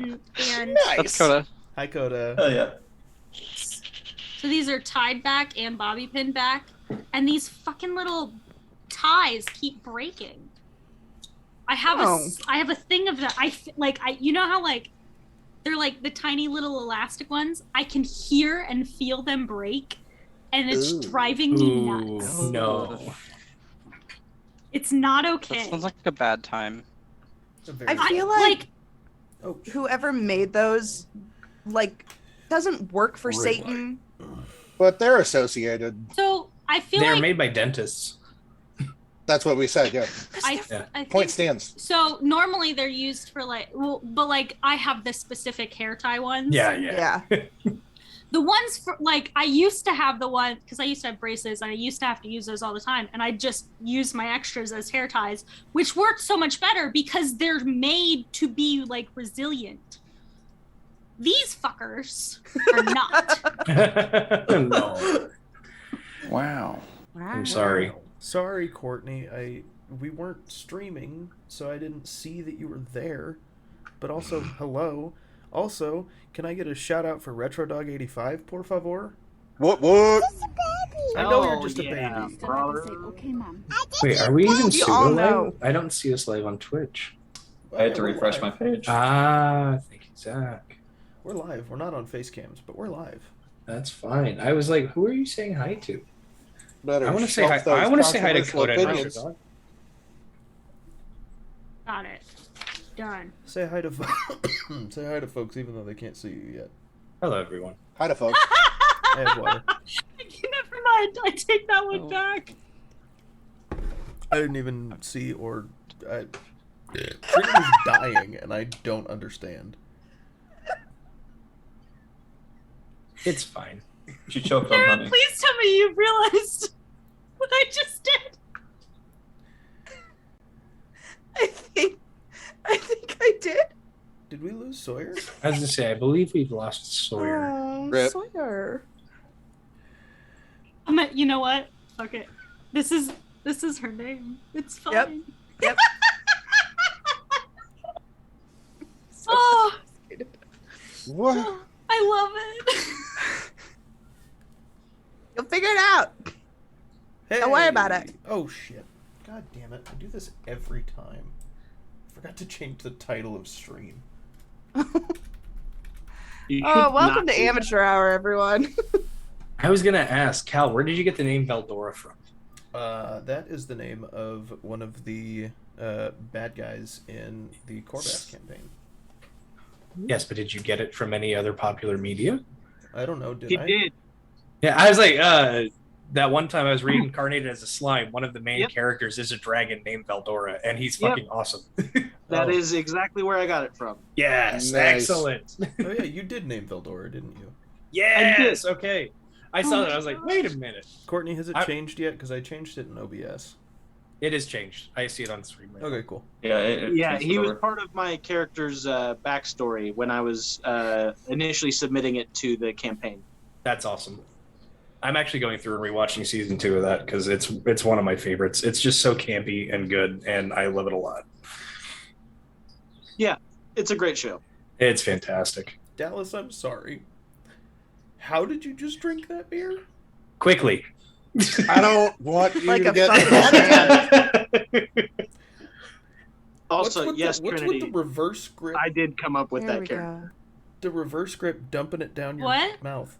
and That's Coda. Hi, Coda. Oh yeah. so these are tied back and bobby pinned back, and these fucking little ties keep breaking. I have a thing of that. You know how like they're like the tiny little elastic ones. I can hear and feel them break, and it's driving me nuts. No. It's not okay. That sounds like a bad time. I feel like whoever made those, like, doesn't work for Satan. But they're associated. So I feel They're like made by dentists. That's what we said, yeah. I think, Point stands. So normally they're used for but like I have the specific hair tie ones. Yeah. The ones for like I used to have the one because I used to have braces and I used to have to use those all the time, and I just used my extras as hair ties, which worked so much better because they're made to be like resilient. These fuckers are not. No. Wow. I'm sorry. Sorry, Courtney. We weren't streaming, so I didn't see that you were there. But also, hello. Also, can I get a shout out for RetroDog85, por favor? What? I know you're just a baby. Okay, Mom. Wait, are we even We all pseudo know. live? I don't see us live on Twitch. I had to refresh my page. Thank you, Zach. We're live. We're not on face cams, but we're live. That's fine. I was like, who are you saying hi to? Better I want to say shelf hi. I those want to say hi to controversial Coda and opinions. RetroDog. Got it. Done. Say hi to say hi to folks, even though they can't see you yet. Hello, everyone. Hi to folks. I have water. Never mind. I take that one back. I didn't even see or. Trinity was dying, and I don't understand. It's fine. She choked on Aaron, honey. please tell me you realized what I just did. I think I did. Did we lose Sawyer? I was gonna say, I believe we've lost Sawyer. Oh, Rip. Sawyer. You know what? Fuck it. This is her name. It's fine. Yep. Oh, What? I love it. You'll figure it out. Don't worry about it. Oh shit! God damn it! I do this every time. I forgot to change the title of stream. Welcome to Amateur Hour, everyone. I was gonna ask, Cal, where did you get the name Veldora from? That is the name of one of the bad guys in the Corvass campaign. Yes, but did you get it from any other popular media? I don't know. He I? did. Yeah, I was like, that one time I was reincarnated as a slime. One of the main characters is a dragon named Veldora, and he's fucking awesome. That is exactly where I got it from. Yes, Nice. Excellent. Oh yeah, you did name Veldora, didn't you? Yes, okay. I saw that. I was like, wait a minute. Courtney, has it changed yet? Because I changed it in OBS. It has changed. I see it on screen right Okay, cool. Yeah, he was part of my character's backstory when I was initially submitting it to the campaign. That's awesome. I'm actually going through and rewatching season 2 of that because it's one of my favorites. It's just so campy and good, and I love it a lot. Yeah, it's a great show. It's fantastic. Dallas, I'm sorry. How did you just drink that beer? Quickly. I don't want you Like to a get Also, what's yes, with Trinity. the reverse grip? I did come up with There that we character. The reverse grip dumping it down your What? mouth.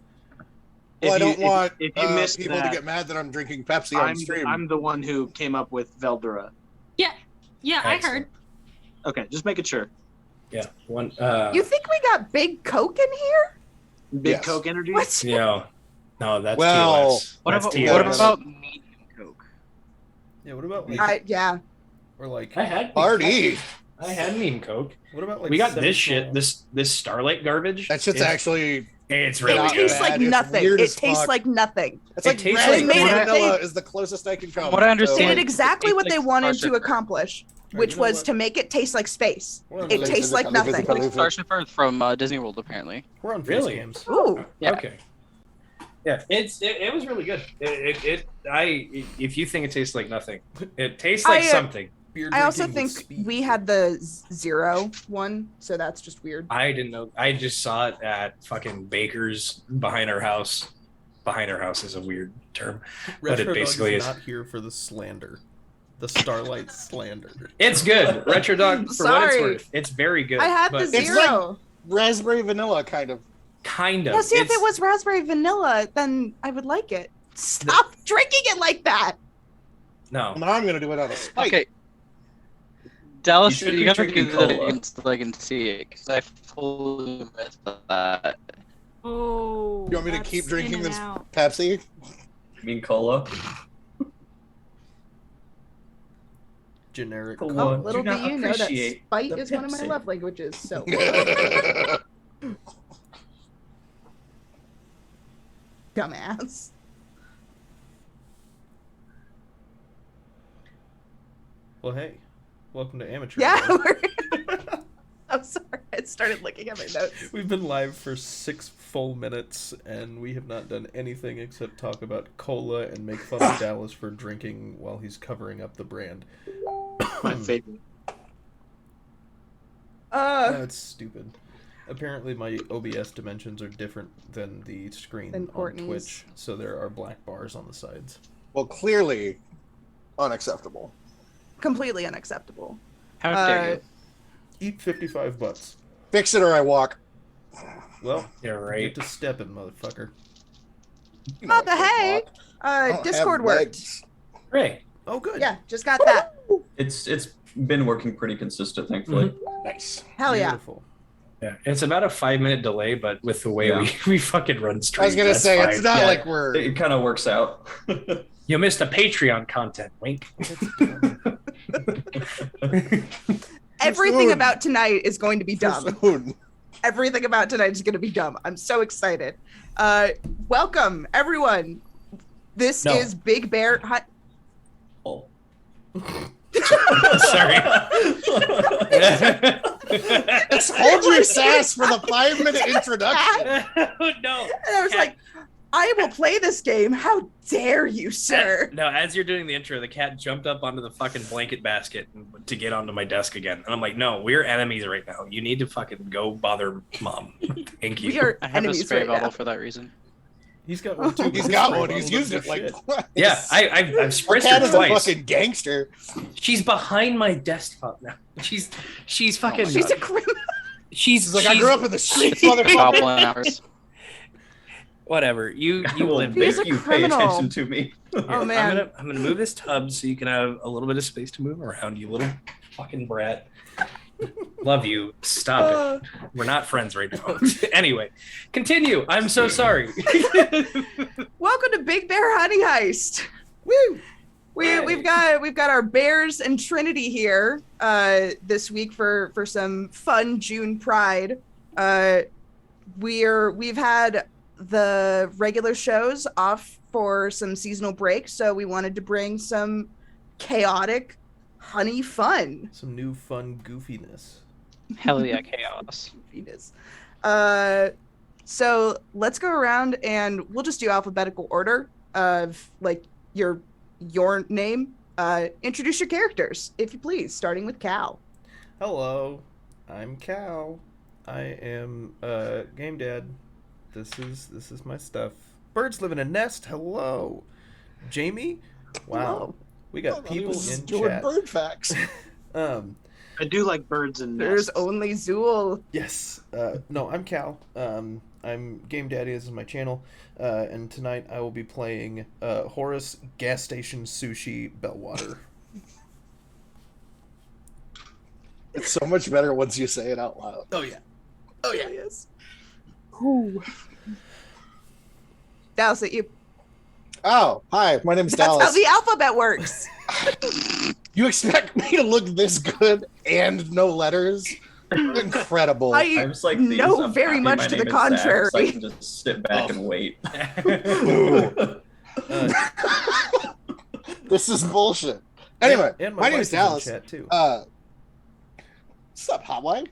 Well, I don't want if you missed people that, to get mad that I'm drinking Pepsi on stream. I'm the one who came up with Veldora. Yeah, I Excellent. heard. Okay, just making sure. Yeah. One. You think we got Big Coke in here? Big Yes. Coke energy. What's Yeah. No, that's Well, TLS. What That's about TLS. what about medium Coke? Yeah, what about like yeah. or like I had Party. I had meme Coke. what about like We got 7 this shit. small? This Starlight garbage. That shit's actually. It's really It not good. tastes like bad. It's nothing. weird It as tastes fuck. like nothing. It's It like tastes red like- They made it- vanilla they- is the closest I can come. What I They understand- did exactly It what they tastes like wanted Starship to Earth. accomplish, Right, which you know was what? to make it taste like space. We're on It face- tastes like nothing. Like Starship Earth from Disney World, apparently. We're on face Really? games. Ooh. Yeah. Okay. Yeah, it was really good. If you think it tastes like nothing, it tastes like something. Beer I also drinking with think speed. we had the 0 one, so that's just weird. I didn't know. I just saw it at fucking Baker's behind our house. Behind our house is a weird term, but Retro it basically Dog is. not here for the slander. The Starlight slander. It's good. Retro Dog, for what it's Sorry. worth, it's very good. I had the but It's 0. Raspberry vanilla, kind of. kind of. Yeah, see, if It's- it was raspberry vanilla, then I would like it. Stop drinking it like that. no. Now I'm going to do it on a spike. Okay. Dallas, You should you be gotta drinking do that cola. again so I can see it, because I fully missed that. Oh. You want me to that's keep drinking in and this out. Pepsi? You mean cola? Generic. Cola. Oh, Cola. little do do not you know that appreciate spite the is one of my Pepsi. love languages. So dumbass. Well, hey, welcome to Amateur. Yeah, Hour. I'm sorry. I started looking at my notes. We've been live for 6 full minutes, and we have not done anything except talk about cola and make fun of Dallas for drinking while he's covering up the brand. My favorite. That's stupid. Apparently, my OBS dimensions are different than the screen Than on Courtney's. Twitch, so there are black bars on the sides. Well, clearly unacceptable. Completely unacceptable. How dare you? Eat 55 butts. Fix it or I walk. Yeah, Well, get right. to stepping, motherfucker. You know Oh, the I can't hey, walk. I don't Discord have worked. legs. Right. Oh, good. Yeah, just got that. It's been working pretty consistent, thankfully. Nice. Hell yeah. Beautiful. Yeah. It's about a 5-minute delay, but with the way Yeah. we fucking run I was streams, going to that's say, fine. it's not Yeah, like we're. It kind of works out. You missed the Patreon content. Wink. Everything soon. about tonight is going to be dumb. Soon. Everything about tonight is going to be dumb. I'm so excited. Welcome, everyone. This No. is Big Bear. Oh. Sorry. Let's hold your sass for the 5-minute introduction. No. And I was like, I will play this game. How dare you, sir? No, as you're doing the intro, the cat jumped up onto the fucking blanket basket to get onto my desk again. And I'm like, no, we're enemies right now. You need to fucking go bother mom. Thank you. We are I have a enemies spray right bottle now. for that reason. He's got one, too. He's His got spray one. bottle He's used looks it like shit. twice. Yeah, I've Our spritzed cat her is a twice. fucking gangster. She's behind my desktop now. She's fucking. She's a criminal. She's He's like, I grew up in the streets, Goblin motherfucker. hours. Whatever. You will live He's there. a make you pay criminal. attention to me. Here, Oh, man. I'm gonna move this tub so you can have a little bit of space to move around. You little fucking brat. Love you. Stop it. We're not friends right now. Anyway, continue. I'm so sorry. Welcome to Big Bear Honey Heist. Woo! We've got our Bears and Trinity here this week for some fun June Pride. We've had the regular shows off for some seasonal break, so we wanted to bring some chaotic honey fun. Some new fun goofiness. Hell yeah, chaos. Venus. So let's go around and we'll just do alphabetical order of like your name. Introduce your characters, if you please, starting with Cal. Hello, I'm Cal. I am Game Dad. This is my stuff. Birds live in a nest. Hello, Jamie. Wow, Hello. we got people in doing chat. bird facts. I do like birds and There's nests. only Zool. Yes. No, I'm Cal. I'm Game Daddy. This is my channel. And tonight I will be playing Horace Gas Station Sushi Bellwater. It's so much better once you say it out loud. Oh yeah. Oh yeah, yes. Dallas, at you. Oh, hi. My name's That's Dallas. how the alphabet works. You expect me to look this good and no letters? Incredible. I was like, these, No, I'm very happy much my to name the is Zach, contrary. so I can just sit back and wait. This is bullshit. Anyway, and my wife name's is in Dallas. chat too. What's up, hotline?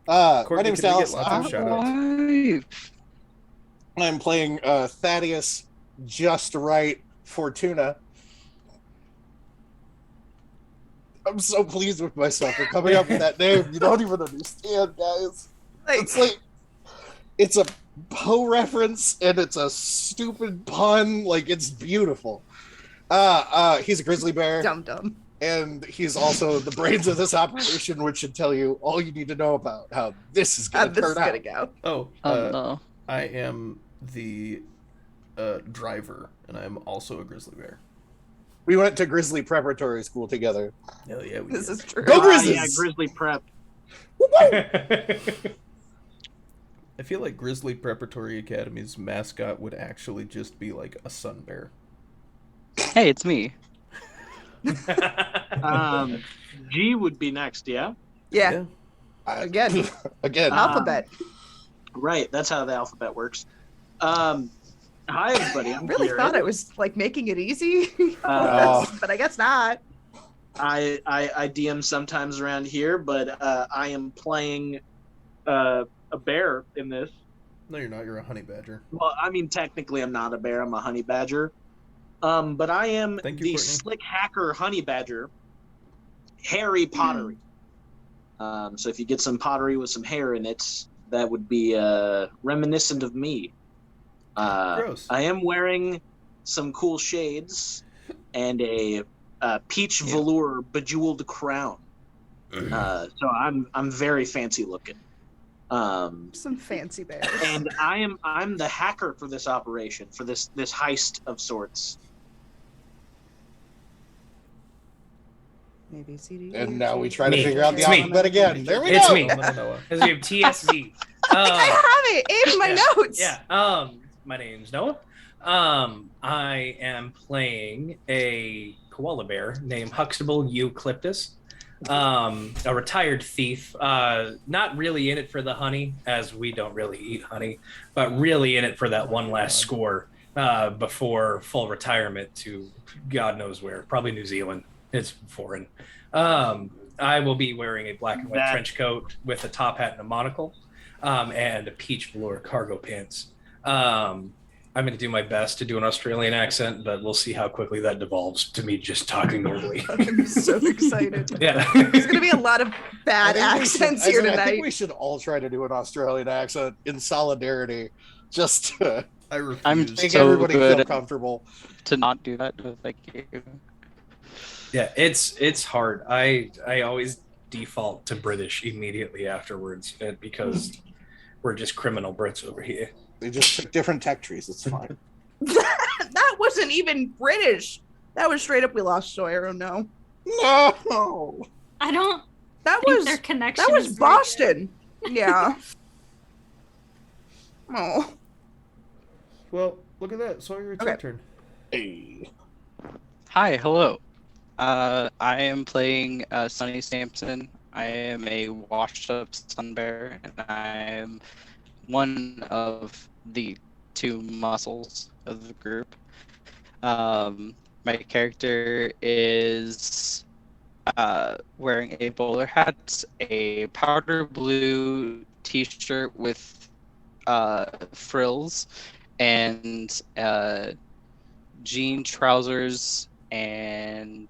My Courtney, name's can we get Dallas. lots of shout-outs? I'm playing Thaddeus Just Right Fortuna. I'm so pleased with myself for coming up with that name. You don't even understand, guys. It's a Poe reference and it's a stupid pun. Like, it's beautiful. He's a grizzly bear. Dum. And he's also the brains of this operation, which should tell you all you need to know about how this is going to turn out. Go. Oh, no. I am the driver, and I'm also a grizzly bear. We went to Grizzly Preparatory School together. Hell yeah, we This did. is true. Go Grizzlies! Yeah, Grizzly Prep. I feel like Grizzly Preparatory Academy's mascot would actually just be like a sun bear. Hey, it's me. G would be next, yeah? Yeah. Again. Alphabet. Right, that's how the alphabet works. Hi, everybody. I'm Really Jared. thought I was like making it easy, Uh, but I guess not. I DM sometimes around here, but I am playing a bear in this. No, you're not. You're a honey badger. Well, I mean, technically, I'm not a bear. I'm a honey badger. But I am Thank you, the Courtney. slick hacker honey badger, Harry Pottery. So if you get some pottery with some hair in it, that would be reminiscent of me. Gross. I am wearing some cool shades and a peach velour bejeweled crown. So I'm very fancy looking. Some fancy bears. And I'm the hacker for this operation, for this heist of sorts. Maybe CD. And now we try to Me. figure out the It's me. alphabet again. There we It's go. me. Noah. Because we have TSD. I have it in my notes. Yeah. My name's Noah. I am playing a koala bear named Huxtable Eucalyptus. A retired thief. Not really in it for the honey, as we don't really eat honey, but really in it for that one last score before full retirement to God knows where, probably New Zealand. It's foreign. I will be wearing a black and white trench coat with a top hat and a monocle, and a peach velour cargo pants. I'm going to do my best to do an Australian accent, but we'll see how quickly that devolves to me just talking normally. I'm so excited. Yeah. There's going to be a lot of bad I think we should- accents here I tonight. think we should all try to do an Australian accent in solidarity, just to I refuse. I'm make so everybody good feel comfortable. to not do that. No, thank you. Yeah, it's hard. I always default to British immediately afterwards because we're just criminal Brits over here. They just took different tech trees. It's fine. That wasn't even British. That was straight up we lost Sawyer. Oh no. No. I don't That think was their connection. that was is very good. Boston. Yeah. Oh. Well, look at that. Sawyer, it's your Okay. turn. Hey. Hi, hello. I am playing Sonny Sampson. I am a washed-up sun bear, and I am one of the two muscles of the group. My character is wearing a bowler hat, a powder blue t-shirt with frills, and jean trousers, and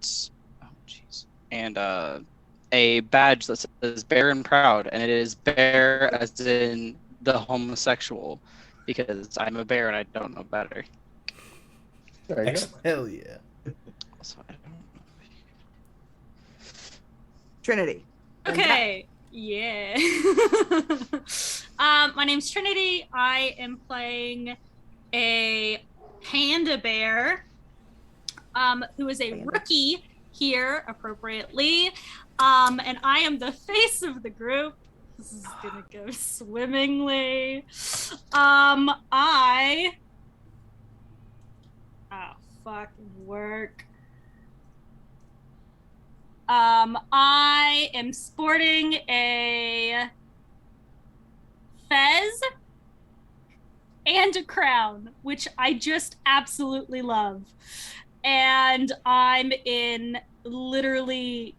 a badge that says "Bear and Proud," and it is bear as in the homosexual, because I'm a bear and I don't know better. There you go. Excellent. Hell yeah. Also, I don't know. Trinity. Okay. Yeah. My name's Trinity. I am playing a panda bear, who is a rookie here, appropriately. And I am the face of the group. This is gonna go swimmingly. Work. I am sporting a fez and a crown, which I just absolutely love. And I'm in literally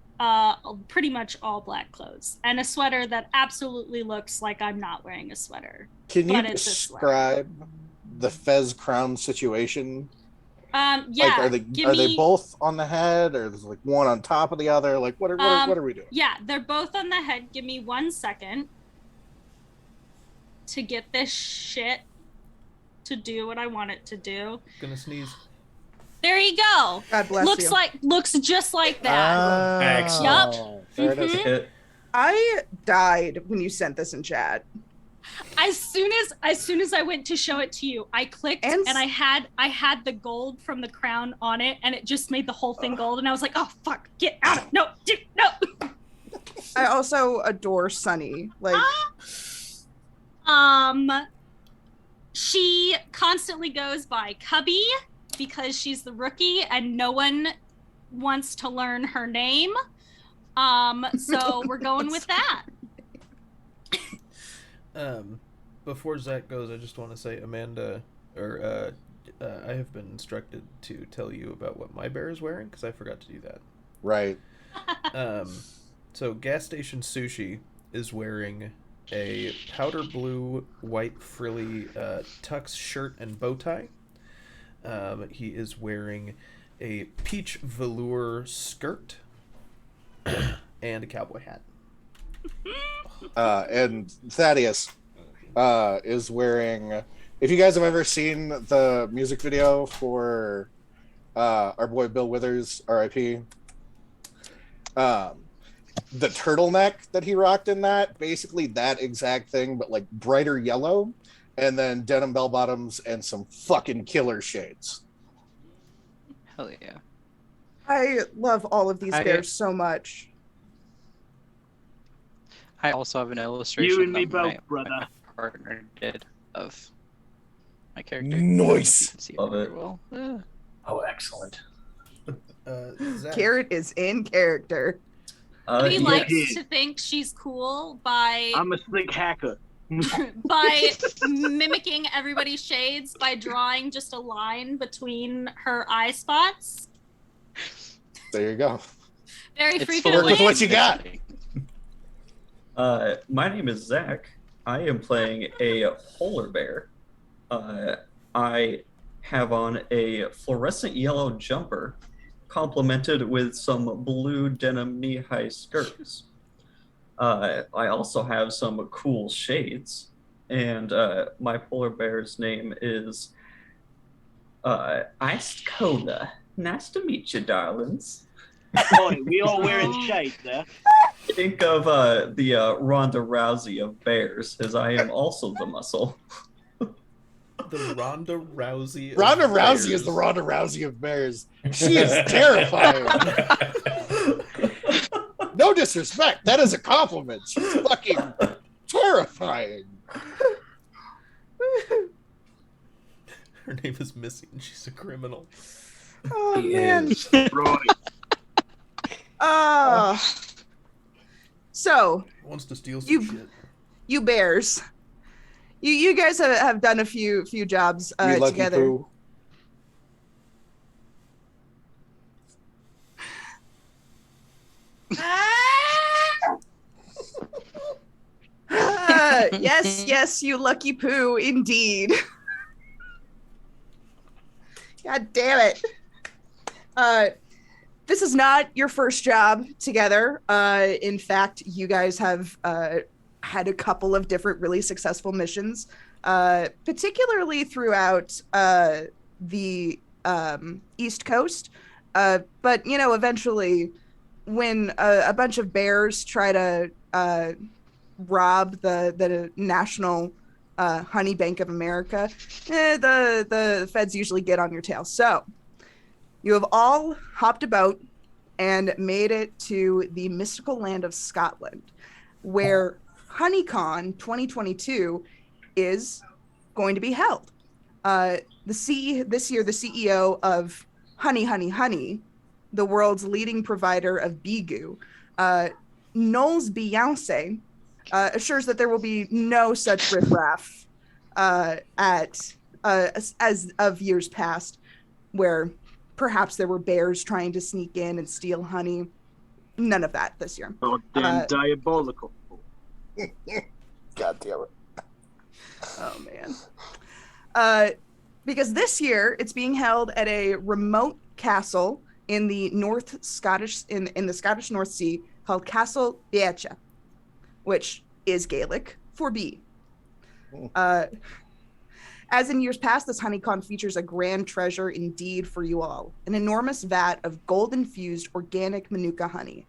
pretty much all black clothes and a sweater that absolutely looks like I'm not wearing a sweater. Can you But it's a sweater. describe the Fez crown situation? Yeah. Like, are they both on the head, or is like one on top of the other? Like, what are we doing? Yeah, they're both on the head. Give me 1 second to get this shit to do what I want it to do. Gonna sneeze. There you go. God bless you. Looks just like that. Excellent. There it is. Hit. I died when you sent this in chat. As soon as I went to show it to you, I clicked and I had the gold from the crown on it, and it just made the whole thing gold. And I was like, oh fuck, get out of no. I also adore Sunny. Like, she constantly goes by Cubby because she's the rookie and no one wants to learn her name. So we're going with that. Before Zach goes, I just want to say, Amanda, I have been instructed to tell you about what my bear is wearing, because I forgot to do that. Right. So Gas Station Sushi is wearing a powder blue, white frilly tux shirt and bow tie. He is wearing a peach velour skirt and a cowboy hat. And Thaddeus is wearing. If you guys have ever seen the music video for our boy Bill Withers, R.I.P., the turtleneck that he rocked in that, basically that exact thing, but like brighter yellow, and then denim bell bottoms and some fucking killer shades. Hell yeah. I love all of these bears so much. I also have an illustration You and me that both, brother. my partner did of my character. Nice. You can see Love very it. well. Yeah. Oh, excellent. Zach, Carrot is in character. He yeah. likes to think she's cool by I'm a slick hacker. by mimicking everybody's shades by drawing just a line between her eye spots. There you go. Very It's frequently. Work with what you got. My name is Zach. I am playing a polar bear. I have on a fluorescent yellow jumper, complemented with some blue denim knee-high skirts. I also have some cool shades, and my polar bear's name is Iced Cola. Nice to meet you, darlings. Boy, we all wearing shades there. Think of the Ronda Rousey of bears, as I am also the muscle. the Ronda Rousey. of Ronda Rousey bears. is the Ronda Rousey of bears. She is terrifying. No disrespect. That is a compliment. She's fucking terrifying. Her name is Missy, and she's a criminal. Oh He man. is. Right. So Wants to steal some You- shit. you bears, you guys have done a few jobs You lucky together. poo. Yes, you lucky poo, indeed. God damn it. This is not your first job together. In fact, you guys have had a couple of different really successful missions, particularly throughout the East Coast. But, you know, eventually when a bunch of bears try to rob the National Honey Bank of America, the feds usually get on your tail. So you have all hopped a boat and made it to the mystical land of Scotland, where HoneyCon 2022 is going to be held. This year, the CEO of Honey, the world's leading provider of bee goo, Knowles Beyonce, assures that there will be no such riffraff as of years past, where perhaps there were bears trying to sneak in and steal honey. None of that this year. Oh, damn diabolical. God damn it. Oh man. Because this year it's being held at a remote castle in the in the Scottish North Sea called Castle Beacha, which is Gaelic for bee. As in years past, this honeycomb features a grand treasure indeed for you all, an enormous vat of gold-infused organic Manuka honey.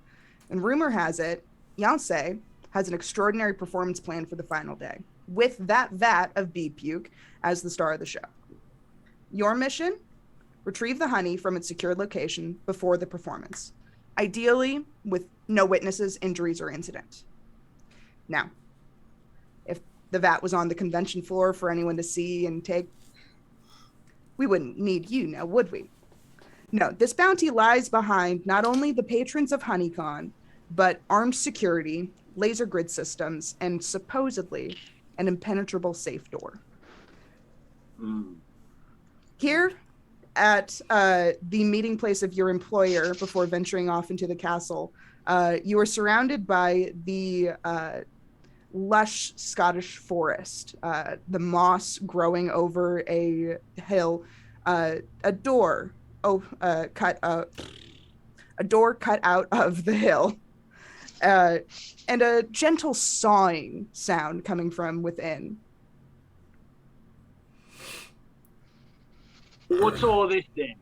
And rumor has it, Yancey has an extraordinary performance plan for the final day, with that vat of bee puke as the star of the show. Your mission? Retrieve the honey from its secured location before the performance, ideally with no witnesses, injuries, or incident. Now, if the vat was on the convention floor for anyone to see and take, we wouldn't need you now, would we? No, this bounty lies behind not only the patrons of HoneyCon, but armed security, laser grid systems, and supposedly an impenetrable safe door. Here at the meeting place of your employer before venturing off into the castle, you are surrounded by the lush Scottish forest, the moss growing over a hill, a door cut out of the hill, and a gentle sawing sound coming from within. What's all this then?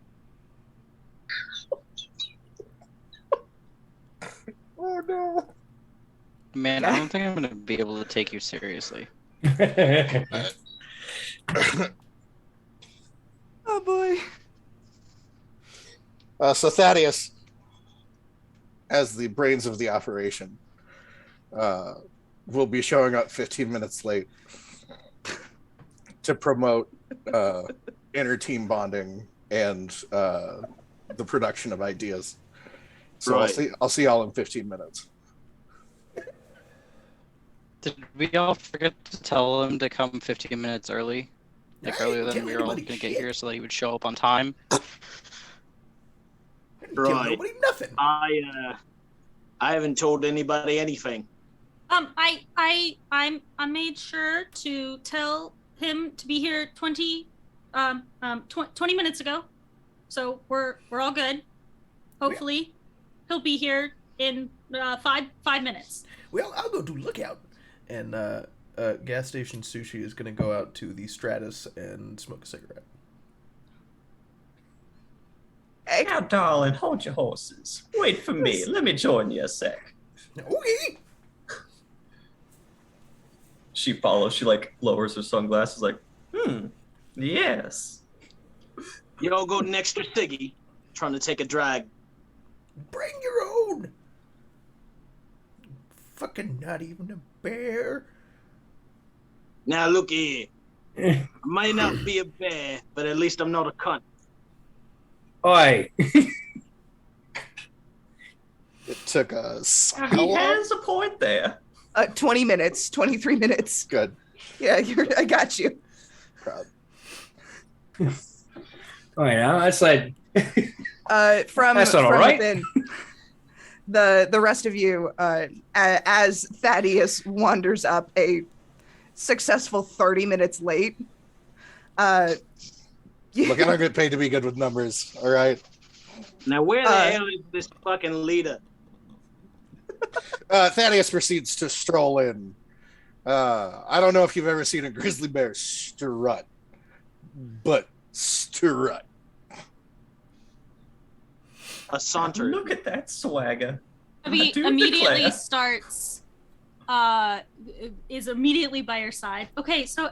Oh no. Man, I don't think I'm gonna be able to take you seriously. Oh boy. So Thaddeus, as the brains of the operation, will be showing up 15 minutes late to promote inter-team bonding and the production of ideas. So Right. I'll see y'all in 15 minutes. Did we all forget to tell him to come 15 minutes early? Like I earlier didn't than tell we were all anybody gonna get shit. here so that he would show up on time? I didn't tell Right. nobody nothing. I haven't told anybody anything. I made sure to tell him to be here 20 minutes ago. So we're all good. Hopefully he'll be here in 5 minutes. Well, I'll go do lookout. And gas station sushi is going to go out to the Stratus and smoke a cigarette. Hey, Now, darling, hold your horses. Wait for me. Let me join you a sec. Okay. She follows. She like lowers her sunglasses. Like, yes. You all got an extra ciggy? Trying to take a drag. Bring your own. Fucking not even a bear. Now look here. I might not be a bear, but at least I'm not a cunt. Oi. It took us how He long? has a point there. 20 minutes, 23 minutes. Good. Yeah, I got you. Proud. Oi, now that's like From That's not all from right. within, the rest of you, as Thaddeus wanders up a successful 30 minutes late. Look, I don't get paid to be good with numbers. All right. Now where the hell is this fucking leader? Thaddeus proceeds to stroll in. I don't know if you've ever seen a grizzly bear strut, but strut. A saunter. Look at that swagger. He I do immediately declare. starts is immediately by your side. Okay, so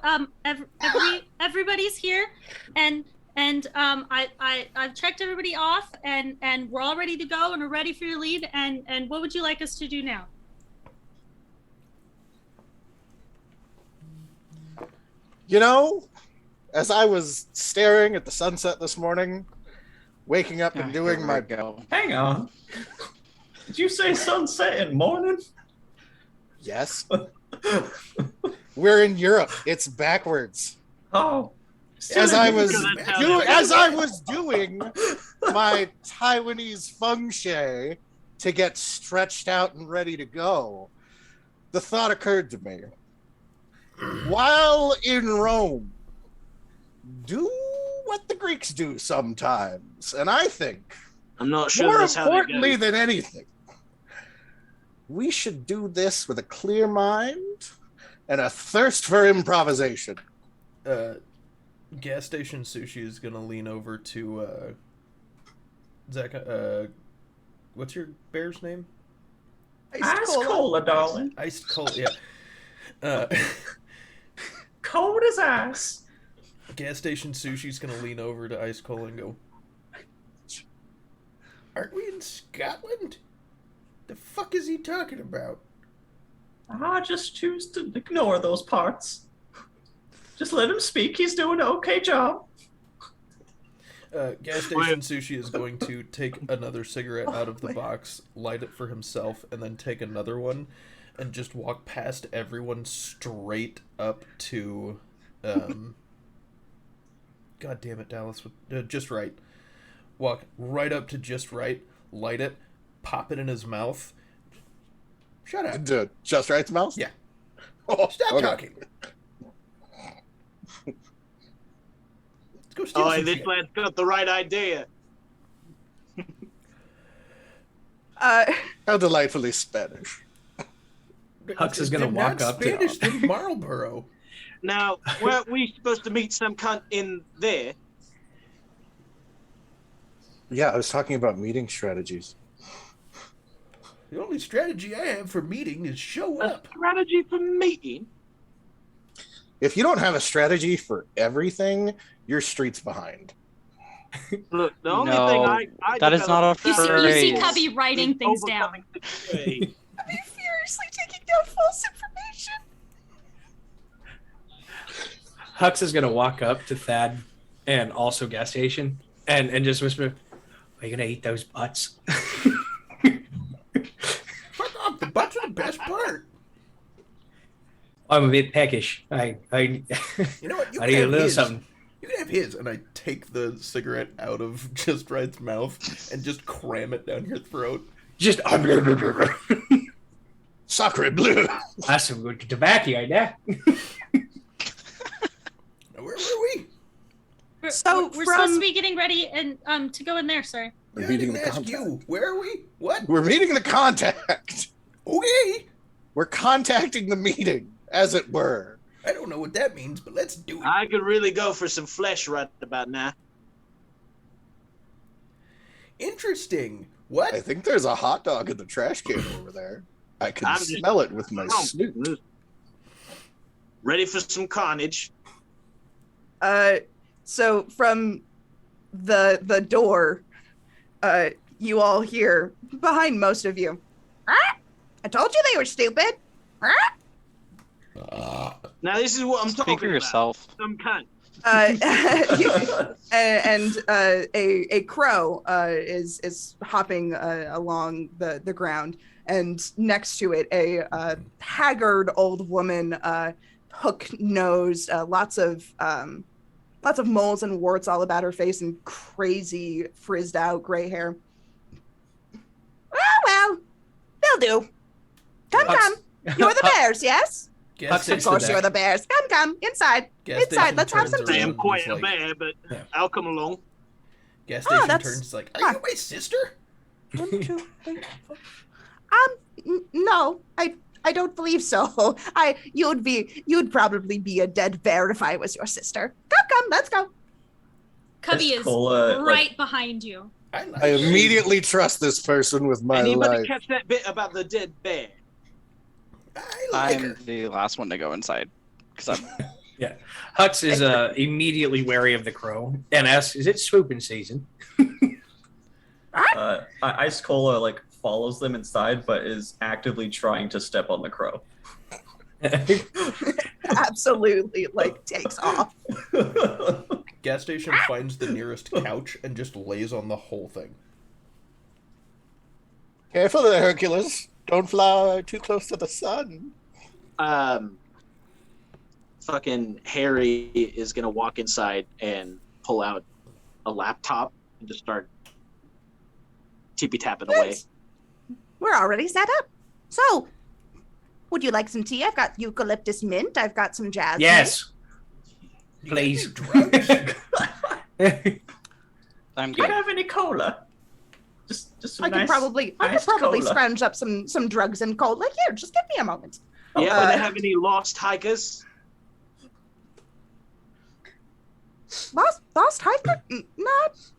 everybody's here, and I've checked everybody off, and we're all ready to go, and we're ready for your lead. And what would you like us to do now? You know, as I was staring at the sunset this morning, waking up and doing Here my we go. Hang on. Did you say sunset and morning? yes, we're in Europe. It's backwards. Oh. As I was Because that's how doing my Taiwanese feng shui to get stretched out and ready to go, the thought occurred to me. While in Rome, do freaks do sometimes. And I think, I'm not sure more that's how that importantly goes. than anything, we should do this with a clear mind and a thirst for improvisation. Gas station sushi is gonna lean over to Zach. What's your bear's name? Ice cola, darling. Iced cola. Yeah. Cold as ice. Gas station sushi's gonna lean over to Ice Cola and go, "Aren't we in Scotland? The fuck is he talking about?" I just choose to ignore those parts. Just let him speak. He's doing an okay job. Gas station sushi is going to take another cigarette out of the box, light it for himself, and then take another one, and just walk past everyone straight up to, God damn it, Dallas, Just Right. Walk right up to Just Right, light it, pop it in his mouth. Shut up. Just Right's mouth? Yeah. Oh, Stop okay. talking. Let's go steal Oh, some this shit. lad's got the right idea. How delightfully Spanish. Hux is gonna They're walk not up to- Spanish, they're Marlboro. Now, weren't we supposed to meet some cunt in there? Yeah, I was talking about meeting strategies. The only strategy I have for meeting is show A up. strategy for meeting? If you don't have a strategy for everything, your street's behind. Look, the only No, thing I that is not a developed You see phrase. Cubby writing things down. overcoming situation. I'd be furiously taking down false information. Hux is gonna walk up to Thad and also gas station and just whisper, "Are you gonna eat those butts?" Fuck off, the butts are the best part. I'm a bit peckish. I You know what? You I can need a have little his. something. You can have his, and I take the cigarette out of Just Right's mouth and just cram it down your throat. Just Sacre bleu! that's some good tobacco, I know. Now, where were we? So we're from- supposed to be getting ready and to go in there, sir. We're I meeting didn't the ask contact. you. Where are we? What? We're meeting the contact. Okay. We're contacting the meeting, as it were. I don't know what that means, but let's do it. I could really go for some flesh right about now. Interesting. What? I think there's a hot dog in the trash can over there. I can I'm just- smell it with my snoot. Ready for some carnage. So from the door, you all hear behind most of you. "Ah, I told you they were stupid. Ah." Now this is what I'm talking Speak for about. yourself. Some cunt. A crow is hopping along the ground, and next to it a haggard old woman, hook nosed, lots of moles and warts all about her face, and crazy frizzed out gray hair. Oh well, they'll do. Come, Hux- come. You're the bears, yes? Gas Hux Of course, Back. you're the bears. Come, come inside. Gas Inside, station let's have turns some around tea. I am and quite is a like- bear, but Yeah. I'll come along. Gas Oh, station that's- turns like, ah. are you my sister? 1, 2, 3, 4. No, I don't believe so. You'd probably be a dead bear if I was your sister. Come, let's go. Cubby is Cola, right behind you. I like I it. immediately trust this person with my Anybody life. catch that bit about the dead bear? I like I'm her. the last one to go inside because I'm Yeah. Hux is immediately wary of the crow and asks, "Is it swooping season?" Ice Cola like follows them inside, but is actively trying to step on the crow. Absolutely, like takes off. Gas station finds the nearest couch and just lays on the whole thing. Careful there, Hercules. Don't fly too close to the sun. Fucking Harry is gonna walk inside and pull out a laptop and just start tippy tapping away. Good. We're already set up. So, would you like some tea? I've got eucalyptus mint. I've got some jasmine. Yes, You please. got any drugs? I'm Do you good. have any cola? Just some I could nice probably iced scrounge cola. up some drugs and cola. Here, just give me a moment. You happen to Uh, have any lost hikers? Lost hiker?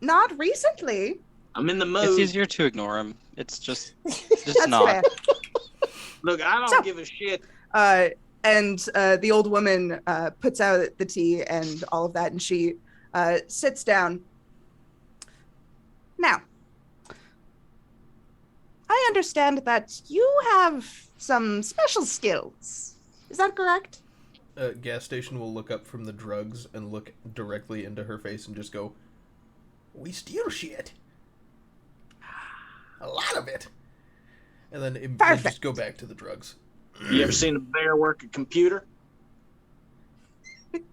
Not recently. I'm in the It's mood. easier to ignore him. It's just That's not. fair. Look, I don't So- give a shit. And the old woman puts out the tea and all of that, and she sits down. Now, I understand that you have some special skills. Is that correct? Gas station will look up from the drugs and look directly into her face and just go, "We steal shit. A lot of it." And then they Perfect. just go back to the drugs. You ever seen a bear work a computer?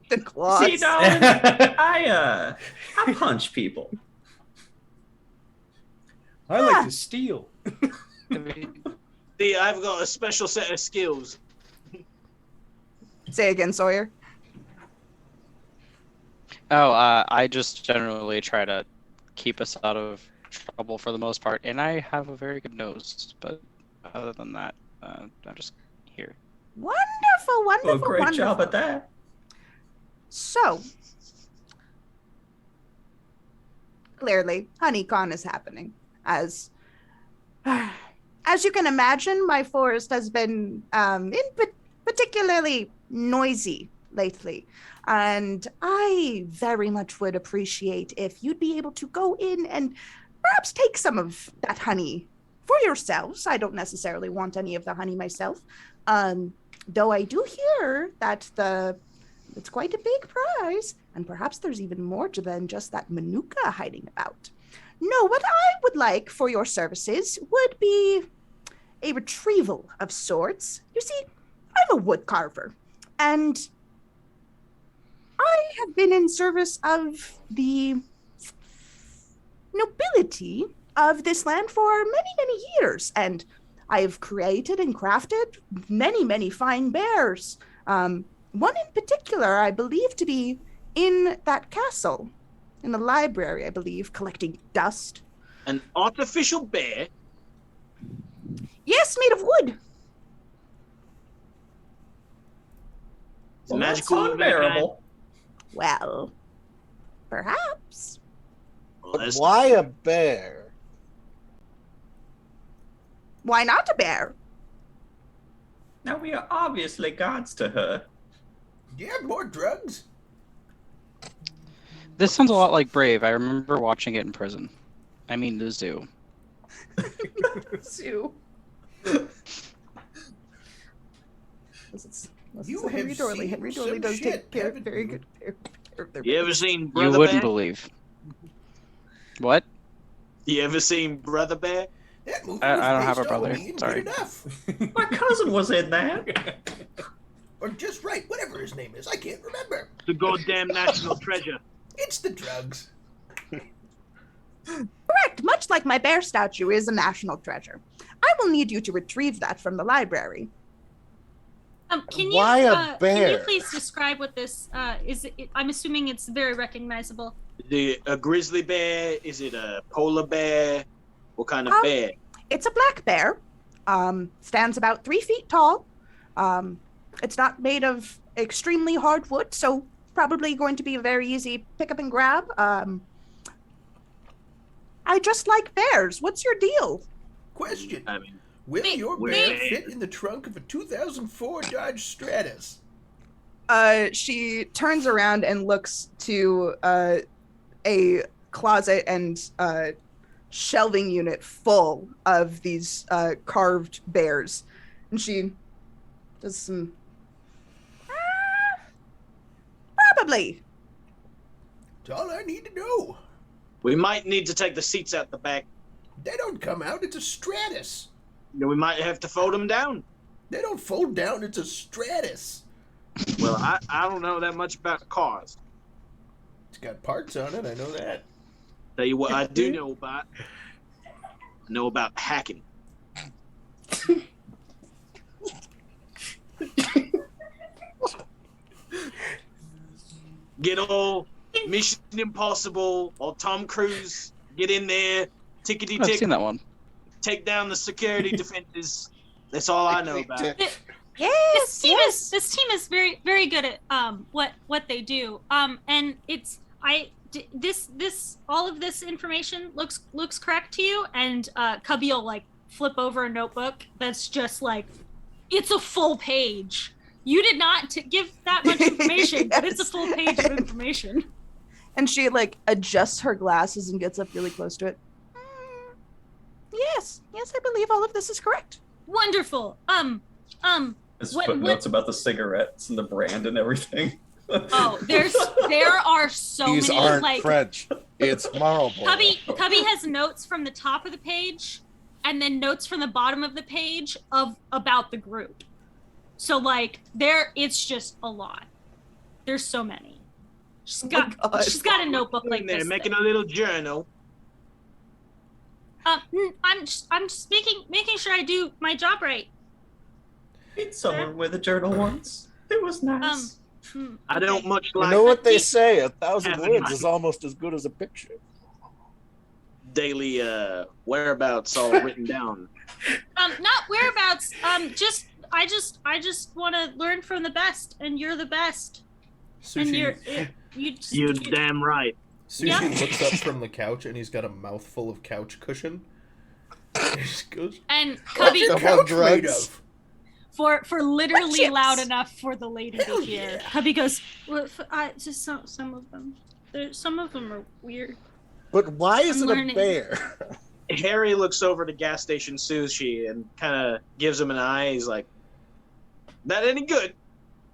The claws. See, darling, I punch people. I like to steal. See, I've got a special set of skills. Say again, Sawyer. Oh, I just generally try to keep us out of trouble for the most part, and I have a very good nose. But other than that, I'm just here. Wonderful, wonderful, Oh, great wonderful. job at that. So, clearly, HoneyCon is happening. As you can imagine, my forest has been particularly noisy lately. And I very much would appreciate if you'd be able to go in and perhaps take some of that honey for yourselves. I don't necessarily want any of the honey myself. Though I do hear that it's quite a big prize, and perhaps there's even more to than just that manuka hiding about. No, what I would like for your services would be a retrieval of sorts. You see, I'm a wood carver, and I have been in service of the nobility of this land for many, many years, and I have created and crafted many, many fine bears. One in particular, I believe to be in that castle, in the library, I believe, collecting dust. An artificial bear? Yes, made of wood. It's Well, that's magical of that kind. unbearable. Well, perhaps. Well, But that's- why a bear? Why not a bear? Now we are obviously gods to her. Do you have more drugs? This sounds a lot like Brave. I remember watching it in prison. I mean, the zoo. Sue. You have Henry Dorley. seen Henry Dorley some does shit, take care, haven't very you? good care of their You ever bears. seen You Brother wouldn't Bear? believe. What? You ever seen Brother Bear? That movie I was don't have based a on brother. Me and Sorry. Good enough. My cousin was in that. Or just right, whatever his name is. I can't remember. The goddamn national treasure. It's the drugs. Correct. Much like my bear statue is a national treasure. I will need you to retrieve that from the library. Can Why you a can you bear? please describe what this is? I'm assuming it's very recognizable. A grizzly bear? Is it a polar bear? What kind of Um, bear? It's a black bear. Stands about 3 feet tall. It's not made of extremely hard wood, so probably going to be a very easy pick up and grab. I just like bears. What's your deal? Question. I mean, Will Wait, your wait. bear fit in the trunk of a 2004 Dodge Stratus? She turns around and looks to a closet and shelving unit full of these carved bears, and she does some. Probably. That's all I need to know. we might need to take the seats out the back. They don't come out. It's a Stratus. We might have to fold them down. They don't fold down. It's a Stratus. Well, I don't know that much about cars. It's got parts on it. I know that. Tell you what I do know about. I know about hacking. Get all Mission Impossible or Tom Cruise. Get in there, tickety I've tick, seen that one. take down the security defenses. That's all I know about it. Yes, This team is very very good at what they do. And it's this all of this information looks correct to you, and Cubby will like flip over a notebook that's just like it's a full page. You did not give that much information, but it's a full page of information. And she like adjusts her glasses and gets up really close to it. Yes, I believe all of this is correct. Wonderful. Just What- footnotes about the cigarettes and the brand and everything. Oh, there are so These many aren't like French. It's marble. Cubby has notes from the top of the page and then notes from the bottom of the page about the group. So like it's just a lot. There's so many. She's got a notebook like In there, this. making a little journal. I'm just making sure I do my job right. Meet someone with a journal once. It was nice. I don't much You like know what they say? 1,000 Having words money. is almost as good as a picture. daily whereabouts all written down. Not whereabouts. I just want to learn from the best, and you're the best. And Sushi, You're damn right. Sushi Yeah. looks up from the couch and he's got a mouthful of couch cushion. He just goes, And Cubby, the "What's the hell couch made drugs?" of?" for literally Chips. loud enough for the lady to Hell hear. yeah. Cubby goes, well, just some of them. Some of them are weird. But why is I'm it learning. a bear? Harry looks over to gas station sushi and kind of gives him an eye. He's like, "That any good?"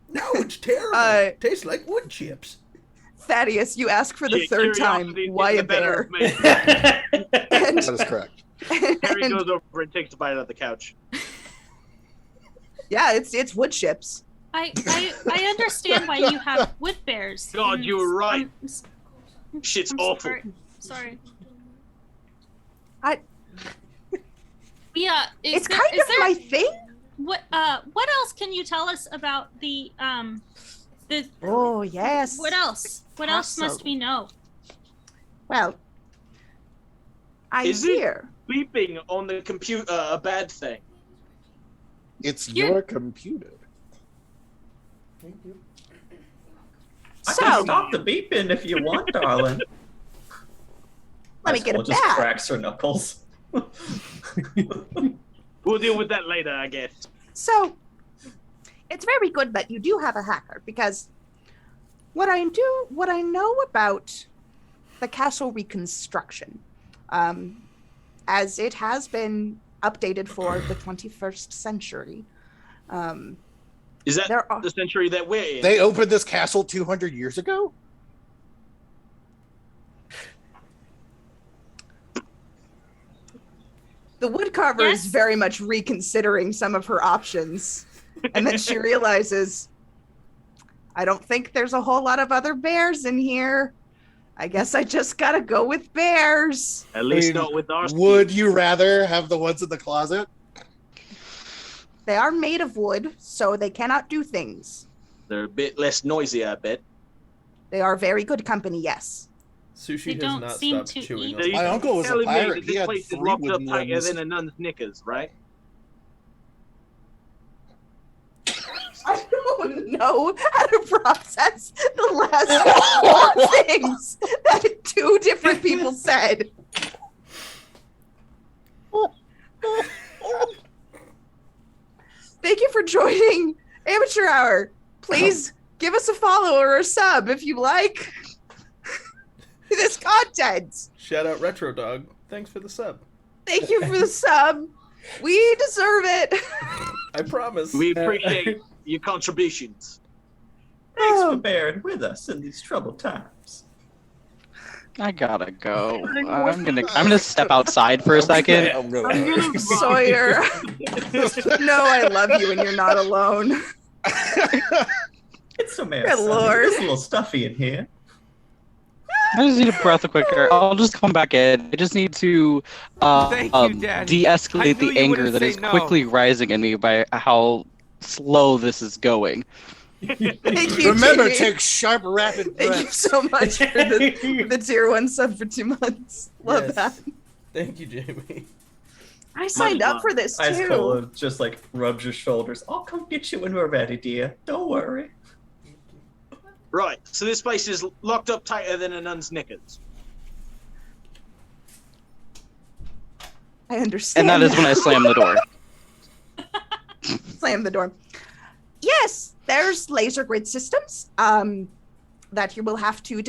No, it's terrible. Tastes like wood chips. Thaddeus, you ask for the Shit, third time, curiosity why gets a the better bear? of me. And, That is correct. Harry and- goes over and takes a bite out of the couch. yeah, it's wood chips. I understand why you have wood bears. God, and you were right. I'm Shit's awful. Sorry. I- Yeah, It's kind of my thing. what else can you tell us about the Oh yes. what else? What else must we know? Well, I Is it- hear. Beeping on the computer, a bad thing. It's You're- your computer. I So- can stop the beeping if you want, darling. Let me get Asshole it just back. cracks her knuckles. We'll deal with that later, I guess. So, it's very good that you do have a hacker because what I know about the castle reconstruction, as it has been updated for the 21st century. Is that There are- the century that we're in? They opened this castle 200 years ago? The woodcarver is Yes. very much reconsidering some of her options. And then she realizes, I don't think there's a whole lot of other bears in here. I guess I just gotta go with bears. At least mean, not with our Would you rather have the ones in the closet? They are made of wood, so they cannot do things. They're a bit less noisy, I bet. They are very good company, yes. Sushi They has don't not seem stopped to chewing eat. on My You're uncle was a telling me pirate. that He This had place is 3 locked up wooden tighter limbs. than a nun's knickers, right? I don't know how to process the last 4 things that 2 different people said. Thank you for joining Amateur Hour. Please give us a follow or a sub if you like this content. Shout out Retro Dog. Thanks for the sub. Thank you for the sub. We deserve it. I promise. We appreciate your contributions. Thanks Oh. for bearing with us in these troubled times. I gotta go. I'm gonna step outside for a second. I'm gonna- Sawyer. No, I love you and you're not alone. It's so Good Good lord. It's a little stuffy in here. I just need a breath of quicker. I'll just come back in. I just need to Thank you, Daddy. I de-escalate knew the you anger wouldn't that say is no. quickly rising in me by how slow this is going. Thank you, Remember, Jamie. take sharp, rapid Thank you breaths. so much for the tier 1 sub for 2 months. Love Yes. that. Thank you, Jamie. I signed up for this Ice too. Cola just like rubs your shoulders. I'll come get you when we're ready, dear. Don't worry. Right, so this place is locked up tighter than a nun's knickers. I understand. And that is when I slam the door. Slam the door. Yes, there's laser grid systems that you will have to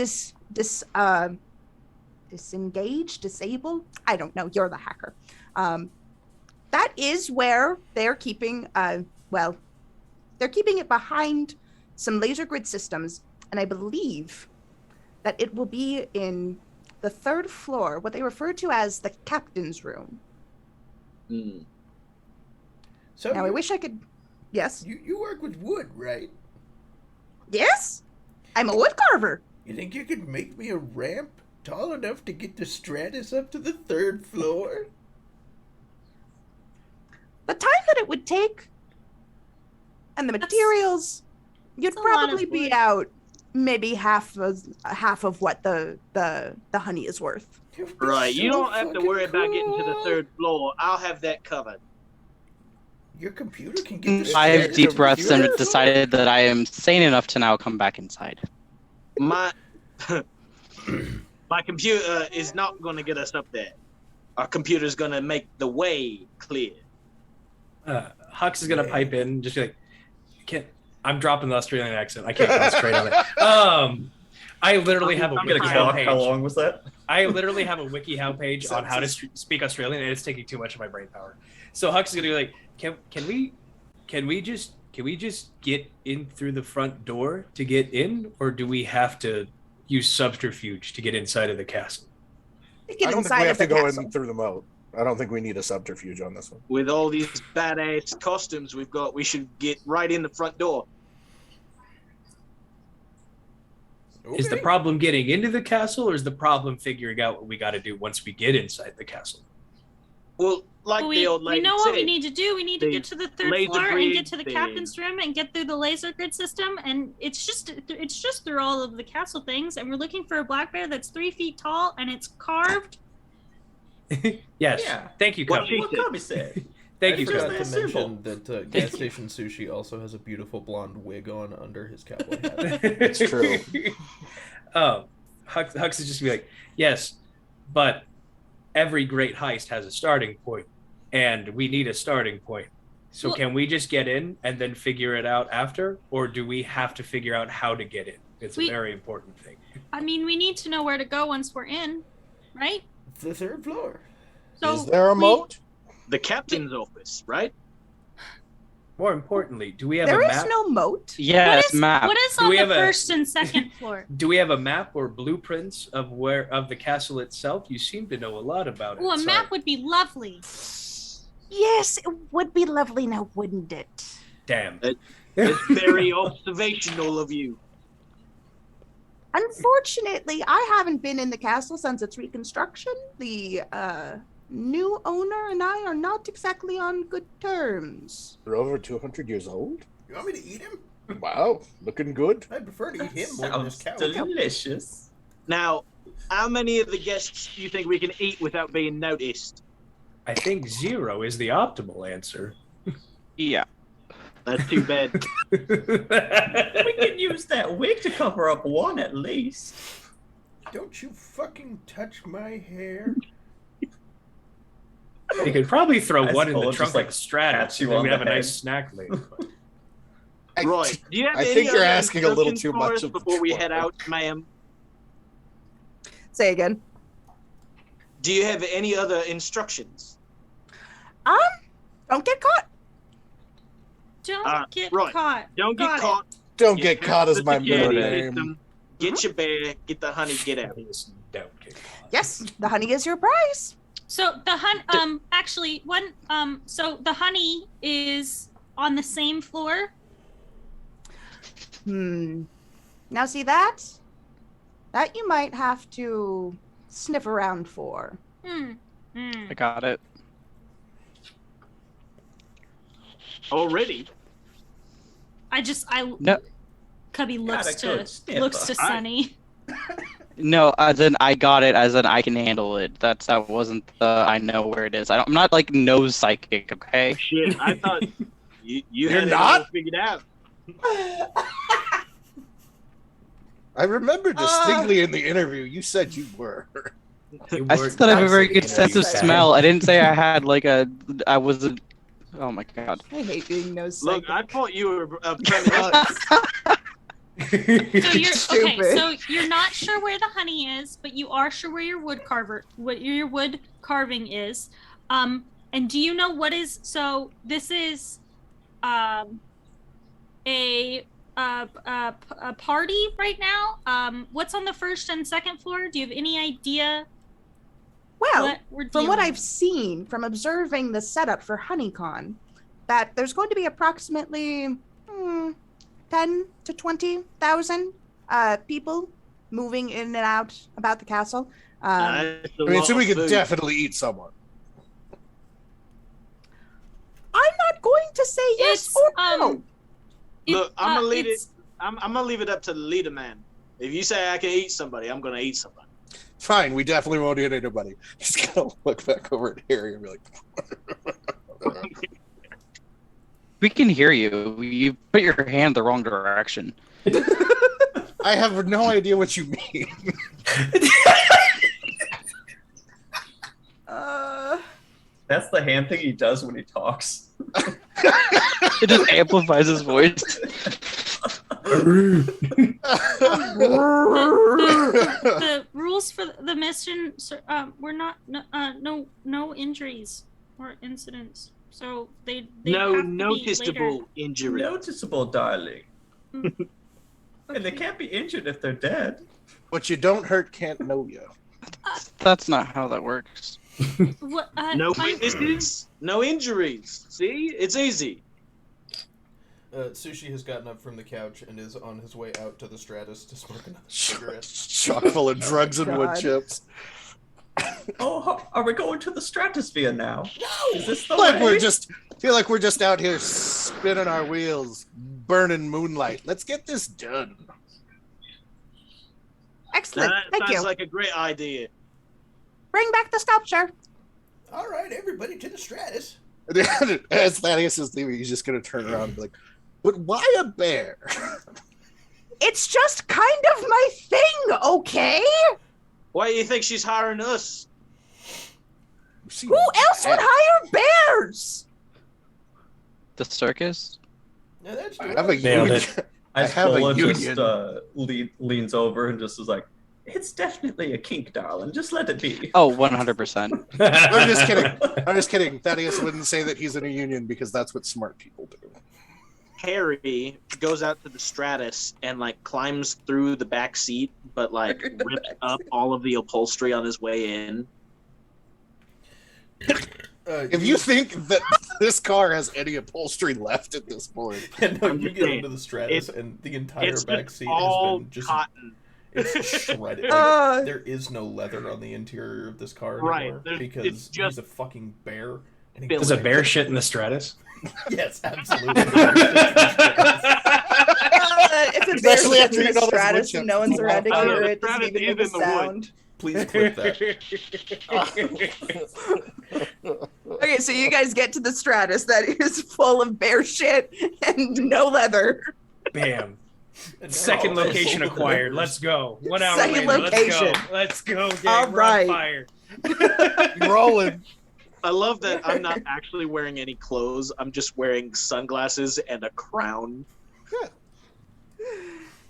disengage, disable. I don't know. You're the hacker. That is where they're keeping. They're keeping it behind some laser grid systems, and I believe that it will be in the 3rd floor, what they refer to as the captain's room. Hmm. So Now, I wish I could. Yes. you work with wood, right? Yes. I'm a wood carver. You think you could make me a ramp tall enough to get the Stratus up to the 3rd floor? The time that it would take and the materials, you'd that's a lot of probably be wood. out maybe half of what the honey is worth. You'd be Right, you so don't have to fucking worry about getting to the cool. 3rd floor. I'll have that covered. Your computer can get the 5 Stratus deep up breaths to and the 3rd decided that I am sane enough to now come back inside. My my computer is not going to get us up there. Our computer's going to make the way clear. Hux is gonna pipe in, just be like, I'm dropping the Australian accent. I can't concentrate on it. I literally have a I'm gonna WikiHow clock. page. How long was that? I literally have a WikiHow page on how to speak Australian, and it's taking too much of my brain power. So Hux is gonna be like, can we just get in through the front door to get in, or do we have to use subterfuge to get inside of the castle? Get I don't think inside we of have to the go castle. in through the moat. I don't think we need a subterfuge on this one. With all these badass costumes we've got, we should get right in the front door. Is the Okay. problem getting into the castle, or is the problem figuring out what we got to do once we get inside the castle? Well, like Well, the old we lady know said, what we need to do. We need to the get to the 3rd laser floor and grid, get to the the- captain's room and get through the laser grid system. And it's just through all of the castle things. And we're looking for a black bear that's 3 feet tall and it's carved. Yes. Yeah. Thank you, What Cubby. she What Cubby said. Thank I you, forgot Cubby. to Simple. mention that gas station sushi also has a beautiful blonde wig on under his cowboy hat. It's true. Hux is just be like, yes, but every great heist has a starting point, and we need a starting point. So Well- can we just get in and then figure it out after, or do we have to figure out how to get in? It's a We- very important thing. I mean, we need to know where to go once we're in, right? It's the 3rd floor. So Is there a we- moat? the captain's office, right? More importantly, do we have There a is map? no moat. Yes, map. What is Do on we the have a- 1st and 2nd floor? Do we have a map or blueprints of the castle itself? You seem to know a lot about it. Oh, a so- map would be lovely. Yes, it would be lovely now, wouldn't it? Damn. It's very observational of you. Unfortunately, I haven't been in the castle since its reconstruction. The new owner and I are not exactly on good terms. They're over 200 years old? You want me to eat him? Wow, looking good. I prefer to eat him more than this Sounds cow. delicious. Now, how many of the guests do you think we can eat without being noticed? I think 0 is the optimal answer. Yeah. That's too bad. We can use that wig to cover up one at least. Don't you fucking touch my hair. You could probably throw I one in the suppose trunk just, like like, Stratus, pat you and then on we the have a nice head. snack later. Right. Do you have I any think you're other asking a little instructions too for much us of the before we head troll. out, ma'am? Say again. Do you have any other instructions? Don't get caught. Don't get right. caught. Don't Got get it. caught. Don't get caught past as the my middle security name. system, Get your bear, get the honey, get out. Please don't get caught. Yes, the honey is your prize. So the actually one so the honey is on the same floor. Now see that you might have to sniff around for. I got it. Already? I No. Cubby looks Got a good sniffer. looks to Sunny. No, as in I got it. As in I can handle it. That wasn't the I know where it is. I'm not like nose psychic. Okay. Shit, I thought you You're had it not? all figured out. I remember distinctly in the interview you said you were. I said I have a very good sense of smell. I didn't say I had like I was a. Oh my god. I hate being nose Look, psychic. I thought you were a premonition. So you're Stupid. okay. So you're not sure where the honey is, but you are sure where your wood carving is. And do you know what is? So this is, a party right now. What's on the first and second floor? Do you have any idea? Well, what we're from what dealing I've with? seen, from observing the setup for HoneyCon, that there's going to be approximately 10 to 20,000 people moving in and out about the castle. That's a I mean, lot so we of could food. definitely eat someone. I'm not going to say yes It's, or no. Look, I'm gonna leave it. it's- I'm gonna leave it up to the leader man. If you say I can eat somebody, I'm gonna eat somebody. Fine, we definitely won't eat anybody. He's gonna look back over at Harry and be like, We can hear you. You put your hand the wrong direction. I have no idea what you mean. That's the hand thing he does when he talks. It just amplifies his voice. the rules for the mission were not no injuries or incidents, so they No have to be noticeable later. injury. Noticeable, darling. Mm. And they can't be injured if they're dead. What you don't hurt can't know you. That's not how that works. What, No I'm- witnesses, no injuries. See, it's easy. Sushi has gotten up from the couch and is on his way out to the Stratus to smoke another cigarette. Chock full of drugs and wood God. chips. Oh, are we going to the stratosphere now? No! Is this the Like way? we're just feel like we're just out here spinning our wheels, burning moonlight. Let's get this done. Excellent. That Thank sounds you. like a great idea. Bring back the sculpture. All right, everybody to the Stratus. As Thaddeus is leaving, he's just gonna turn around and be like, "But why a bear?" It's just kind of my thing, okay? Why do you think she's hiring us? Who else would hire bears? The circus? Yeah, that's I true. have a Nailed union. it. I have a Paula union. just leans over and just is like, "It's definitely a kink, darling. Just let it be." Oh, 100%. I'm just kidding. I'm just kidding. Thaddeus wouldn't say that he's in a union because that's what smart people do. Harry goes out to the Stratus and like climbs through the back seat, but like Through the rips back up all of the upholstery on his way in. If you think that this car has any upholstery left at this point, And no, I'm you just get saying, into the Stratus, it's- and the entire It's back just seat all has been just cotton. it's shredded. Uh, There is no leather on the interior of this car Right, anymore there's- because it's just he's a fucking bear. And he Does a bear shit in the Stratus? Yes, absolutely. if a bear Especially shits after in you the know those stratus wood and no one's chips. around to Oh, no, hear the it, doesn't Stratus even is make a in the wood. sound. Please clip that. Okay, so you guys get to the stratus that is full of bear shit and no leather. Bam. And Second now- location acquired. Let's go. 1 hour Second later. location. Let's go. Gang. All We're on right. fire. rolling. I love that I'm not actually wearing any clothes. I'm just wearing sunglasses and a crown.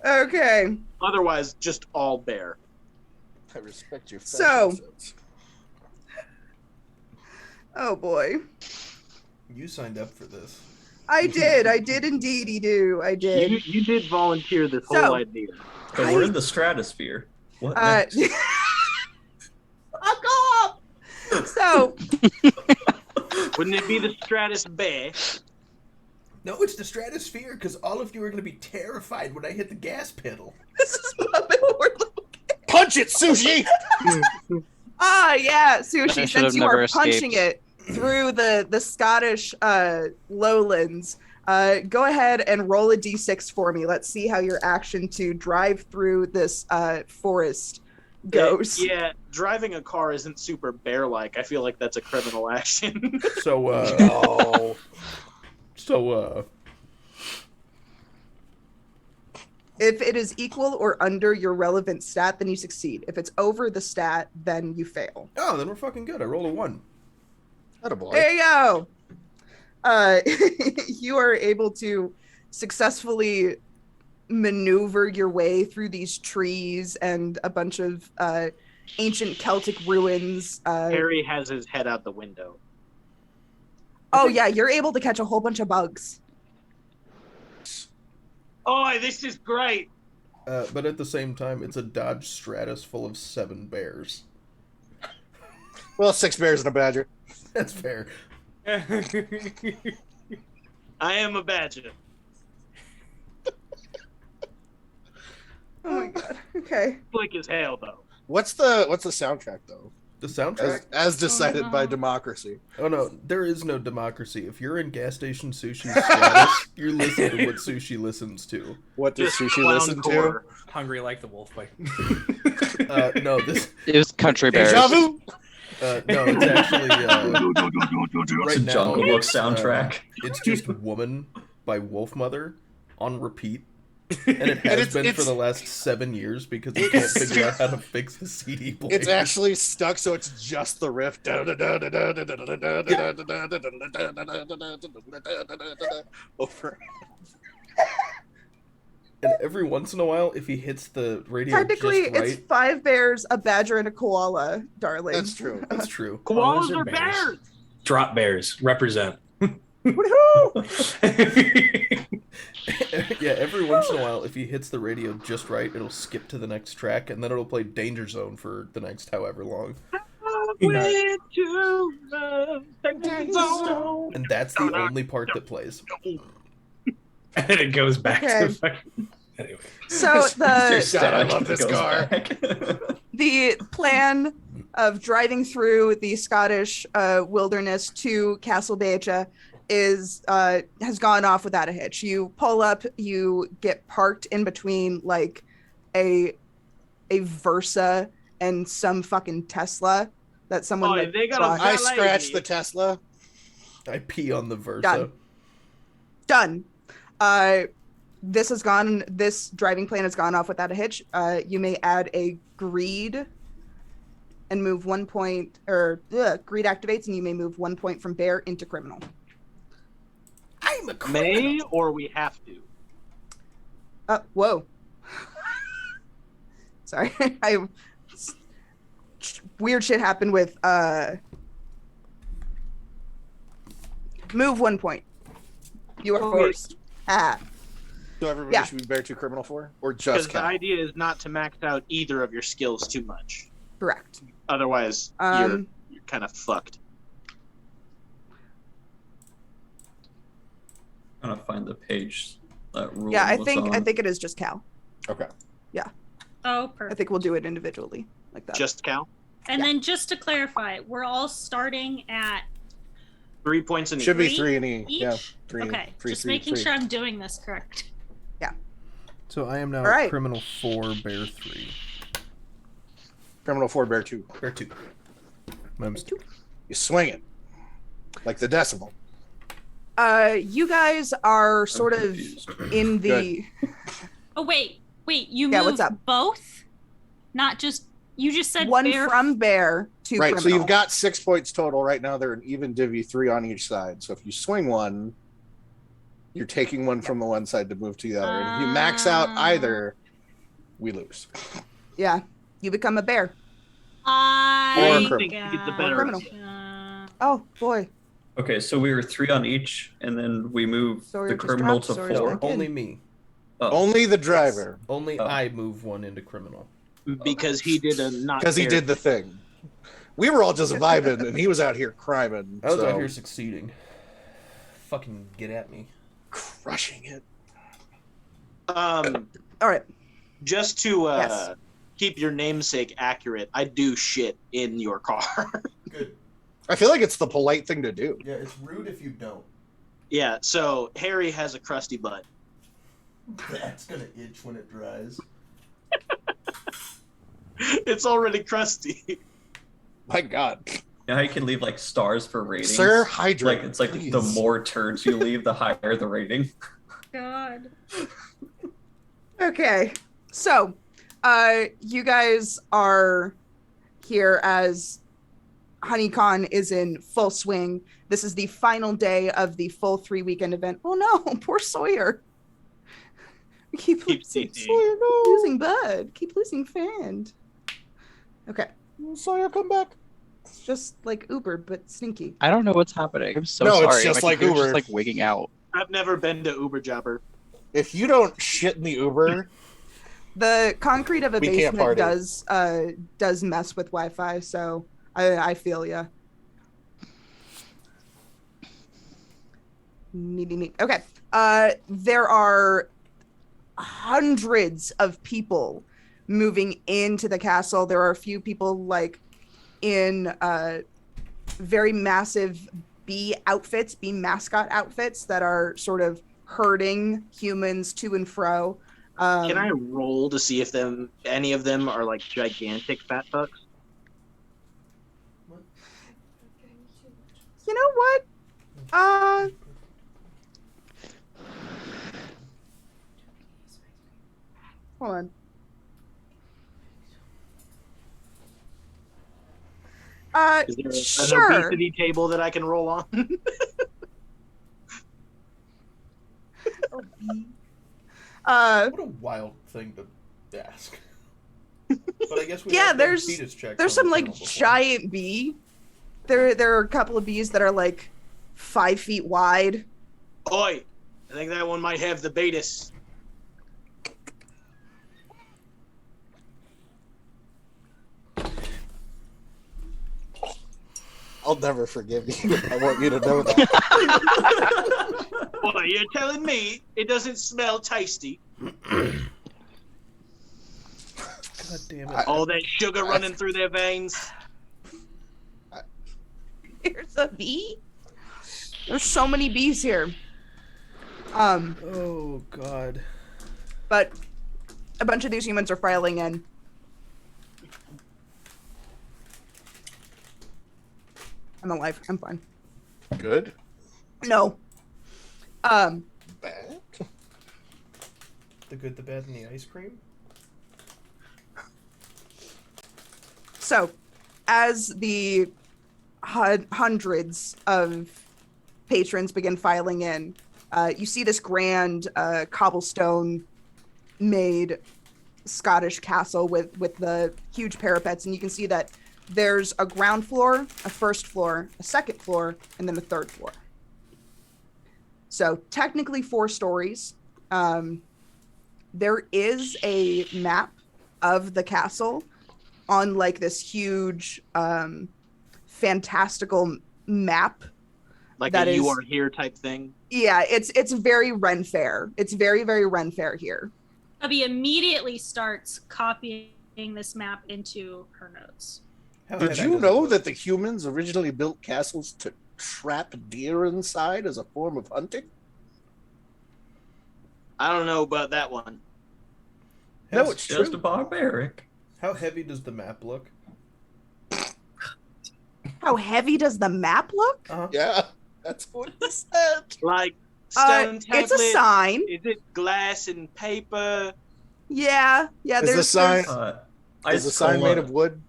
Okay, Otherwise, just all bear. I respect your fashion So- sense. oh boy. You signed up for this. I did indeed, do. I did. You did volunteer this So- whole idea. So we're in the stratosphere. What next? Fuck off! So, Wouldn't it be the Stratus Bear? No, it's the Stratosphere because all of you are going to be terrified when I hit the gas pedal. this is what we're looking at. Punch it, Sushi! Ah, yeah, I Sushi, should have since you never are punching escaped. it through the Scottish lowlands, Go ahead and roll a d6 for me. Let's see how your action to drive through this forest goes. Yeah, driving a car isn't super bear-like. I feel like that's a criminal action. So, If it is equal or under your relevant stat, then you succeed. If it's over the stat, then you fail. oh, then we're fucking good. I rolled a 1. Attaboy. There you go. You are able to successfully maneuver your way through these trees and a bunch of ancient Celtic ruins. Harry has his head out the window. Oh yeah, you're able to catch a whole bunch of bugs. Oh, this is great. But at the same time, it's a Dodge Stratus full of 7 bears. Well, 6 bears and a badger. That's fair. I am a badger. Oh my god. Okay. Slick as hell, though. What's the soundtrack though? The soundtrack? As decided no. by democracy. Oh no, there is no democracy. If you're in gas station sushi status, you listen to what sushi listens to. What does Just sushi listen to? clowncore. Hungry like the wolf by No, this It was Country Bears. Deja vu? no, it's actually right It's a now. Jungle Book it's, soundtrack. It's just "Woman" by Wolfmother on repeat, and it has been for the last 7 years because they can't figure out how to fix the CD player. It's actually stuck, so it's just the riff. Over. And every once in a while, if he hits the radio Technically, just right, it's 5 bears, a badger, and a koala, darling. That's true. that's true. Koalas are are bears. bears. drop bears. Represent. Woohoo! Yeah, every once in a while, if he hits the radio just right, it'll skip to the next track, and then it'll play Danger Zone for the next however long. And that's the only part that plays. And then it goes back Okay. to fucking... Anyway. So God, I love this Goes car. back. the plan of driving through the Scottish wilderness to Castle Beja is has gone off without a hitch. You pull up, you get parked in between like a Versa and some fucking Tesla that someone like, they got a bought. I scratched the Tesla. I pee on the Versa. Done. This driving plan has gone off without a hitch. You may add a greed and move 1 point, or greed activates and you may move 1 point from bear into criminal. I'm a criminal. May or we have to. Whoa. Sorry. Weird shit happened with, move 1 point. You are forced. So everybody Yeah. should be bear 2 criminal for? Or Because just the Cal? idea is not to max out either of your skills too much. Correct. Otherwise, you're kind of fucked. I'm gonna find the page that rule Yeah, I was think on. it is just Cal. Okay. Oh, I perfect. think we'll do it individually like that. Just Cal. And then just to clarify, we're all starting at 3 points in Should be Three 3 in E. each? Yeah. 3. Okay, 3, just 3, making 3. sure I'm doing this correct. So I am now All right. criminal 4, bear 3. Criminal 4, bear 2. Bear 2. My mistake. You swing it. Like the decimal. You guys are sort of confused. in the Oh wait, you Yeah, moved what's up? both? Not just you just said one bear. from bear to Right, criminal. so you've got 6 points total. Right now they're an even divvy, 3 on each side. So if you swing one, you're taking one from the one side to move to the other. And if you max out either, we lose. Yeah, you become a bear. I Or think got you get the better criminal. gotcha. Oh boy. Okay, so we were 3 on each, and then we move Sawyer the just criminal dropped, to Sawyer's 4. back in. Only me. Oh. Only the driver, Only Oh. I move 1 into criminal. Because he did a not. because he fair- did the thing. We were all just vibing, and he was out here criming. I was so out here succeeding. Fucking get at me. crushing it. All right. Just to Yes. keep your namesake accurate, I do shit in your car. Good. I feel like it's the polite thing to do. Yeah, it's rude if you don't. Yeah, so Harry has a crusty butt. That's gonna itch when it dries. It's already crusty. My God. You know how you can leave like stars for ratings? Sir, hydrate. Like it's like please. the more turds you leave, the higher the rating. God. Okay, so you guys are here as HoneyCon is in full swing. This is the final day of the full 3-weekend event. Oh no, poor Sawyer. We keep losing Sawyer, no. losing Bud. Keep losing Fand. Okay, Sawyer, come back. it's just like Uber, but sneaky. I don't know what's happening. I'm so No, sorry. it's just My like computer's Uber. just like wigging out. I've never been to Uber Jobber. If you don't shit in the Uber, The concrete of a We can't basement party. does mess with Wi-Fi, so I feel ya. Neat. Okay. There are hundreds of people moving into the castle. There are a few people like in very massive bee mascot outfits that are sort of herding humans to and fro. Can I roll to see if any of them are like gigantic fat fucks? You know what? Hold on. Is there an Sure. obesity table that I can roll on? What a wild thing to ask. But I guess we Yeah, have done there's fetus checks there's on some the like channel before. giant bee. There are a couple of bees that are like 5 feet wide. Oi, I think that one might have the betas. I'll never forgive you. I want you to know that. Boy, you're telling me it doesn't smell tasty? God damn it. All that sugar running through their veins? There's a bee. There's so many bees here. Oh god. But a bunch of these humans are filing in. I'm alive. I'm fine. Good. No. Bad. The good, the bad, and the ice cream? So, as the hundreds of patrons begin filing in, you see this grand cobblestone-made Scottish castle with the huge parapets, and you can see that there's a ground floor, a first floor, a second floor, and then a third floor. So technically 4 stories. There is a map of the castle on like this huge fantastical map. Like that a you is- are here type thing? Yeah, it's very Ren Fair. It's very, very Ren Fair here. Abby immediately starts copying this map into her notes. How Did heavy you does it know look? that the humans originally built castles to trap deer inside as a form of hunting? I don't know about that one. No, How- it's Just true. barbaric. How heavy does the map look? How heavy does the map look? Uh-huh. Yeah, that's what he said. Like stone tablet? It's a sign. Is it glass and paper? Yeah. Is the There's sign Ice is the sign cola. made of wood?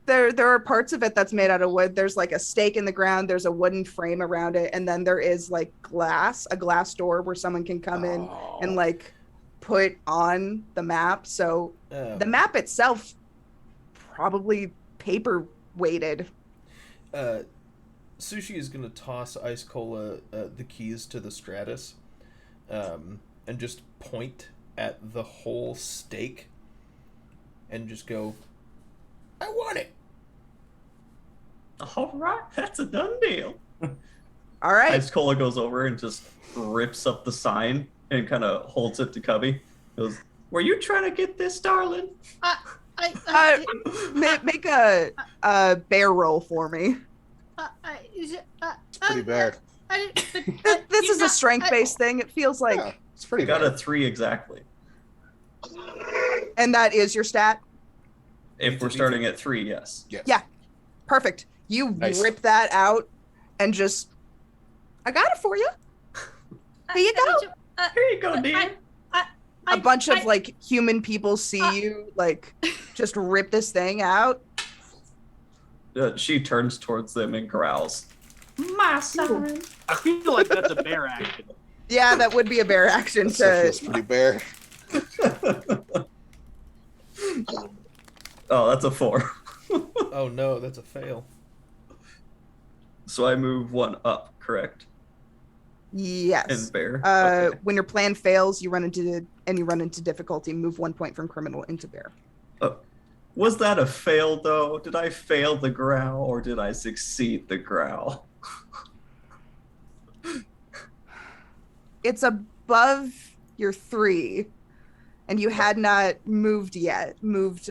there are parts of it that's made out of wood. There's like a stake in the ground. There's a wooden frame around it, and then there is like a glass door where someone can come in and like put on the map. So the map itself probably paper weighted. Sushi is gonna toss Ice Cola the keys to the Stratus, and just point at the whole stake, and just go, "I want it." All right, that's a done deal. All right. Ice Cola goes over and just rips up the sign and kind of holds it to Cubby. Goes, "Were you trying to get this, darling?" Make a bear roll for me. It's pretty bad. This is a strength-based thing. It feels like, Yeah, it's pretty You got good. a 3 exactly. and that is your stat. If we're starting at 3, yes. Yes. Yeah. Perfect. You Nice. rip that out and just, I got it for you. Here you go. Here you go, dear. A bunch of like human people see you like just rip this thing out. She turns towards them and growls. My son. I feel like that's a bear action. Yeah, that would be a bear action That still to. feels pretty bear. Oh, that's a 4. Oh no, that's a fail. So I move 1 up, correct? Yes. In bear. Okay. When your plan fails, you run into difficulty. Move 1 point from criminal into bear. Was that a fail, though? Did I fail the growl, or did I succeed the growl? It's above your 3, and you had not moved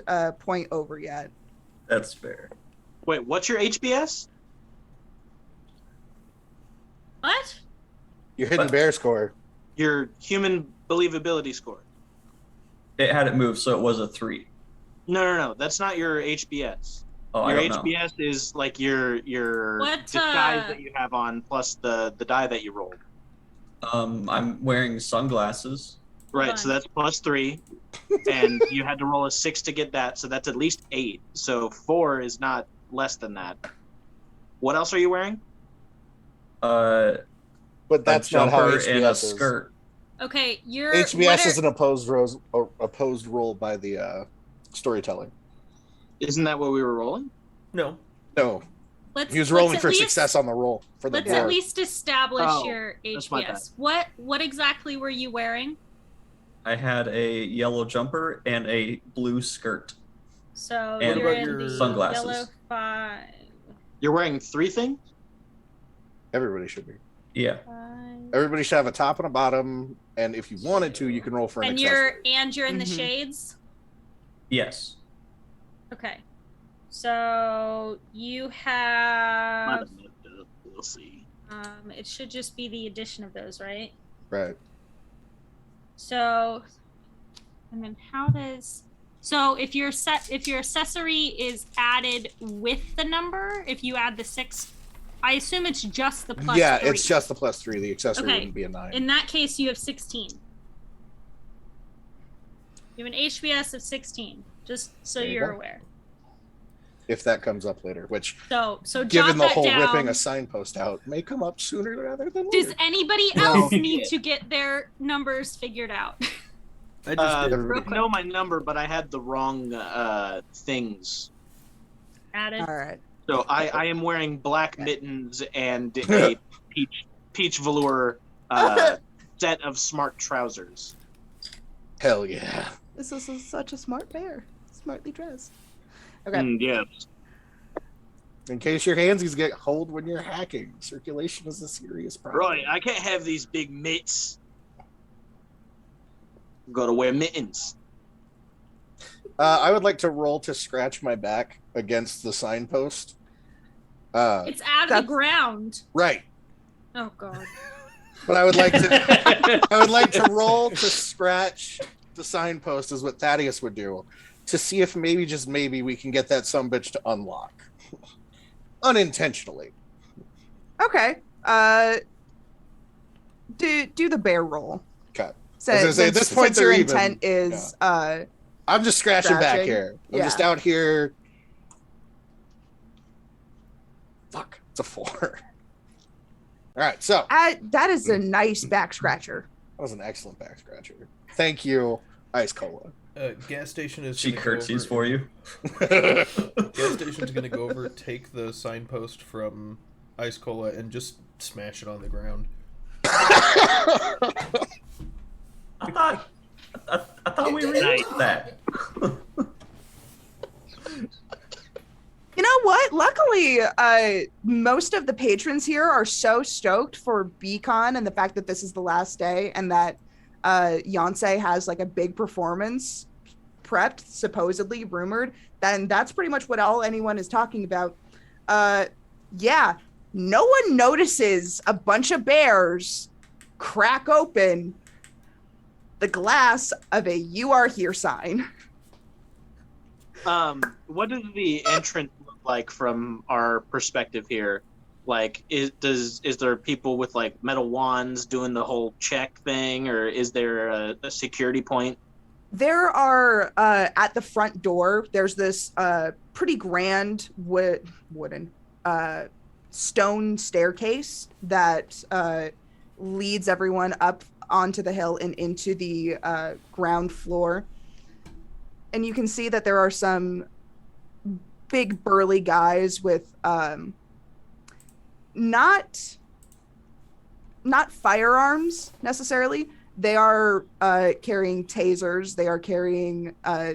a point over yet. That's fair. Wait, what's your HBS? What? Your hidden bear score. Your human believability score. It hadn't moved, so it was a 3. No. That's not your HBS. Oh, Your I don't know. HBS is like your What, disguise that you have on plus the die that you rolled. I'm wearing sunglasses. Right, so that's +3, and you had to roll a 6 to get that, so that's at least 8. So 4 is not less than that. What else are you wearing? But that's a not how jumper HBS and a is. skirt. Okay, you're HBS is an opposed roll by the storytelling. Isn't that what we were rolling? No. No, Let's, he was let's rolling at for least- success on the roll for the Let's board. at least establish Oh, your that's my bad. HBS. What exactly were you wearing? I had a yellow jumper and a blue skirt. So And you're what in about the your sunglasses? yellow 5. You're wearing 3 things? Everybody should be. Yeah. Everybody should have a top and a bottom, and if you wanted to, you can roll for an And accessory. you're in the Mhm. shades. Yes. Okay. So you have. We'll see. It should just be the addition of those, right? Right. So, and then how does? So if your accessory is added with the number, if you add the 6, I assume it's just the plus. Yeah, 3. it's just the +3. The accessory Okay. wouldn't be a 9. In that case, you have 16. You have an HBS of 16, just so There you you're go. aware. If that comes up later, which, So given jot the that whole down. ripping a signpost out, may come up sooner rather than later. Does anybody No. else need to get their numbers figured out? I just did. real I quick. know my number, but I had the wrong things. Added. All right. So I am wearing black mittens and a peach velour set of smart trousers. Hell yeah. This is such a smart bear. Smartly dressed. Okay. Yes. In case your handsies get cold when you're hacking, circulation is a serious problem. Right, I can't have these big mitts. Gotta wear mittens. I would like to roll to scratch my back against the signpost. It's out of the That's- ground. Right. Oh god. But I would like to I would like to roll to scratch the signpost is what Thaddeus would do. To see if maybe, just maybe, we can get that sumbitch to unlock. Unintentionally. Okay. Do the bear roll. Okay. So, I was gonna say, at this point, since your they're even. intent is I'm just scratching back Scratching? here. I'm Yeah. just out here. Fuck. It's a 4. All right. So that is a nice back scratcher. that was an excellent back scratcher. Thank you, Ice Cola. Gas station is. She gonna go curtsies over- for you. Gas station's gonna go over, take the signpost from Ice Cola, and just smash it on the ground. I thought we reached that. You know what? Luckily, most of the patrons here are so stoked for BCon and the fact that this is the last day and that Yonsei has like a big performance prepped, supposedly rumored. Then that's pretty much what all anyone is talking about. Yeah, no one notices a bunch of bears crack open the glass of a "You Are Here" sign. What does the entrance look like from our perspective here? Like, is there people with like metal wands doing the whole check thing, or is there a security point? There are at the front door. There's this pretty grand wooden stone staircase that leads everyone up onto the hill and into the ground floor. And you can see that there are some big burly guys with not firearms necessarily. They are carrying tasers. They are carrying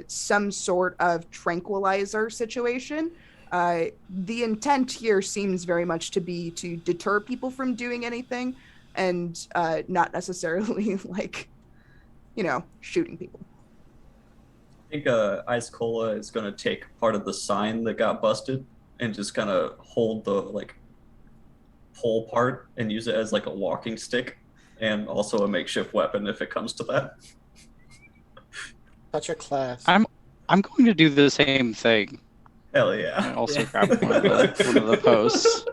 some sort of tranquilizer situation. The intent here seems very much to be to deter people from doing anything, and not necessarily like, shooting people. I think Ice Cola is going to take part of the sign that got busted and just kind of hold the pole part and use it as like a walking stick and also a makeshift weapon if it comes to that. Such a class. I'm going to do the same thing. Hell yeah. I also grab one of the posts.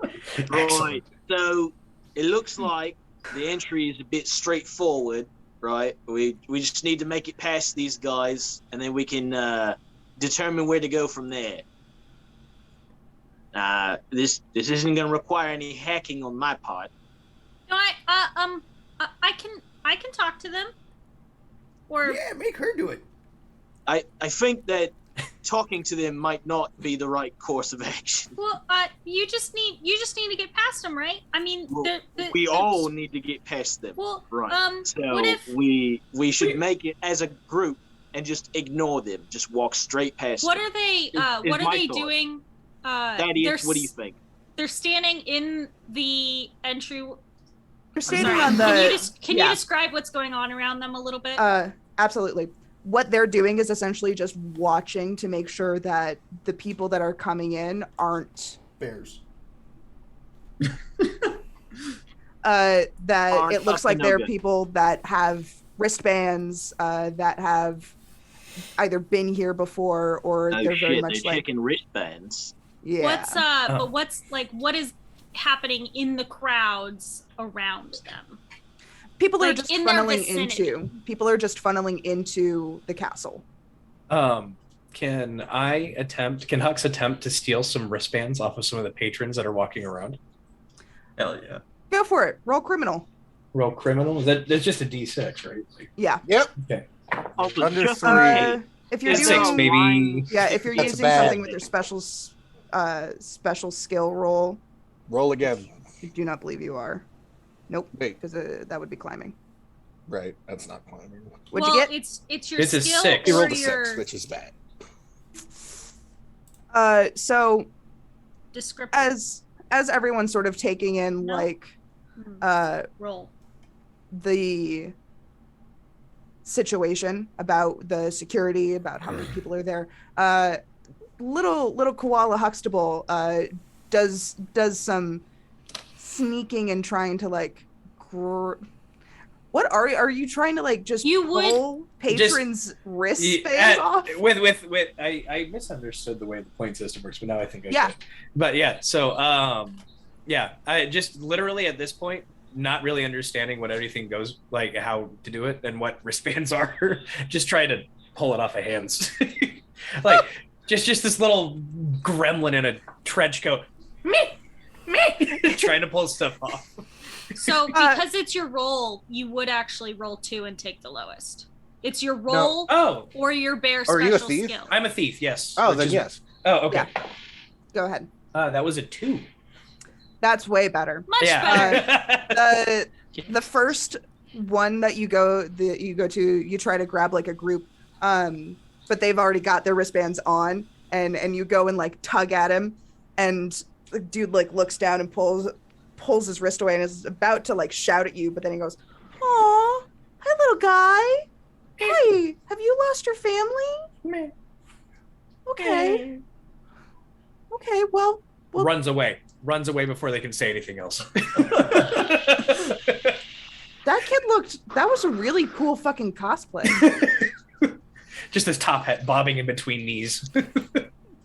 Right. So it looks like the entry is a bit straightforward, right? We just need to make it past these guys, and then we can determine where to go from there. This isn't going to require any hacking on my part. No, I can talk to them. Or Yeah, make her do it. I think that talking to them might not be the right course of action. well, you just need to get past them, right? I mean, Well, we all need to get past them. Well, right. So what if we should make it as a group and just ignore them. Just walk straight past what them. are they? Is What are my they thought. doing? Thaddeus, what do you think? They're standing in the entry. They're standing Sorry, on the. Can you describe what's going on around them a little bit? Absolutely. What they're doing is essentially just watching to make sure that the people that are coming in aren't Bears. that Aren't it looks up like to no they're good. people that have wristbands, that have either been here before or Oh they're very shit! much They're like checking wristbands. yeah. What is happening in the crowds around them? People are like, just in their funneling vicinity. into the castle. Can Hux attempt to steal some wristbands off of some of the patrons that are walking around? Hell yeah. Go for it. Roll criminal. Roll criminal? That's just a D6, right? Yeah. Yep. Okay. Also, Under just three. If you're It's doing 6, maybe. yeah, if you're That's using bad. something with your special skill roll, Roll again. I do not believe you are. Nope, Wait, because that would be climbing. right. That's not climbing. What'd well, you get? it's your It's a skill 6. He or rolled a your 6, which is bad. So descriptor. as everyone's sort of taking in No. like Roll. the situation about the security, about how many people are there, little koala Huxtable does some sneaking and trying to like what are you trying to like just You would- pull patrons wristbands off? With I misunderstood the way the point system works, but now I think I Yeah. get it. But yeah, so yeah, I just literally at this point not really understanding what everything goes like, how to do it and what wristbands are. Just try to pull it off of hands. Like just this little gremlin in a trench coat. Me trying to pull stuff off. So because it's your roll, you would actually roll 2 and take the lowest. It's your roll Oh, or your bear Are special you a thief? skill. I'm a thief, yes. Oh, Which then is- yes. Oh, okay. Go ahead. That was a 2. That's way better. Much better. The first one that you go to, you try to grab like a group, but they've already got their wristbands on, and you go and like tug at him, and the dude like looks down and pulls his wrist away and is about to like shout at you, but then he goes, "Aw, hi little guy. Hi, have you lost your family? Okay. Okay, well, Runs away. runs away before they can say anything else. That kid that was a really cool fucking cosplay. Just this top hat bobbing in between knees.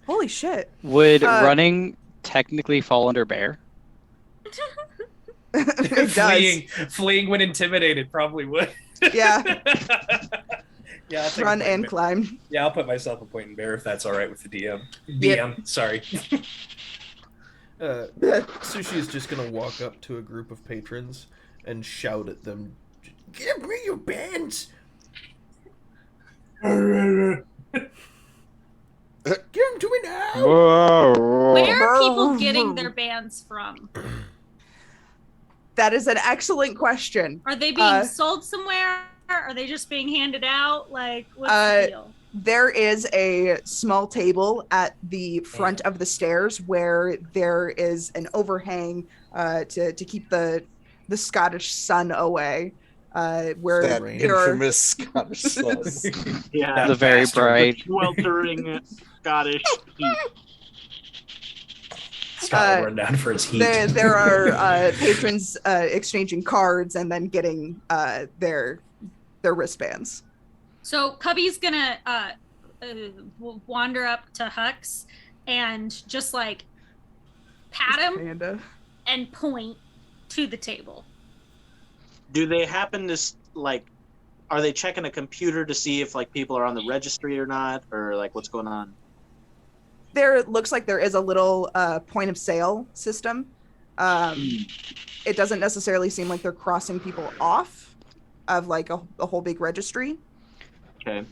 Holy shit. Would running technically fall under bear? It does. Fleeing when intimidated probably would. Yeah. Yeah, I'll take Run a point and in climb. Yeah, I'll put myself a point in bear if that's all right with the DM. Yep. DM, sorry. Sushi is just gonna walk up to a group of patrons and shout at them, "Give me your bands! Give them to me now!" Where are people getting their bands from? That is an excellent question. Are they being sold somewhere? Are they just being handed out? Like, what's the deal? There is a small table at the front of the stairs where there is an overhang to keep the Scottish sun away. Where That there are... infamous Scottish sun. Yeah, The very bright. sweltering Scottish heat. Scotland run down for its heat. There are patrons exchanging cards and then getting their wristbands. So Cubby's gonna wander up to Hux and just like pat him Panda. and point to the table. Do they happen to like? Are they checking a computer to see if like people are on the registry or not, or like what's going on? There looks like there is a little point of sale system. It doesn't necessarily seem like they're crossing people off of like a whole big registry. Okay.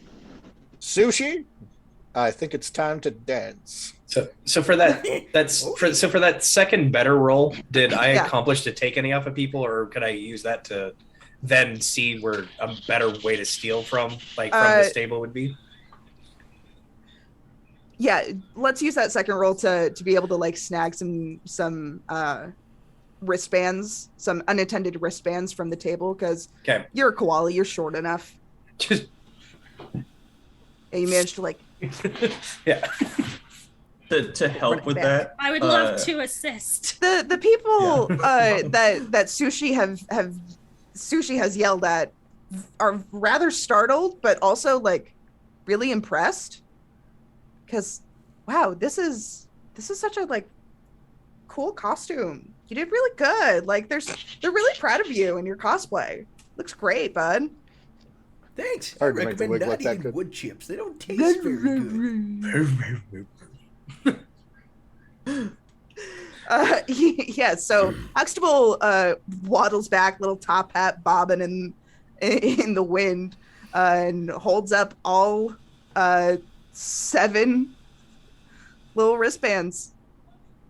Sushi, I think it's time to dance. So for that for that second better roll, did I accomplish to take any off of people, or could I use that to then see where a better way to steal from the stable would be? Yeah, let's use that second roll to be able to like snag some wristbands, some unattended wristbands from the table, because you're a koala, you're short enough. Just and you managed to like yeah. To help with that, I would love to assist. The people that Sushi has yelled at are rather startled, but also like really impressed. Because wow, this is such a like cool costume. You did really good. Like they're really proud of you and your cosplay. Looks great, bud. Thanks. I Hard to make the recommend wig not look that eating good. wood chips. They don't taste very good. Yeah, so Huxtable waddles back, little top hat bobbing in the wind, and holds up all 7 little wristbands.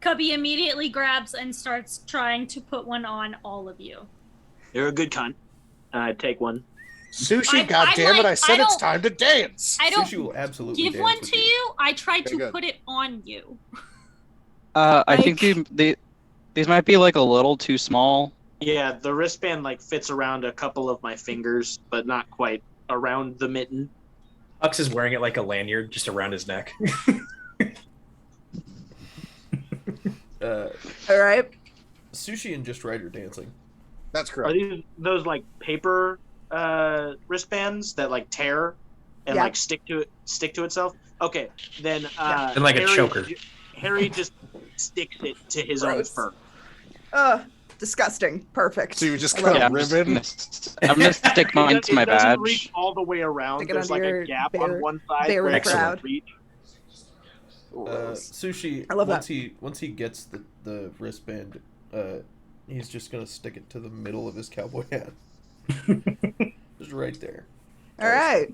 Cubby immediately grabs and starts trying to put one on all of you. You're a good cunt. Take one. Sushi, goddammit, I said it's time to dance. I don't Sushi will absolutely give dance one with to you. I tried to good. put it on you. I think these might be like a little too small. Yeah, the wristband like fits around a couple of my fingers, but not quite around the mitten. Hux is wearing it like a lanyard just around his neck. All right. Sushi and Just Right are dancing. That's Are correct. these those like paper wristbands that like tear and like stick to itself? Okay, then And like a choker. Harry just sticks it to his own fur. Disgusting. Perfect. So you just cut a ribbon? I'm gonna stick mine to my It doesn't badge. reach all the way around. Stick it There's onto like your a gap bear- on one side very where it proud. doesn't reach. Sushi, I love once he gets the wristband, he's just gonna stick it to the middle of his cowboy hat. Just right there. All right.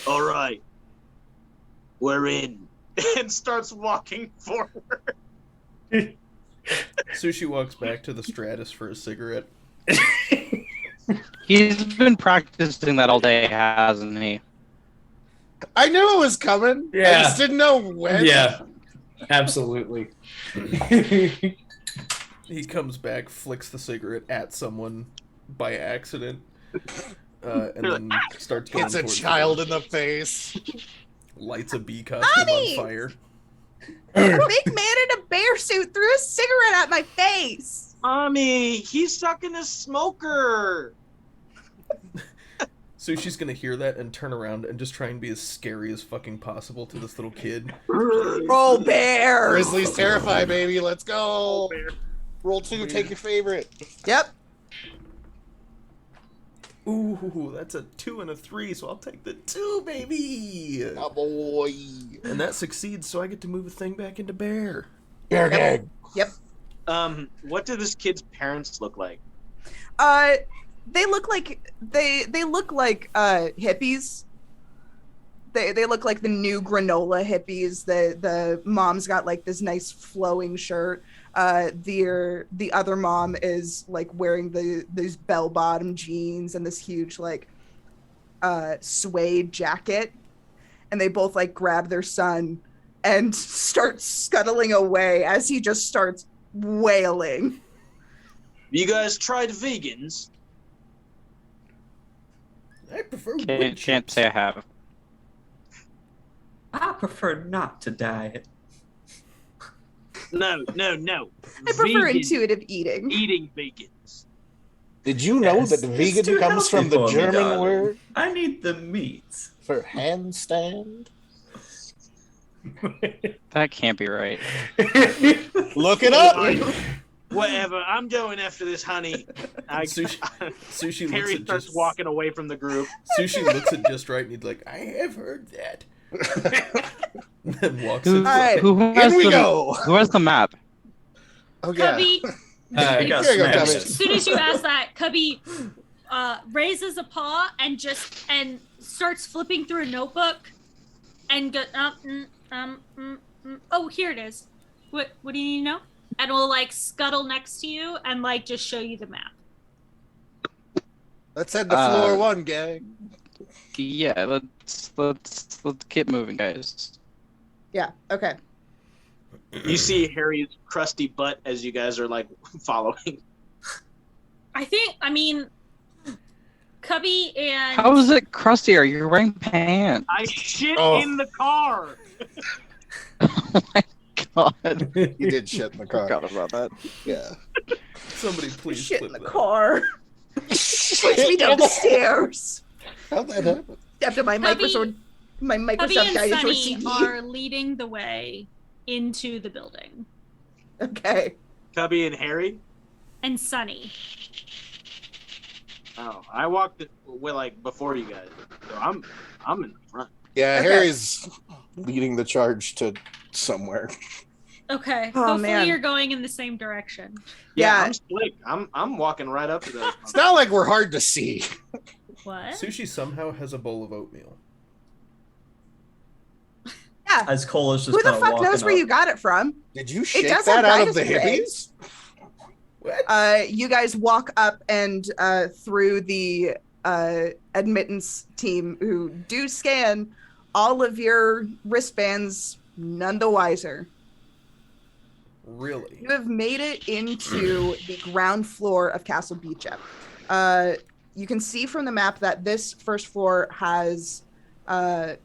All right, we're in, and starts walking forward. Sushi walks back to the Stratus for a cigarette. He's been practicing that all day, hasn't he? I knew it was coming. I Yeah. just didn't know when. Yeah, absolutely. He comes back, flicks the cigarette at someone by accident, and then starts going Hits a towards child them. in the face. Lights a bee costume on fire. A big man in a bear suit threw a cigarette at my face. Mommy, he's sucking a smoker. Sushi's gonna hear that and turn around and just try and be as scary as fucking possible to this little kid. Roll bear. Grizzlies terrify, baby. Let's go. Roll 2, take your favorite. Yep. Ooh, that's a 2 and a 3, so I'll take the 2, baby. Oh boy. And that succeeds, so I get to move a thing back into bear. Bear gang. Yep. What do this kid's parents look like? They look like hippies. They look like the new granola hippies. The mom's got like this nice flowing shirt. The other mom is like wearing these bell bottom jeans and this huge like suede jacket, and they both like grab their son and start scuttling away as he just starts wailing. You guys tried vegans? I prefer wood Can't chips. say I have. I prefer not to die. No. I prefer intuitive eating. Eating vegans. Did you know Yes, that it's vegan too comes healthy from the for me, German darling. word I need the meat. for handstand? That can't be right. Look it up. Whatever. I'm going after this honey. Sushi looks Harry at starts just walking away from the group. Sushi looks at just right and he's like, I have heard that. And then walks Who, in. Alright, who Here has we the go. Who has the map? Oh yeah. Cubby, It got Here you go, smashed. Cubby. as soon as you ask that, Cubby raises a paw and starts flipping through a notebook and go, oh, here it is. What do you need to know? And we'll like scuttle next to you and like just show you the map. Let's head to floor 1, gang. Yeah, let's get moving, guys. Yeah. Okay. You see Harry's crusty butt as you guys are like following. I mean, Cubby and How is it crusty? Are you wearing pants? I shit Oh. in the car. Oh my god. You did shit in the car. Forgot about that. Yeah. Somebody please Shit clip in the that. car. Push me down the stairs. How'd that happen? After my Cubby- Microsoft Cubby Microsoft and Dinosaur Sunny CD. are leading the way into the building. Okay. Cubby and Harry. And Sunny. Oh, I walked like before you guys, so I'm in the front. Yeah, Okay. Harry's leading the charge to somewhere. Okay. Oh, Hopefully man. you're going in the same direction. Yeah. I'm slick. I'm walking right up to those. It's not like we're hard to see. What? Sushi somehow has a bowl of oatmeal. Yeah. As Cole is just Who the kind of fuck walking knows where up. you got it from? Did you shake does that have out of the dinosaur hippies? What? You guys walk up and through the admittance team who do scan all of your wristbands, none the wiser. Really? You have made it into the ground floor of Castle Beechep. You can see from the map that this first floor has an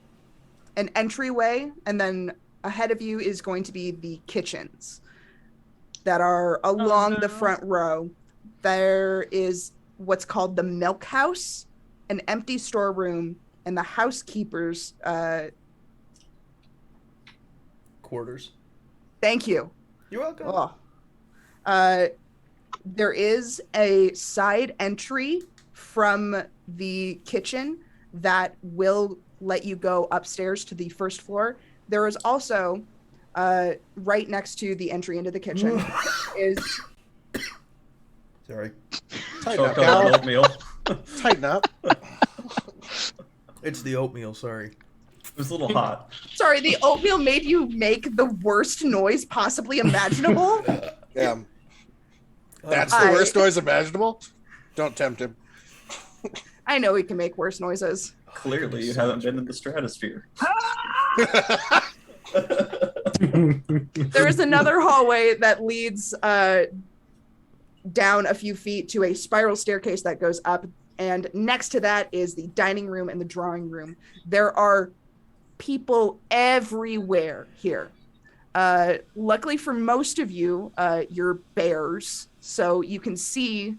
entryway, and then ahead of you is going to be the kitchens that are along the no. front row. There is what's called the milk house, an empty storeroom, and the housekeeper's. Quarters. Thank you. You're welcome. Oh. There is a side entry from the kitchen that will let you go upstairs to the first floor. There is also, right next to the entry into the kitchen, is Sorry. Tighten up, Choked on gal. oatmeal. Tighten up. It's the oatmeal, sorry. It was a little hot. sorry, the oatmeal made you make the worst noise possibly imaginable. Yeah. That's I- the worst noise imaginable. Don't tempt him. I know he can make worse noises. Clearly, you haven't been in the stratosphere. There is another hallway that leads down a few feet to a spiral staircase that goes up, and next to that is the dining room and the drawing room. There are people everywhere here. Luckily for most of you, you're bears, so you can see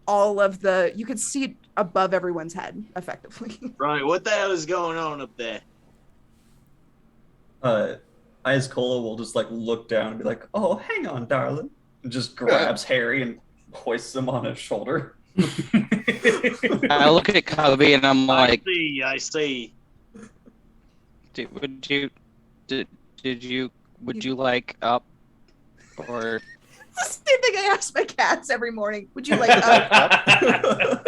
all of you can see above everyone's head, effectively. Right, what the hell is going on up there? Ice Cola will just like look down and be like, "Oh, hang on, darling," and just grabs Harry and hoists him on his shoulder. I look at Cubby and I'm like, I see. Would you like up or? It's the same thing I ask my cats every morning. Would you like up?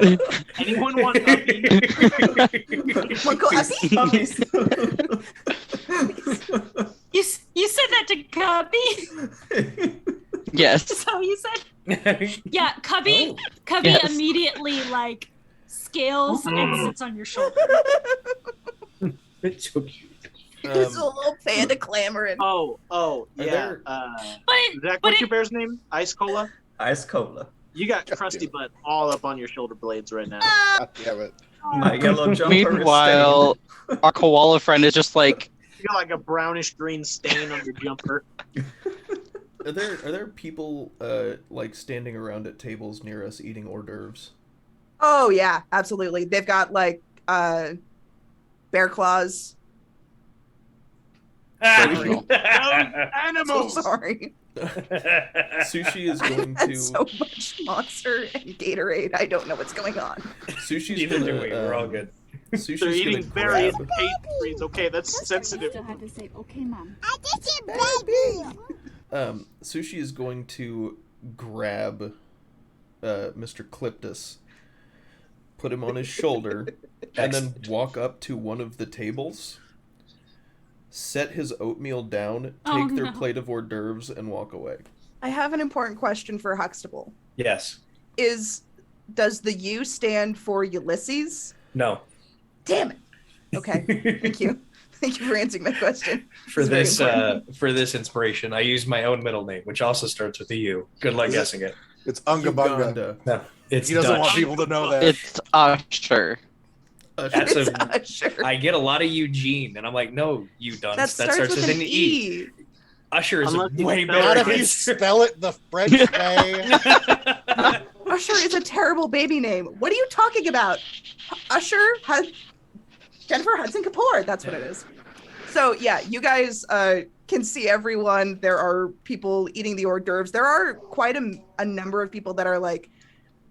Anyone want puppy? Want go uppy? You said that to Cubby? Yes. So you said? Yeah, Cubby Yes. immediately like scales and sits on your shoulder. It's so cute. It's a little panda clamoring. Oh, yeah. there- Zach, what's your bear's name? Ice Cola? Ice Cola. You got crusty butt all up on your shoulder blades right now. God damn it. My yellow jumper Meanwhile, our koala friend is just like, You got like a brownish green stain on your jumper. Are there people like standing around at tables near us eating hors d'oeuvres? Oh yeah, absolutely. They've got like bear claws. Original. Those So animals! sorry. Sushi is going That's to so much Monster and Gatorade. I don't know what's going on. Sushi's Neither gonna, do we. We're all good. Sushi's They're eating gonna various grab. pastries. Okay, that's sensitive. Still have to say, okay, mom. Sushi is going to grab Mr. Cliptus, put him on his shoulder, and then walk up to one of the tables, set his oatmeal down, take their plate of hors d'oeuvres, and walk away. I have an important question for Huxtable. Yes. Does the U stand for Ulysses? No. Damn it. Okay. Thank you. Thank you for answering my question. For It's very this important. for this inspiration, I used my own middle name, which also starts with a U. Good luck guessing it. It's Unga Bunga. Uganda. No, it's He doesn't Dutch. want people to know that. it's Usher. That's It's a. Usher. I get a lot of Eugene, and I'm like, no, you dunce. That starts with an E. Usher is Unless you way spell better. Not if you spell it the French way. Usher is a terrible baby name. What are you talking about? Usher has Jennifer Hudson Kapoor. That's what it is. So yeah, you guys can see everyone. There are people eating the hors d'oeuvres. There are quite a number of people that are like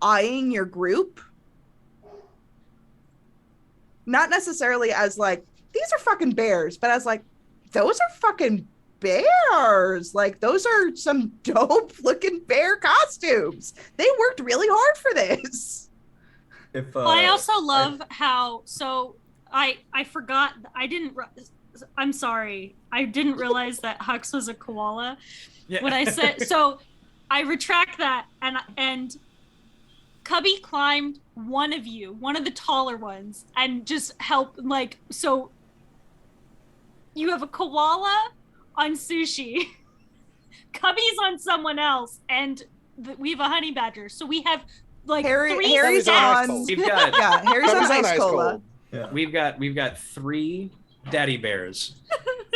eyeing your group. Not necessarily as like, these are fucking bears, but as like, those are fucking bears. Like, those are some dope looking bear costumes. They worked really hard for this. If Well, I also love how, so I forgot, I'm sorry. I didn't realize that Hux was a koala. Yeah. When I said, so I retract that and Cubby climbed one of the taller ones, and just helped, like, so you have a koala on Sushi, Cubby's on someone else, and we have a honey badger. So we have like three Harry's stacks. on. We've got Yeah, Harry's on Harry's ice cola. Yeah. we've got 3 daddy bears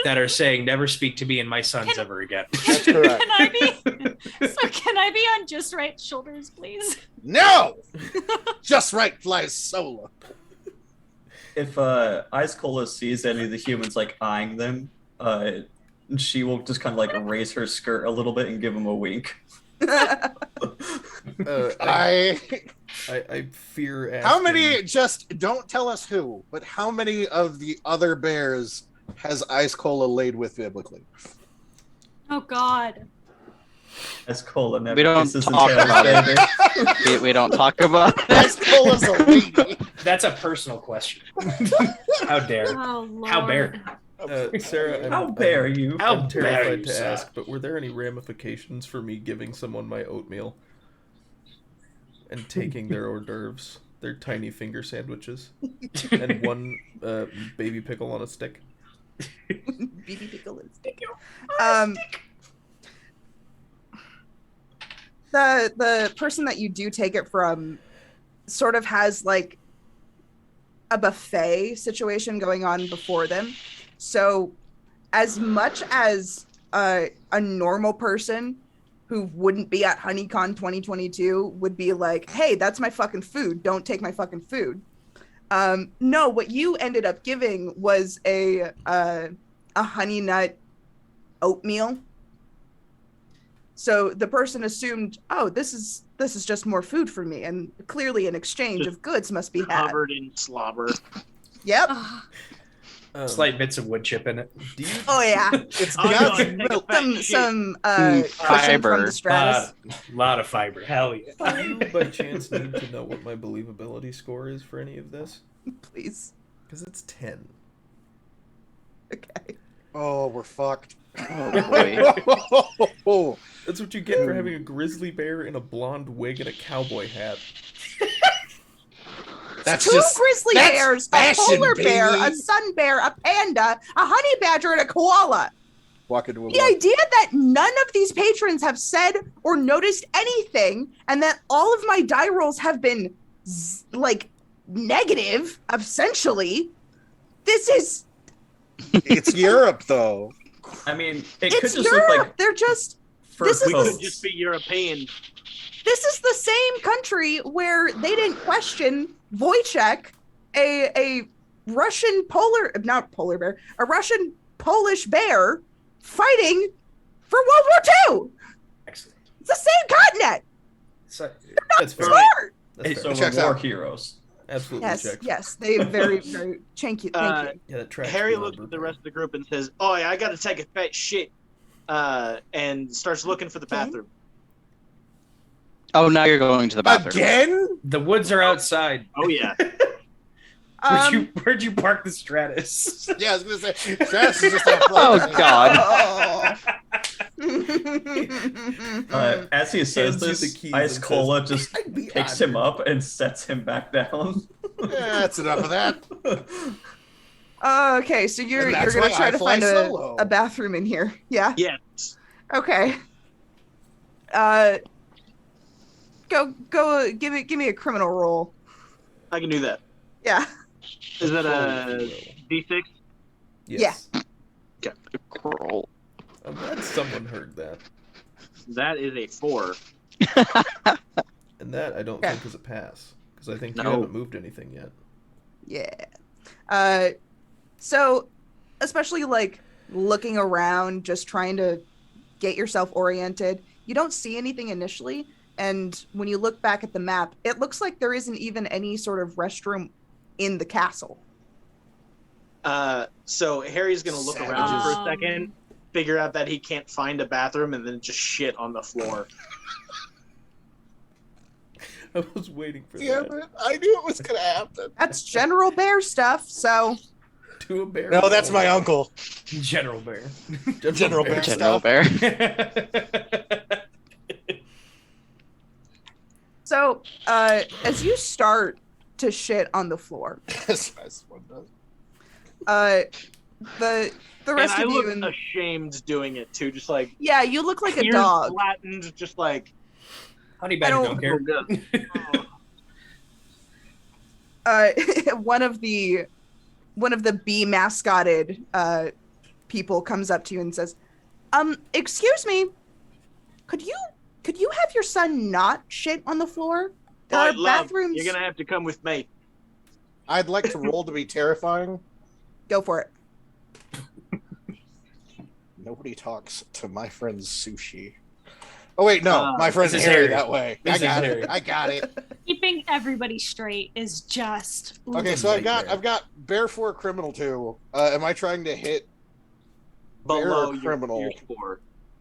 that are saying never speak to me and my sons ever again. That's correct. Can I be on just right shoulders, please? No! Just right flies solo. If Ice Cola sees any of the humans like eyeing them, she will just kind of like raise her skirt a little bit and give them a wink. I fear asking. How many, just don't tell us who, but how many of the other bears has Ice Cola laid with biblically? Oh God. Ice Cola never We don't kisses and talk tells, about it. baby. We don't talk about Ice Cola's a lady. That's a personal question. How dare? Oh Lord. How bare? Sarah, How dare you? How I'm dare terrified you, to sir. ask, but were there any ramifications for me giving someone my oatmeal and taking their hors d'oeuvres, their tiny finger sandwiches, and one baby pickle on a stick? BB pickle and stick. The person that you do take it from sort of has like a buffet situation going on before them. So as much as a normal person who wouldn't be at HoneyCon 2022 would be like, hey, that's my fucking food. Don't take my fucking food. No, what you ended up giving was a honey nut oatmeal. So the person assumed, oh, this is just more food for me, and clearly an exchange Just of goods must be had. Covered in slobber. Yep. Slight bits of wood chip in it. Oh yeah. It's Oh, got God, take a fat Some shit. cushion from Fiber. the Stratus. Lot of fiber. Hell yeah. Do you by chance need to know what my believability score is for any of this? Please. Because it's 10. Okay. Oh, we're fucked. Oh boy. That's what you get for having a grizzly bear in a blonde wig and a cowboy hat. That's Two just grizzly that's bears, a fashion, polar bear, baby. a sun bear, a panda, a honey badger, and a koala. walk into a The bar. idea that none of these patrons have said or noticed anything, and that all of my die rolls have been like negative, essentially. This is It's Europe, though. I mean, it could it's just Europe. look like They're just fur this is We coats. could just be European. this is the same country where they didn't question Wojciech, a Russian a Russian Polish bear fighting for World War II. Excellent. It's the same continent. So, That's fair. Smart. That's So fair. we're war heroes. Absolutely Yes, checks. yes, they very, very. Thank you. Yeah, that tracks Harry the looks lumber at the bear. rest of the group and says, "Oh, yeah, I got to take a fat shit," and starts looking for the Okay. bathroom. Oh, now you're going to the bathroom. Again? the woods are outside. Oh yeah. Where'd you park the Stratus? Yeah, I was gonna say Stratus is just that Oh flag. God. As he says Hands you the this, keys Ice and Cola says, just "I'd be picks him honored." up and sets him back down. Yeah, that's enough of that. Okay, so you're And that's gonna why try I to fly find solo. a bathroom in here, yeah? Yes. Okay. Go. Give me a criminal roll. I can do that. Yeah. Is that Roll, a D6? Yes. Curl. I'm glad someone heard that. That is a 4. And that I don't Okay. think is a pass. Because I think you No. haven't moved anything yet. Yeah. So, especially like looking around, just trying to get yourself oriented, you don't see anything initially. And when you look back at the map, it looks like there isn't even any sort of restroom in the castle. So Harry's gonna look around for a Savages. second, figure out that he can't find a bathroom, and then just shit on the floor. I was waiting for Damn that. it. I knew it was gonna happen. That's General Bear stuff, so To a bear. No, that's my uncle. General Bear. General Bear. General stuff. Bear. so as you start to shit on the floor, That's what one does. the And rest I of look you and ashamed doing it too, just like yeah, you look like a ears dog. flattened, just like Honey Badger don't- don't care. One of the bee mascotted people comes up to you and says, excuse me, could you have your son not shit on the floor? There "Alright, are love, bathrooms. you're gonna have to come with me." I'd like to roll to be terrifying. Go for it. Nobody talks to my friend's sushi. Oh wait, no, my friend's this is Harry Harry. that way. This I is got Harry. it. I got it. Keeping everybody straight is just Okay, so I've Nightmare. got Bear 4 Criminal 2. Am I trying to hit Below Bear your criminal. score.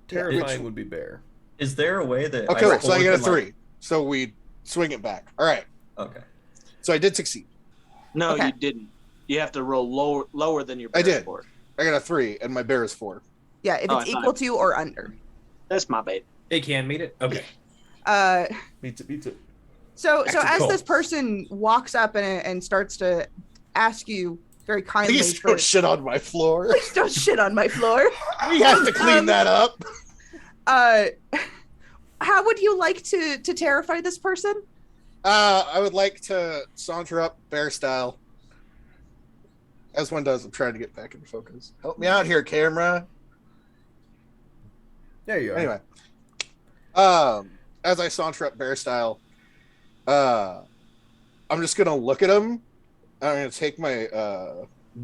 Terrifying would be bear. Is there a way that Okay, Ice so I Cola get a can, like- 3. So we swing it back. All right. Okay. So I did succeed. No, Okay. you didn't. You have to roll lower than your I bear did. score. I got a 3 and my bear is 4. Yeah, if Oh, it's I thought equal it to or under. That's my bad. They can meet it. Okay. Me too. So Back to as goal. this person walks up and starts to ask you very kindly, Please don't shit on my floor. please don't shit on my floor. We have to clean that up. How would you like to terrify this person? I would like to saunter up bear style As one does, I'm trying to get back into focus. Help me out here, camera. There you are. Anyway, as I saunter up bear style, I'm just gonna look at him. I'm gonna take my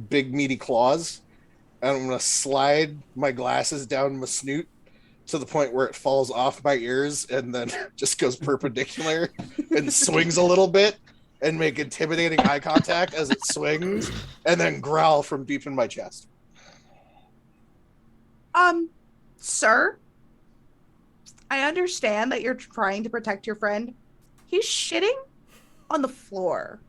big meaty claws, and I'm gonna slide my glasses down my snoot to the point where it falls off my ears and then just goes perpendicular and swings a little bit, and make intimidating eye contact as it swings, and then growl from deep in my chest. Sir, I understand that you're trying to protect your friend. He's shitting on the floor.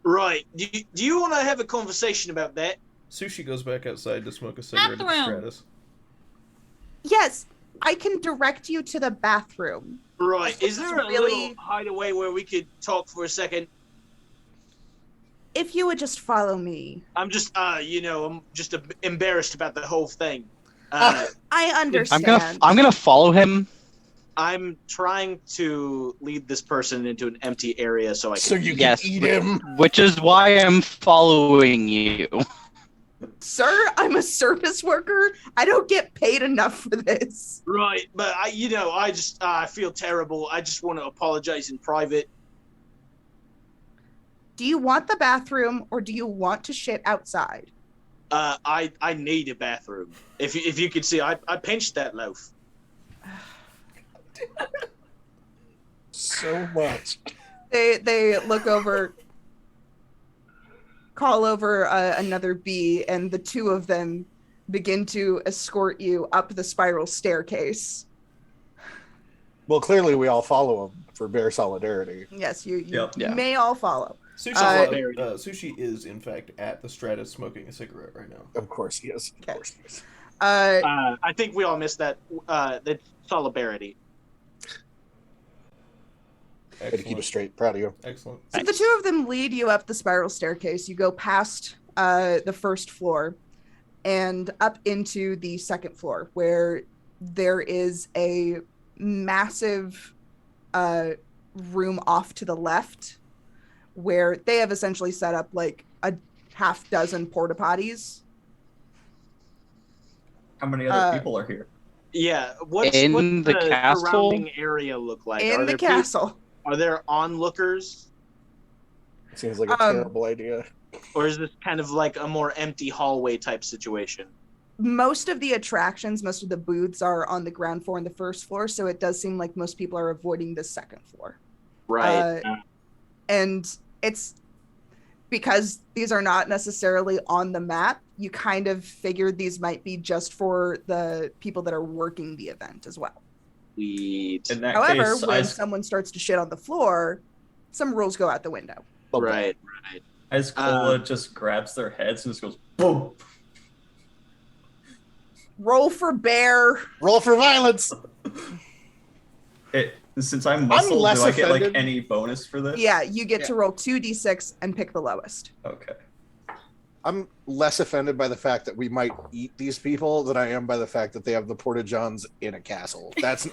Right. Do you want to have a conversation about that? Sushi goes back outside to smoke a cigarette at Bathroom. Stratus. Yes, I can direct you to the bathroom. Right. Is there a Really? little hideaway where we could talk for a second? If you would just follow me. I'm just, I'm just embarrassed about the whole thing. I I'm understand. gonna follow him. I'm trying to lead this person into an empty area so I can. So you can Yes, eat him. which is why I'm following you. Sir, I'm a service worker. I don't get paid enough for this. Right, but I feel terrible. I just want to apologize in private. Do you want the bathroom or do you want to shit outside? I need a bathroom. If you could see, I pinched that loaf. So much. They look over, call over another bee, and the two of them begin to escort you up the spiral staircase. Well, clearly we all follow him for bear solidarity. Yes, you Yep. Yeah. may all follow. Sushi is in fact at the Stratus smoking a cigarette right now. Of course he is. Of Okay. course he is. I think we all missed that solidarity. Way to keep it straight. Proud of you. Excellent. So the two of them lead you up the spiral staircase. You go past the first floor and up into the second floor, where there is a massive room off to the left, where they have essentially set up like a half dozen porta potties. How many other people are here? Yeah, what's In the the castle? surrounding area look like? In the castle. Are there onlookers, Seems like a terrible idea. or is this kind of like a more empty hallway type situation? Most of the attractions, most of the booths are on the ground floor and the first floor, so it does seem like most people are avoiding the second floor. Right. And it's because these are not necessarily on the map, you kind of figured these might be just for the people that are working the event as well. Sweet. In that However, case, when someone starts to shit on the floor, some rules go out the window. Right. as Cola just grabs their heads and just goes boom. Roll for bear. Roll for violence. Since I'm muscle, less do I get like offended. any bonus for this? Yeah, you get to roll 2d6 and pick the lowest. Okay. I'm less offended by the fact that we might eat these people than I am by the fact that they have the porta johns in a castle. That's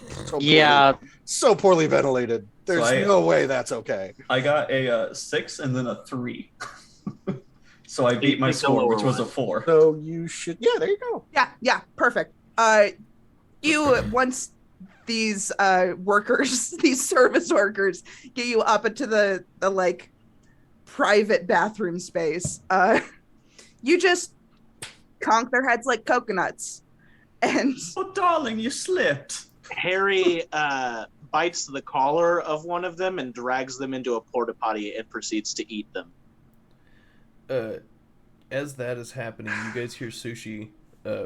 so poorly ventilated. There's no way that's okay. I got a 6 and then a 3. So I beat my score, which was a 4. So you should, yeah, there you go. Yeah, perfect. Once these workers, these service workers, get you up into the like private bathroom space, you just conk their heads like coconuts. And oh, darling, you slipped. Harry bites the collar of one of them and drags them into a porta potty and proceeds to eat them. As that is happening, you guys hear Sushi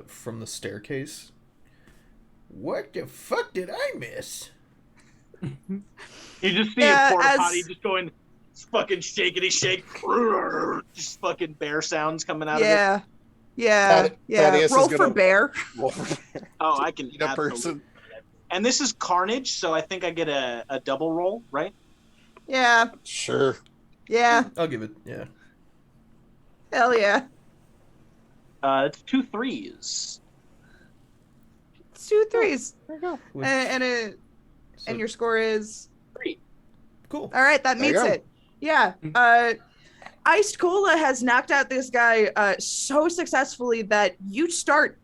from the staircase. What the fuck did I miss? You just see a porta potty just going fucking shakety shake, just fucking bear sounds coming out of it. Yeah. Roll for bear. Oh, I can eat a person. And this is Carnage, so I think I get a double roll, right? Yeah. Sure. Yeah. I'll give it. Yeah. Hell yeah. It's 2 3s. It's 2 3s. There you go. And your score is 3. Cool. All right, that There you meets go. it. Yeah. Iced Cola has knocked out this guy so successfully that you start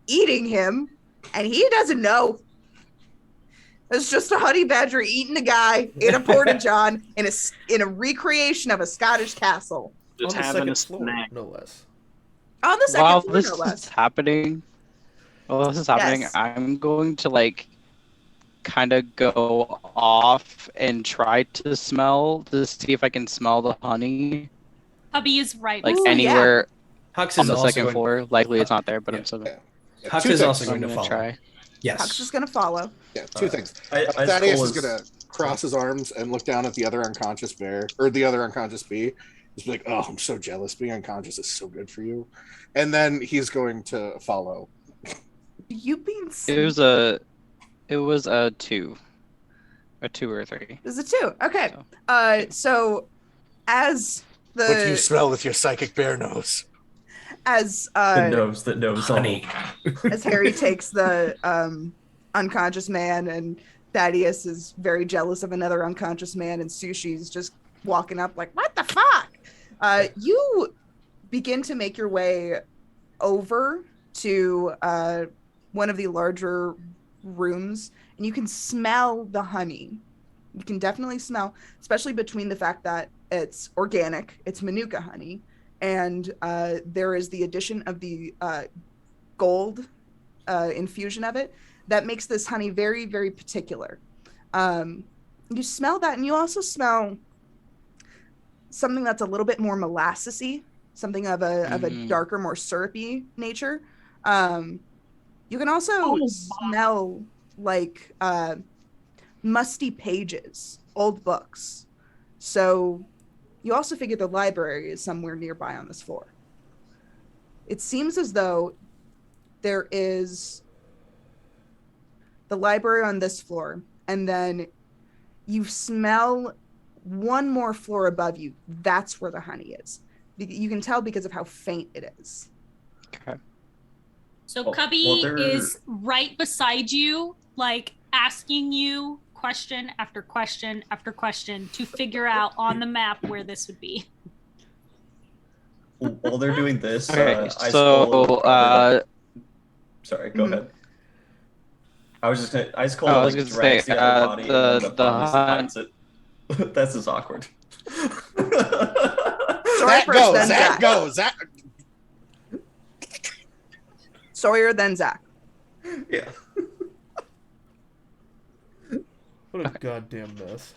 eating him, and he doesn't know. It's just a honey badger eating a guy in a porta-john in a recreation of a Scottish castle. Just On the having second a floor, snack. no less. On the second While floor, this no is less. happening, Yes. I'm going to like kind of go off and try to smell to see if I can smell the honey, Hubby is right. like Ooh, anywhere Hux on is the also second going. floor. Likely it's not there, but Yeah. I'm still. Yeah, Hux two is things. also I'm going to gonna follow. try. Yes. Hux is going to follow. Yeah, two things. Ice Thaddeus Cola is gonna cross his arms and look down at the other unconscious bear or the other unconscious bee. Just be like, "Oh, I'm so jealous. Being unconscious is so good for you." And then he's going to follow. You being It was a 2, a 2 or 3. There's a 2. Okay. So. So as the What do you smell with your psychic bear nose? as the nose that knows Honey. as Harry takes the unconscious man, and Thaddeus is very jealous of another unconscious man, and Sushi's just walking up like, what the fuck? You begin to make your way over to one of the larger rooms, and you can smell the honey. You can definitely smell, especially between the fact that it's organic, it's Manuka honey, and there is the addition of the gold infusion of it that makes this honey very, very particular. You smell that, and you also smell something that's a little bit more molassesy, something of a darker, more syrupy nature. You can also smell like musty pages, old books. So you also figure the library is somewhere nearby on this floor. It seems as though there is the library on this floor, and then you smell one more floor above you. That's where the honey is. You can tell because of how faint it is. Okay. So Oh, Cubby well, is right beside you, like asking you question after question after question to figure out on the map where this would be. While they're doing this, Okay, Ice Cola will probably- sorry, go Mhm. ahead. I was just gonna. Ice Oh, Cola I was like gonna drags say, the other body, and then the the body hunt- hides it. That's just awkward. Sawyer first, then Zach. Zach. Sawyer, then Zach. Yeah. What a goddamn mess.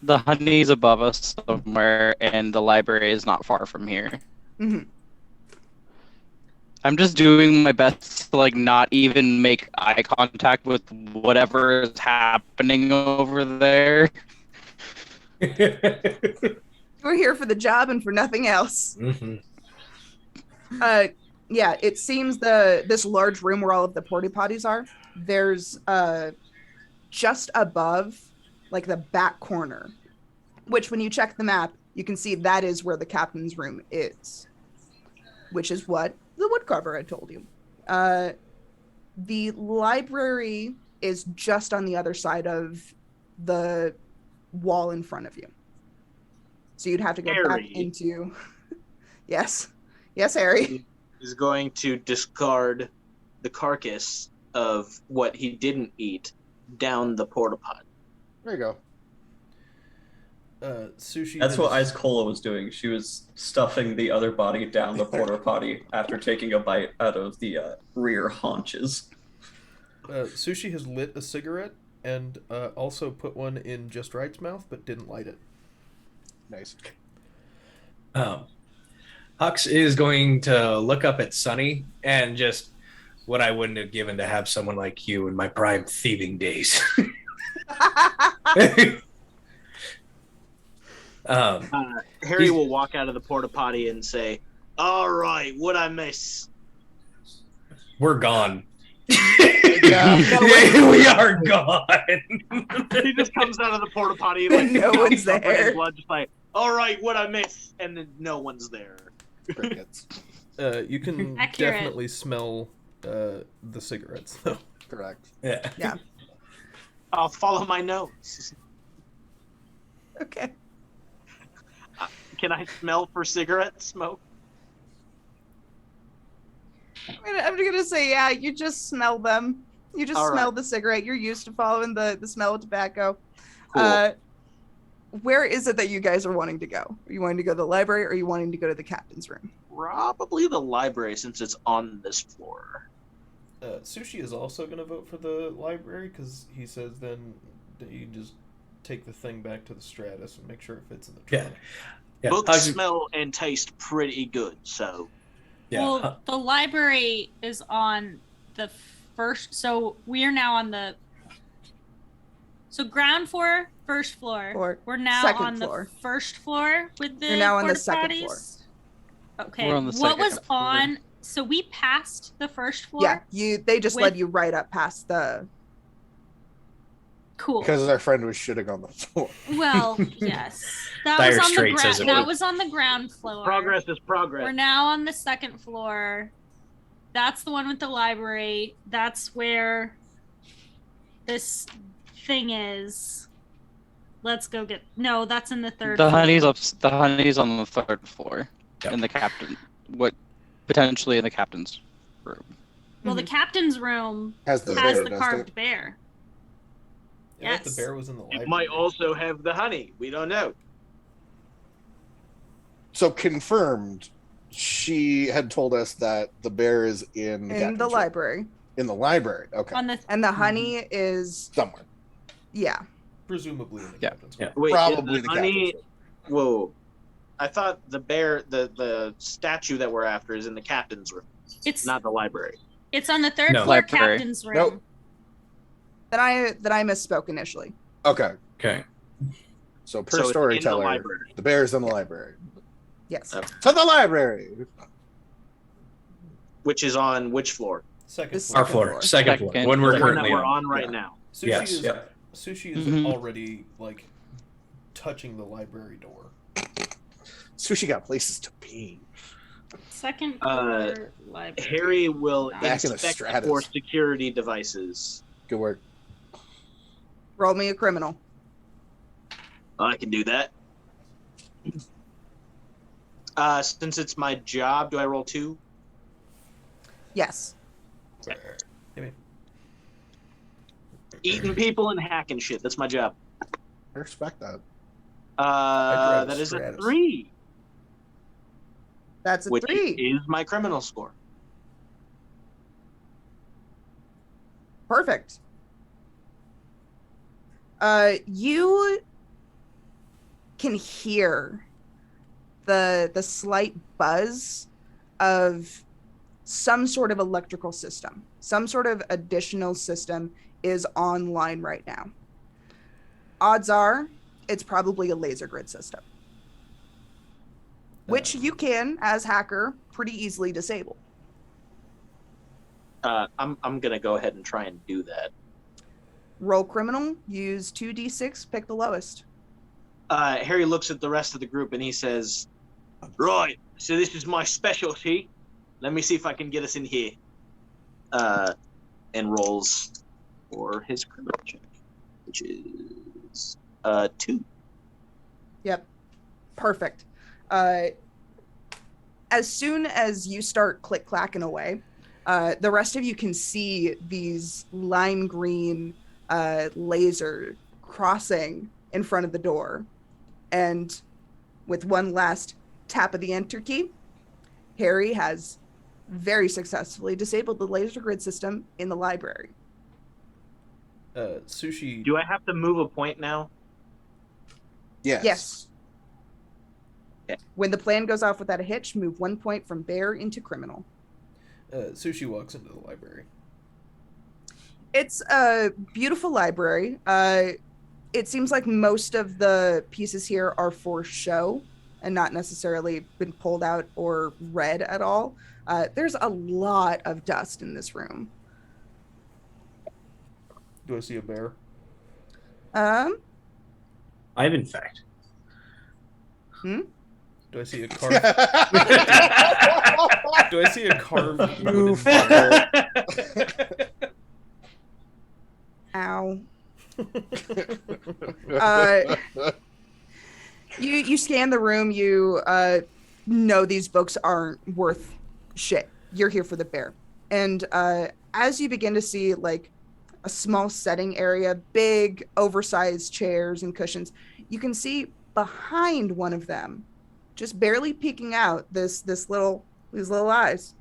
The honey's above us somewhere, and the library is not far from here. Mhm. I'm just doing my best to like not even make eye contact with whatever is happening over there. We're here for the job and for nothing else. Mhm. Yeah, it seems this large room where all of the porta potties are, there's just above like the back corner, which when you check the map, you can see that is where the captain's room is, which is what the woodcarver had told you. The library is just on the other side of the wall in front of you. So you'd have to go back Harry. into... Yes, Harry. Is going to discard the carcass of what he didn't eat down the porta pot. There you go. Sushi. That's has- what Ice Cola was doing. She was stuffing the other body down the porta potty after taking a bite out of the rear haunches. Sushi has lit a cigarette and also put one in Just Right's mouth, but didn't light it. Nice. Hux is going to look up at Sunny and just what I wouldn't have given to have someone like you in my prime thieving days. Harry will walk out of the porta potty and say, "All right, what'd I miss?" We're gone. Yeah. We are gone. He just comes out of the porta potty like No one's covered in there. blood, just like, "All right, what'd I miss?" And then no one's there. Crickets. You can Accurate. definitely smell the cigarettes, though. Correct. Yeah. I'll follow my nose. Okay. Can I smell for cigarette smoke? I'm gonna say, yeah, you just smell them. You just All smell right. the cigarette. You're used to following the smell of tobacco. Cool. Where is it that you guys are wanting to go? Are you wanting to go to the library, or are you wanting to go to the captain's room? Probably the library since it's on this floor. Sushi is also going to vote for the library because he says then that you can just take the thing back to the Stratus and make sure it fits in the trunk. Yeah. Books smell and taste pretty good, so. Yeah. Well, the library is on the first. So we are now on the. So ground floor, first floor. We're now second on floor. the first floor with the. You're now on the porta second potties. floor. Okay. We're on the What was second floor. on? So we passed the first floor. Yeah, they just with- led you right up past the. Cool. Because our friend was shitting on the floor. Well, yes. That Dire was on straits, as the it that were. was on the ground floor. Progress is progress. We're now on the second floor. That's the one with the library. That's where this thing is. Let's go get. No, that's in the third. The floor. honey's up. The honey's on the third floor, Yep. in the captain. What potentially in the captain's room. Well, the captain's room Has the has bear, the doesn't carved it? bear. Yeah, if Yes. the bear was in the library. It might also have the honey. We don't know. So confirmed, she had told us that the bear is in the, in captain's the room. library. In the library. Okay. On the And the honey is Somewhere. yeah. Presumably in the Yeah. captain's Yeah. room. Wait, Probably is the honey. captain's Whoa. I thought the bear, the statue that we're after, is in the captain's room, it's not the library. it's on the third No. floor Library. captain's room. Nope. That I misspoke initially. Okay. Okay. So per So it's in the storyteller, library. the bear's in the library. Yes. Okay. To the library. Which is on which floor? Second This- floor. Our floor. Second floor. Second One we're The one that currently we're on. on right Yeah. now. Sushi Yes. is Yep. Sushi is Mhm. already like touching the library door. Sushi got places to be. Second Uh, floor library. Harry will Back in the inspect Stratus. for security devices. Good work. Roll me a criminal. I can do that. Since it's my job, do I roll 2? Yes. Eating people and hacking shit. That's my job. I respect that. drive That is a Stratus. 3, That's a which 3. is my criminal score. Perfect. You can hear the slight buzz of some sort of electrical system. Some sort of additional system is online right now. Odds are it's probably a laser grid system, which you can, as hacker, pretty easily disable. I'm gonna go ahead and try and do that. Roll criminal, use 2d6, pick the lowest. Harry looks at the rest of the group and he says, "Right, so this is my specialty. Let me see if I can get us in here." And rolls for his criminal check, which is 2. Yep. Perfect. As soon as you start click-clacking away, the rest of you can see these lime green laser crossing in front of the door. And with one last tap of the enter key, Harry has very successfully disabled the laser grid system in the library. Sushi. Do I have to move a point now? Yes. Yes. Yeah. When the plan goes off without a hitch, move 1 point from bear into criminal. Sushi walks into the library. It's a beautiful library. It seems like most of the pieces here are for show and not necessarily been pulled out or read at all. There's a lot of dust in this room. Do I see a bear? I'm in fact. Do I see a carved? Do I see a carved You wooden fucker. Ow. You scan the room. You know these books aren't worth shit. You're here for the bear. And as you begin to see like a small setting area, big oversized chairs and cushions, you can see behind one of them, just barely peeking out, these little eyes.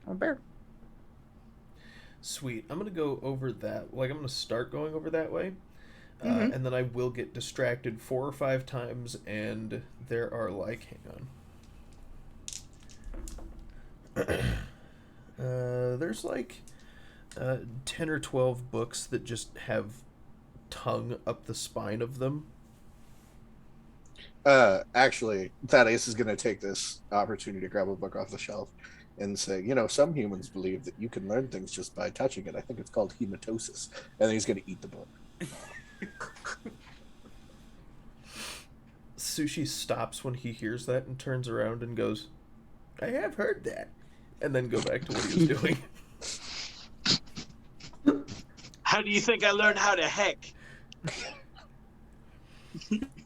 A bear. Sweet. I'm gonna go over that. Like, I'm gonna start going over that way, and then I will get distracted 4 or 5 times, and there are like, hang on. There's like 10 or 12 books that just have tongue up the spine of them. Actually, Thaddeus is going to take this opportunity to grab a book off the shelf and say, some humans believe that you can learn things just by touching it. I think it's called hematosis. And then he's going to eat the book. Sushi stops when he hears that and turns around and goes, I have heard that. And then go back to what he was doing. How do you think I learned how to heck?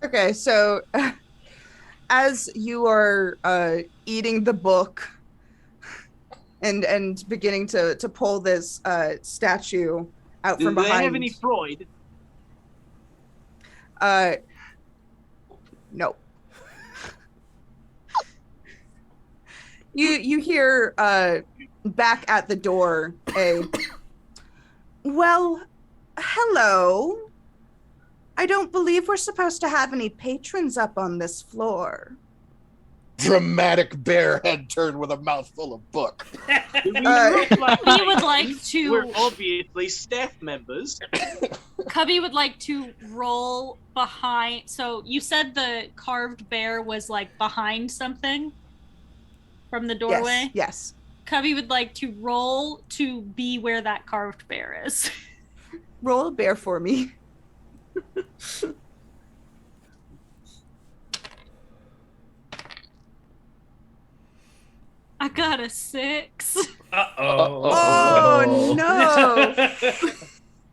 Okay, so as you are eating the book and beginning to pull this statue out from behind. Do they have any Freud? No. You hear back at the door well, hello. I don't believe we're supposed to have any patrons up on this floor. Dramatic bear head turn with a mouthful of book. We would like to. We're obviously staff members. Cubby would like to roll behind. So you said the carved bear was like behind something from the doorway? Yes. Cubby would like to roll to be where that carved bear is. Roll a bear for me. I got a 6. Uh-oh. Oh, no.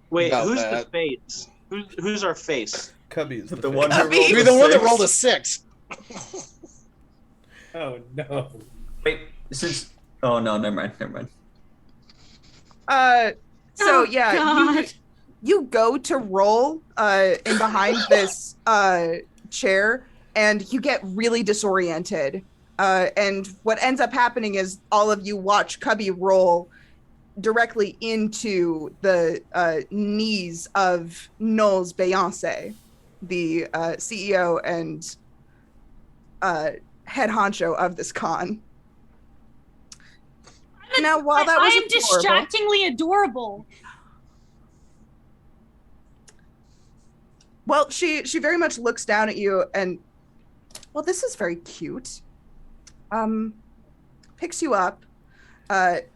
Wait, About who's that. the face? Who's our face? Cubby is The one who rolled You're a the one that 6. rolled a 6. Oh no. Wait, since... Oh, no, never mind. So Oh, yeah, God. you go to roll in behind this chair, and you get really disoriented. And what ends up happening is all of you watch Cubby roll directly into the knees of Knowles Beyonce, the CEO and head honcho of this con. Now, while that was I am distractingly adorable. Well, she very much looks down at you and, well, this is very cute. Picks you up. Right,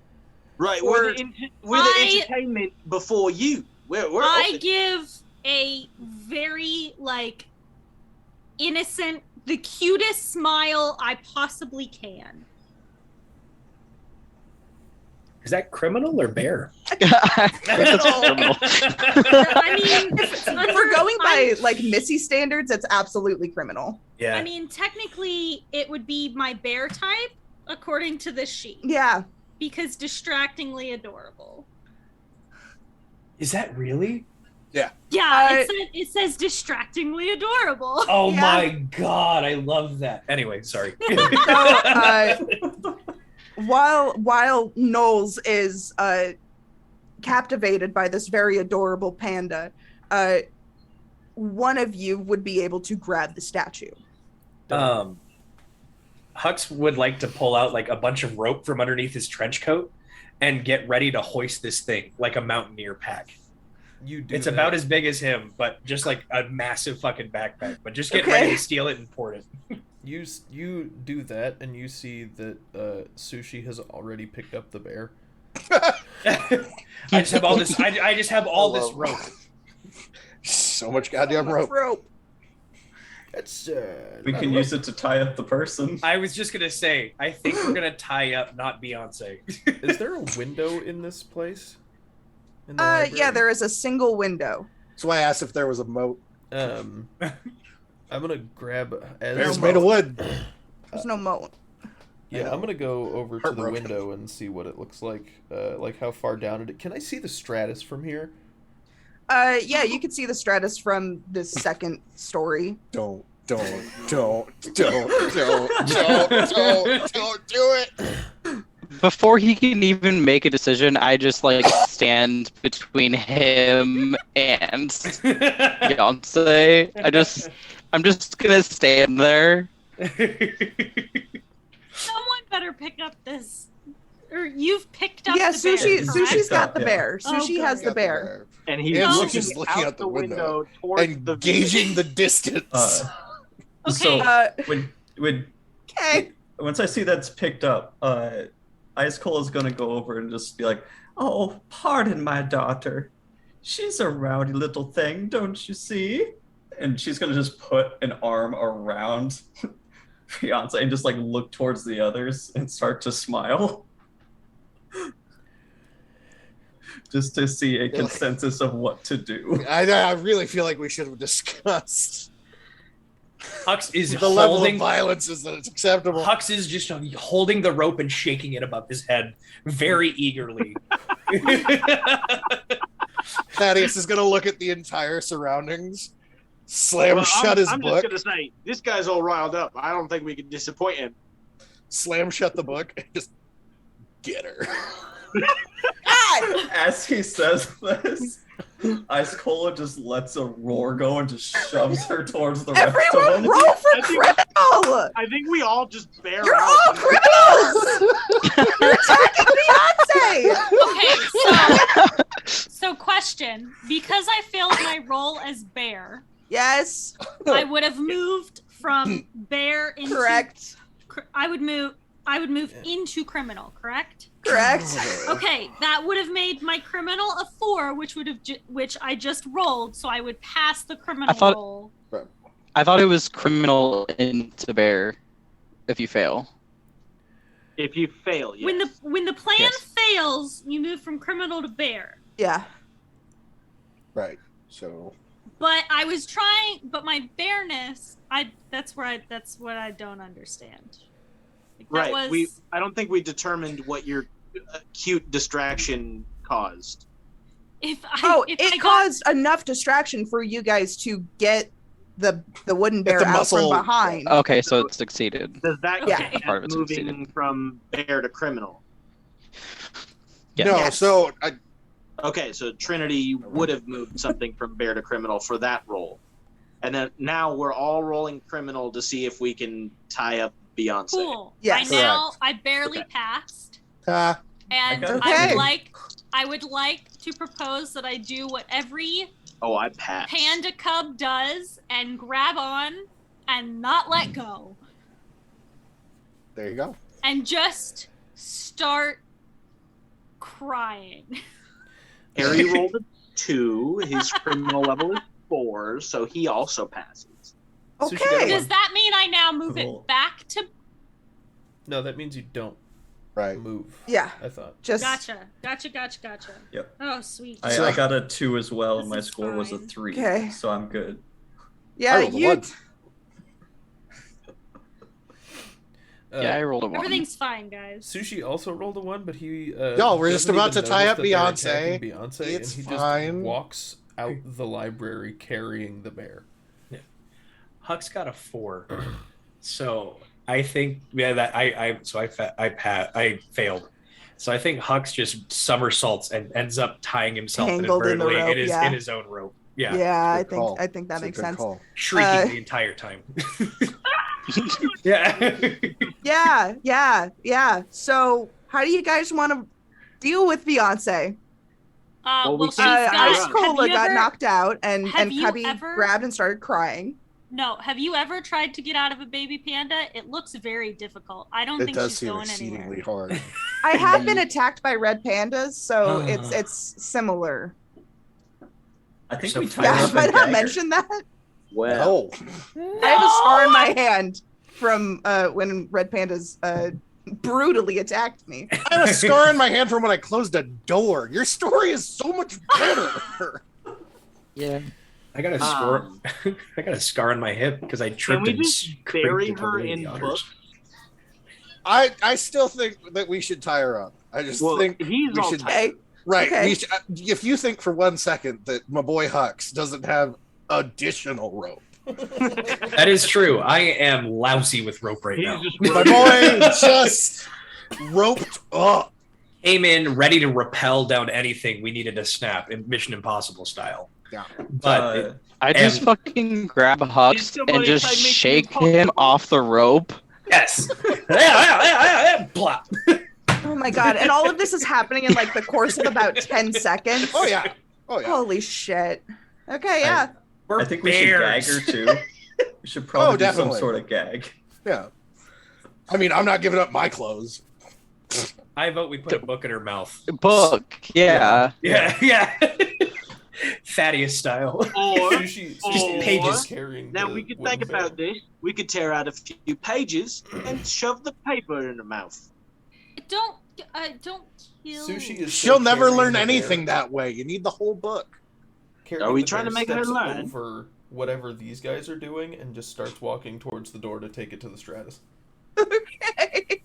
we're the entertainment before you. I give a very like innocent, the cutest smile I possibly can. Is that criminal or bear? I mean, If we're going by like Missy standards, it's absolutely criminal. Yeah. I mean, technically, it would be my bear type according to this sheet. Yeah. Because distractingly adorable. Is that really? Yeah, it says distractingly adorable. Oh Yeah. my god, I love that. Anyway, sorry. So, while Knowles is captivated by this very adorable panda, one of you would be able to grab the statue. Hux would like to pull out like a bunch of rope from underneath his trench coat and get ready to hoist this thing like a mountaineer pack. It's about as big as him, but just like a massive fucking backpack. But just get ready to steal it and port it. You do that, and you see that Sushi has already picked up the bear. I just have all this. I just have all this rope. So much goddamn rope. That's We can use it to tie up the person. I was just gonna say, I think we're gonna tie up not Beyonce. Is there a window in this place? In the library? Yeah, there is a single window. That's why I asked if there was a moat. I'm gonna grab. Bear's made of wood. There's no moat. Yeah, I'm gonna go over to the Heartbroken. window and see what it looks like how far down it. Can I see the stratus from here? Yeah, you can see the stratus from the second story. Don't do it. Before he can even make a decision, I just like stand between him and Beyonce. I'm just gonna stand there. Someone better pick up this. Or you've picked up Yeah, the bear, Sushi's correct? got the Yeah. bear. Oh, Sushi has good. the bear. And he's And looking, Sushi's looking out the window towards and the gauging the distance. Okay. So when Okay. once I see that's picked up, Ice Cold is gonna go over and just be like, "Oh, pardon my daughter. She's a rowdy little thing, don't you see?" And she's gonna just put an arm around Beyonce and just like look towards the others and start to smile. Just to see a consensus of what to do. I really feel like we should have discussed Hux is the level of holding. violence is that it's acceptable. Hux is just holding the rope and shaking it above his head very eagerly. Thaddeus is gonna look at the entire surroundings, slam Well, shut his I'm book, just gonna say this guy's all riled up. I don't think we can disappoint him. slam shut the book, and just get her. As he says this, Ice Cola just lets a roar go and just shoves her towards the rest of Everyone them. roll for I think- criminal! I think we all just bear You're out. all criminals! You're attacking Beyonce! Okay, so question. Because I failed my role as bear, Yes, I would have moved from bear into correct. I would move into criminal, correct? Correct. Okay, that would have made my criminal a 4, which I just rolled, so I would pass the criminal thought- roll. I thought it was criminal into bear if you fail. If you fail, yes. When the plan Yes. fails, you move from criminal to bear. Yeah. Right. So But I was trying, but my bareness, that's what I don't understand. Like, that right. was- I don't think we determined what your acute distraction caused. If It I got- caused enough distraction for you guys to get the wooden bear the out muscle- from behind. Okay, so it succeeded. Does that Yeah. count Part of as it moving succeeded. from bear to criminal? Yeah. no. Yes. So Okay, so Trinity would have moved something from bear to criminal for that roll. And then now we're all rolling criminal to see if we can tie up Beyonce. Cool. Yes. I barely Okay. passed, uh, and Okay. I would like to propose that I do what every Oh, I passed. panda cub does and grab on and not let go there you go. and just start crying. Harry rolled a 2. His criminal level is 4, so he also passes. Sushi got Okay. one. Does that mean I now move Cool. it back to? No, that means you don't Right. move. Yeah. I thought. Just Gotcha. Yep. Oh, sweet. I got a 2 as well, and This my is score was a fine. 3. Okay. So I'm good. yeah, I rolled a you 1. Yeah, I rolled a 1. Everything's fine, guys. Sushi also rolled a 1, but he. No, we're just doesn't about even to tie notice up that they're Beyonce. attacking Beyonce, It's and he fine. just walks out the library carrying the bear. Hux got a 4, so I think I failed. So I think Hux just somersaults and ends up tying himself Tangled in the inadvertently rope, yeah. in his own rope. Yeah, yeah, Good call. I think that It's a makes good sense. call. shrieking the entire time. Yeah. Yeah. So how do you guys want to deal with Beyonce? Well, we She's can't- got. Ice have Cola you got ever- knocked out, and have you Cubby ever- grabbed and started crying. No, have you ever tried to get out of a baby panda? It looks very difficult. I don't It think does she's seem going exceedingly anywhere. hard. I have been attacked by red pandas, so Ah. it's similar. I think So we tied Yeah, fire up have I a not dagger. mentioned that? Well, No. I have a scar in my hand from when red pandas brutally attacked me. I have a scar in my hand from when I closed a door. Your story is so much better. Yeah. I got a scar. I got a scar on my hip because I tripped Can we and just scraped bury a couple her of in the others. books? I still think that we should tie her up. I just think he's we all should. tight. Right. Okay. We should, if you think for 1 second that my boy Hux doesn't have additional rope, That is true. I am lousy with rope right now. my boy just roped up. Came in ready to rappel down anything we needed to snap in Mission Impossible style. Yeah. But I just And- fucking grab Hux somebody and just try Mission shake him Impossible? off the rope. yes. Plop. Oh my god! And all of this is happening in like the course of about 10 seconds. Oh yeah. Oh yeah. Holy shit! Okay, yeah. I think we should gag her too. We should probably do some definitely. sort of gag. Yeah. I mean, I'm not giving up my clothes. I vote we put a book in her mouth. Book, yeah. Yeah. Thaddeus style. Or Sushi, Or- pages. carrying now the we could wooden think about bear. this. We could tear out a few pages and shove the paper in her mouth. Don't kill. Sushi is She'll still never carrying learn the anything bear. that way. You need the whole book. Carrying Are we the trying to bear make her steps learn? over whatever these guys are doing and just starts walking towards the door to take it to the Stratus. Okay.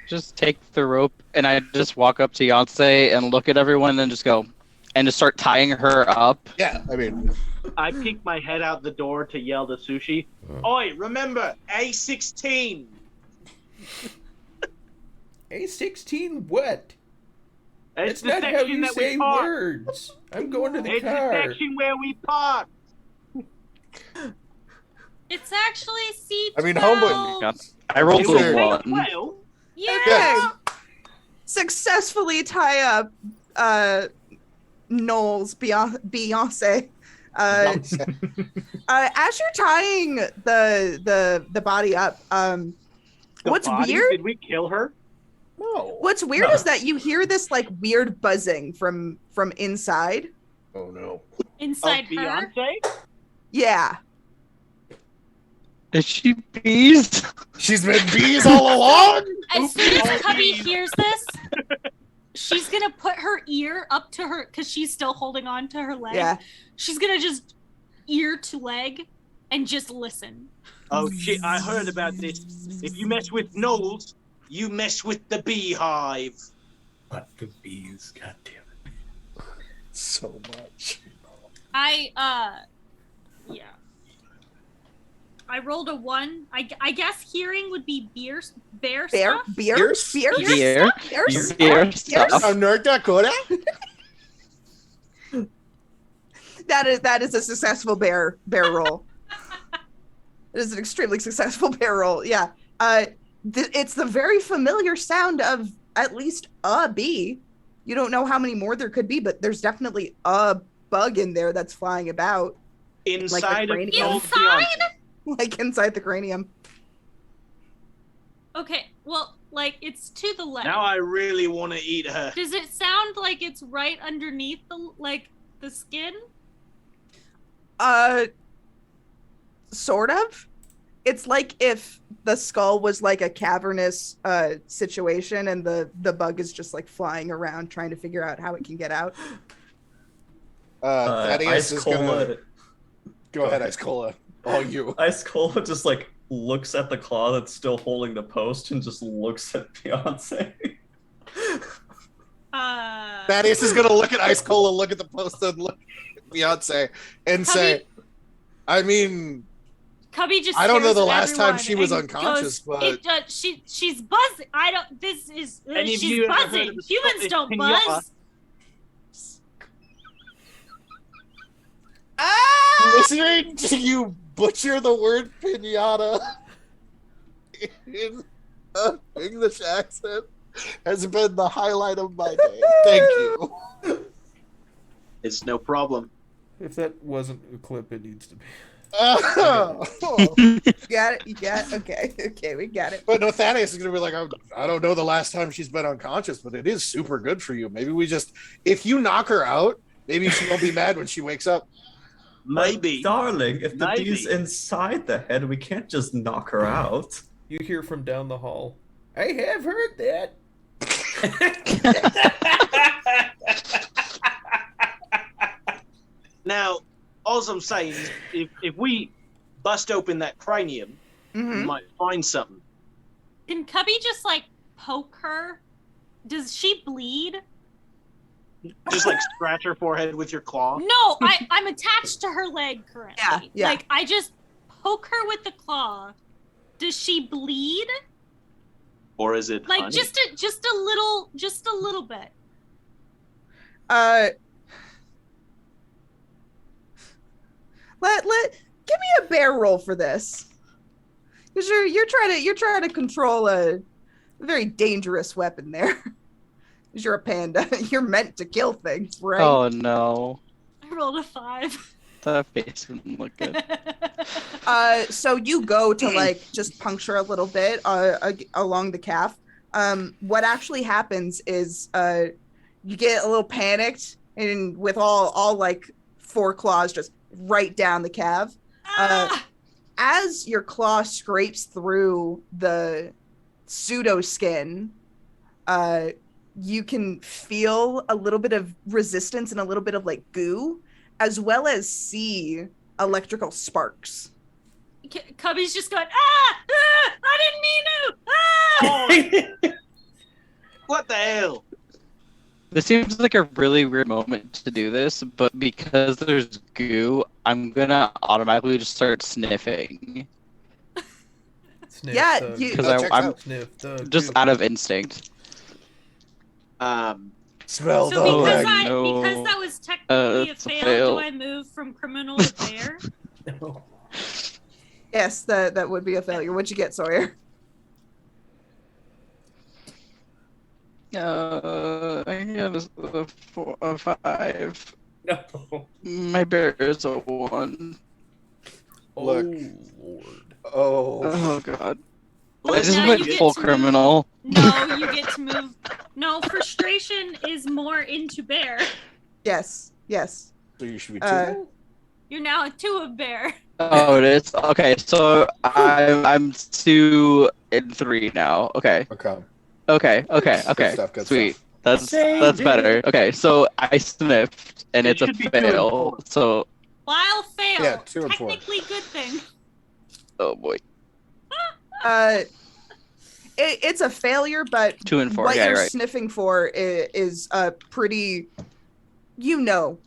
Just take the rope and I just walk up to Yonsei and look at everyone and then just go and just start tying her up. Yeah, I mean, I peek my head out the door to yell to Sushi, "Oi, remember, A16! A16 what? It's That's the not how section you that say we park. words. I'm going to the It's the car. section where we park." It's actually C12. I mean, homeboy. I rolled Is a there- one. Well, Yeah. Yeah. Successfully tie up Noel's Beyonce. As you're tying the body up, the what's body? weird? Did we kill her? No. What's weird is that you hear this like weird buzzing from inside. Oh no. Inside Of her. Beyonce? Yeah. Is she bees? She's been bees all along. As soon as Oh, Cubby please. hears this, she's gonna put her ear up to her because she's still holding on to her leg. Yeah. She's gonna just ear to leg and just listen. Oh shit, I heard about this. If you mess with Knowles, you mess with the beehive. But the bees, god damn it. So much. Yeah. I rolled a 1. I guess hearing would be bear Beer, stuff. beer, Beers? beer, Beer. beer, Beer stuff. From North Dakota. That is a successful bear roll. It is an extremely successful bear roll. Yeah. It's the very familiar sound of at least a bee. You don't know how many more there could be, but there's definitely a bug in there that's flying about, Inside of cranium. Knowles' Inside? Beyonce. like inside the cranium. Okay, well, like it's to the left. Now I really want to eat her. Does it sound like it's right underneath the skin? Sort of. It's like if the skull was like a cavernous situation and the bug is just like flying around trying to figure out how it can get out. Thaddeus Ice is Cola. gonna go ahead, Ice Cola. All you. Ice Cola just like looks at the claw that's still holding the post and just looks at Beyonce. Thaddeus is gonna look at Ice Cola, look at the post, and look at Beyonce, and say, "I mean, Cubby just. I don't know stares the at last time everyone she was and unconscious, goes, but- she's buzzing. I don't. This is. Any of She's you ever heard buzzing. of the Humans Scottish don't pinata? buzz. listening to you butcher the word pinata in an English accent has been the highlight of my day. Thank you." It's no problem. If that wasn't a clip, it needs to be. You got it? You got it? Okay. Okay, we got it. But no, Thaddeus is gonna be like, I don't know the last time she's been unconscious, but it is super good for you. Maybe we just, if you knock her out, maybe she won't be mad when she wakes up. Maybe. Darling, if the Maybe. bee's inside the head, we can't just knock her out. You hear from down the hall. I have heard that. Now, all I'm saying is, if we bust open that cranium, we might find something. Can Cubby just like poke her? Does she bleed? Just like scratch her forehead with your claw? No, I'm attached to her leg currently. Yeah. Like I just poke her with the claw. Does she bleed? Or is it Like honey? just a little bit. Give me a bear roll for this. Because you're trying to control a very dangerous weapon there. Because you're a panda. You're meant to kill things, right? Oh no. I rolled a 5. That face didn't look good. So you go to like just puncture a little bit along the calf. What actually happens is you get a little panicked and with all like 4 claws just right down the calf. As your claw scrapes through the pseudo skin, you can feel a little bit of resistance and a little bit of like goo, as well as see electrical sparks. Cubby's just going, I didn't mean to! What the hell? This seems like a really weird moment to do this, but because there's goo, I'm gonna automatically just start sniffing. Sniff Yeah, the- you- Because I'm Sniff the just goo. out of instinct. Smell So the because leg. because that was technically a it's a fail, fail. do I move from criminal to bear? No. Yes, that would be a failure. What'd you get, Sawyer? I got a 5. No. My bear is a 1. Look. Lord. Oh. Oh god. Well, I just now went you get full to move- criminal. No, you get to move. No, frustration is more into bear. Yes. So you should be two. Uh, You're now a 2 of bear. Oh, it is? Okay, so I'm 2 and 3 now. Okay. Okay. Okay. stuff, good Sweet. stuff. That's better. Okay, so I sniffed and It it's a should be 2 and fail. 4. So While fail, Yeah, 2 and 4. technically good thing. oh boy. It's a failure, but 2 and 4. what Yeah, you're right. sniffing for is a pretty. You know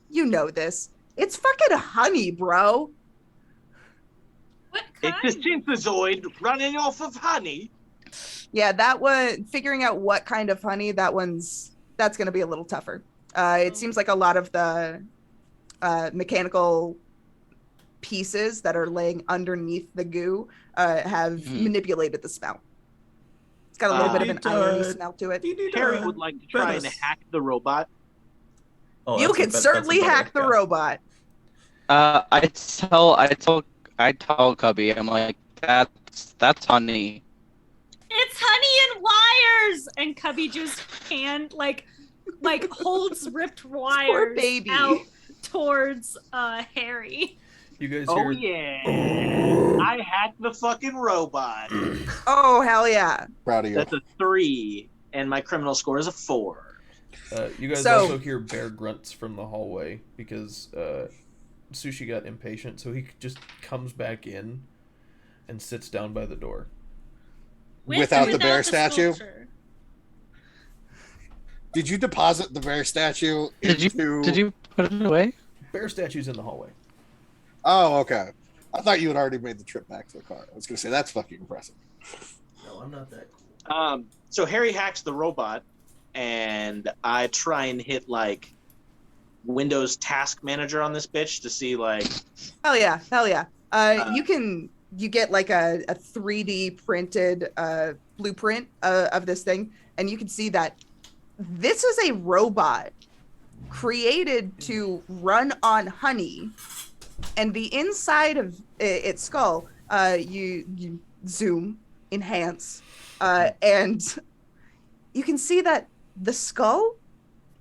this. It's fucking honey, bro. What It's kind? a synthezoid running off of honey. Yeah, that one. Figuring out what kind of honey that's gonna be a little tougher. It seems like a lot of the mechanical pieces that are laying underneath the goo have manipulated the smell. It's got a little bit of an irony smell to it. Harry would like to try and hack the robot. Oh, You that's a can bet- certainly that's a better- hack the yeah. robot. I tell Cubby, I'm like, that's honey. It's honey and wires, and Cubby just like holds ripped wires baby. out towards Harry. You guys Oh hear? yeah, I hacked the fucking robot. Oh hell yeah! Proud of you. That's a 3, and my criminal score is a 4. You guys So- also hear bear grunts from the hallway because Sushi got impatient, so he just comes back in and sits down by the door. With Without or the bear statue? sculpture? Did you deposit the bear statue Did into... you put it away? Bear statue's in the hallway. Oh, okay. I thought you had already made the trip back to the car. I was going to say, that's fucking impressive. No, I'm not that cool. So Harry hacks the robot, and I try and hit like Windows Task Manager on this bitch to see like. Hell yeah! You get like a 3D printed blueprint of this thing, and you can see that this is a robot created to run on honey, and the inside of its skull, you zoom, enhance, and you can see that the skull,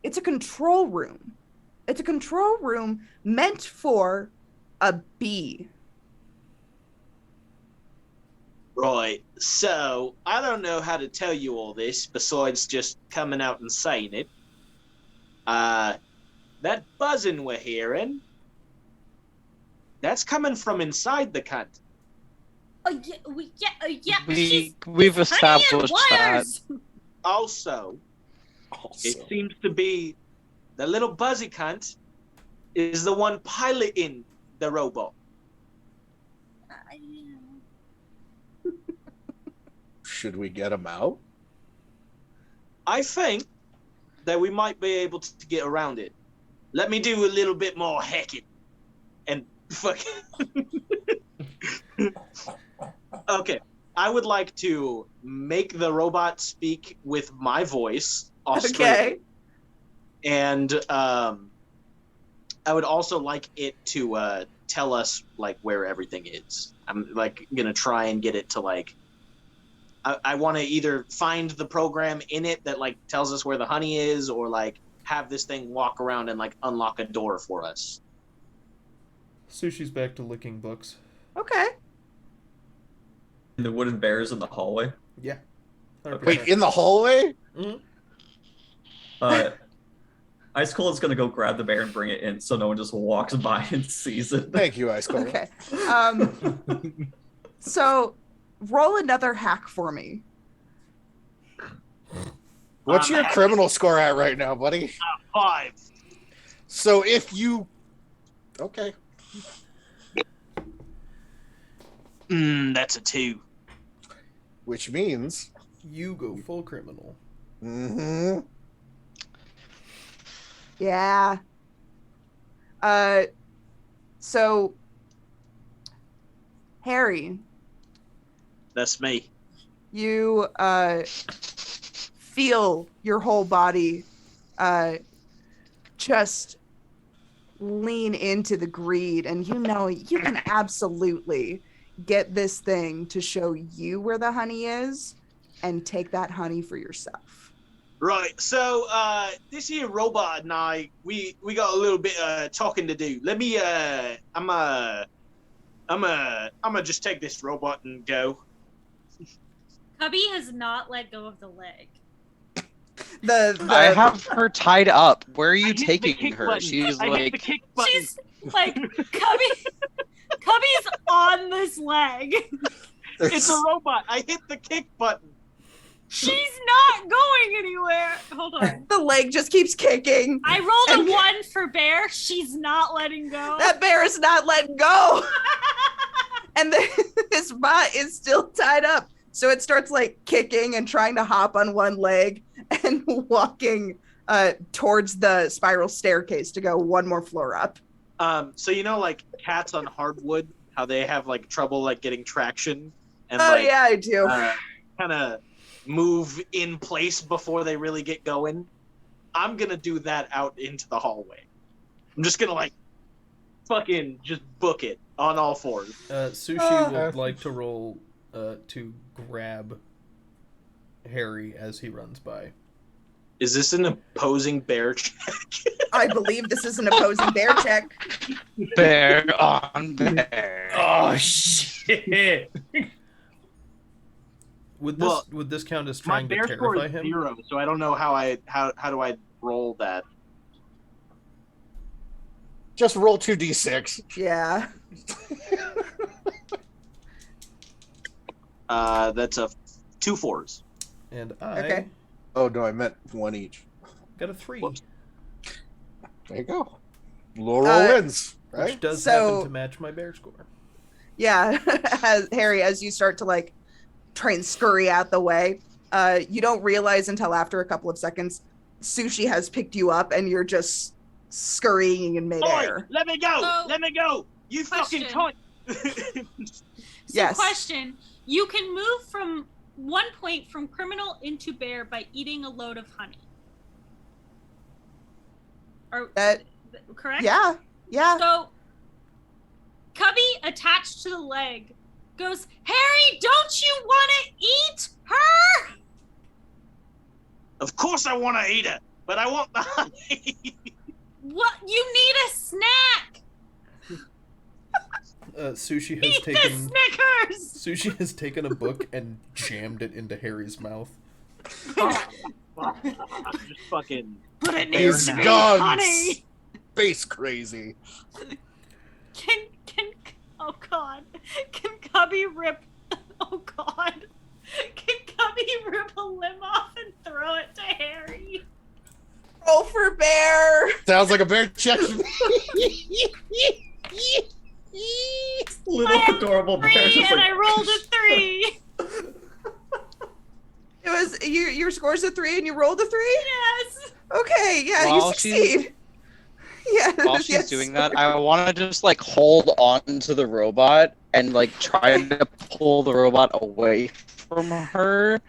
it's a control room. It's a control room meant for a bee. Right. So I don't know how to tell you all this besides just coming out and saying it. That buzzing we're hearing, That's coming from inside the cunt. We've established that. Also, it seems to be the little buzzy cunt is the one piloting the robot. Should we get him out? I think that we might be able to get around it. Let me do a little bit more hacking. And fucking... Okay, I would like to make the robot speak with my voice. Okay. And I would also like it to tell us like where everything is. I'm like gonna try and get it to like. I want to either find the program in it that like tells us where the honey is, or like have this thing walk around and like unlock a door for us. Sushi's back to licking books. Okay. And the wooden bears in the hallway. Yeah. 100%. Wait, in the hallway? Mm-hmm. Ice Cold is gonna go grab the bear and bring it in, so no one just walks by and sees it. Thank you, Ice Cold. Okay. So roll another hack for me. What's your criminal score at right now, buddy? 5. So if you... Okay. That's a 2. Which means... You go full criminal. Mm-hmm. Yeah. So Harry, That's me. you feel your whole body just lean into the greed, and you know you can absolutely get this thing to show you where the honey is and take that honey for yourself. Right. So this here robot and I, we got a little bit talking to do. Let me I'm gonna just take this robot and go. Cubby has not let go of the leg. I have her tied up. Where are you hit the taking kick her? button. She's I hit like, the kick button. She's like Cubby's on this leg. It's a robot. I hit the kick button. She's not going anywhere. Hold on. The leg just keeps kicking. I rolled a 1 for bear. She's not letting go. That bear is not letting go. And his butt is still tied up. So it starts like kicking and trying to hop on one leg and walking towards the spiral staircase to go one more floor up. So you know, like cats on hardwood, how they have like trouble like getting traction, and Oh like, yeah, I do. kind of move in place before they really get going. I'm gonna do that out into the hallway. I'm just gonna like fucking just book it on all fours. Sushi would like to roll to grab Harry as he runs by. Is this an opposing bear check? I believe this is an opposing bear check. bear on bear. Oh shit! Would Well, this count as My trying to bear score terrify is him? 0, so I don't know how do I roll that. Just roll 2d6. Yeah. That's a 2 4s. And I Okay. Oh, no, I meant 1 each. got a 3, Whoops. There you go. Laurel wins, which right? does So- happen to match my bear score. Yeah. Harry, as you start to like try and scurry out the way, you don't realize until after a couple of seconds, Sushi has picked you up and you're just scurrying in Oi, midair. let me go! So- Let me go! You fucking cunt! So Yes. question, you can move from 1 point from criminal into bear by eating a load of honey. Or correct? Yeah. Yeah. So Cubby attached to the leg goes, Harry, don't you want to eat her? Of course I want to eat it, but I want the honey. What? You need a snack. Sushi has Eat the taken Snickers. Sushi has taken a book and jammed it into Harry's mouth. Just fucking. But it He's needs to be gone. honey. Space crazy. Can rip? Oh God! Can Cubby rip a limb off and throw it to Harry? Roll for bear. Sounds like a bear check. Little adorable bear. Three, Just and like, I rolled a 3. It was your score's a 3 and you rolled a 3? Yes. Okay, yeah, While you she's- succeed. Yeah. While she's yes. doing that, I want to just like hold on to the robot and like try to pull the robot away from her.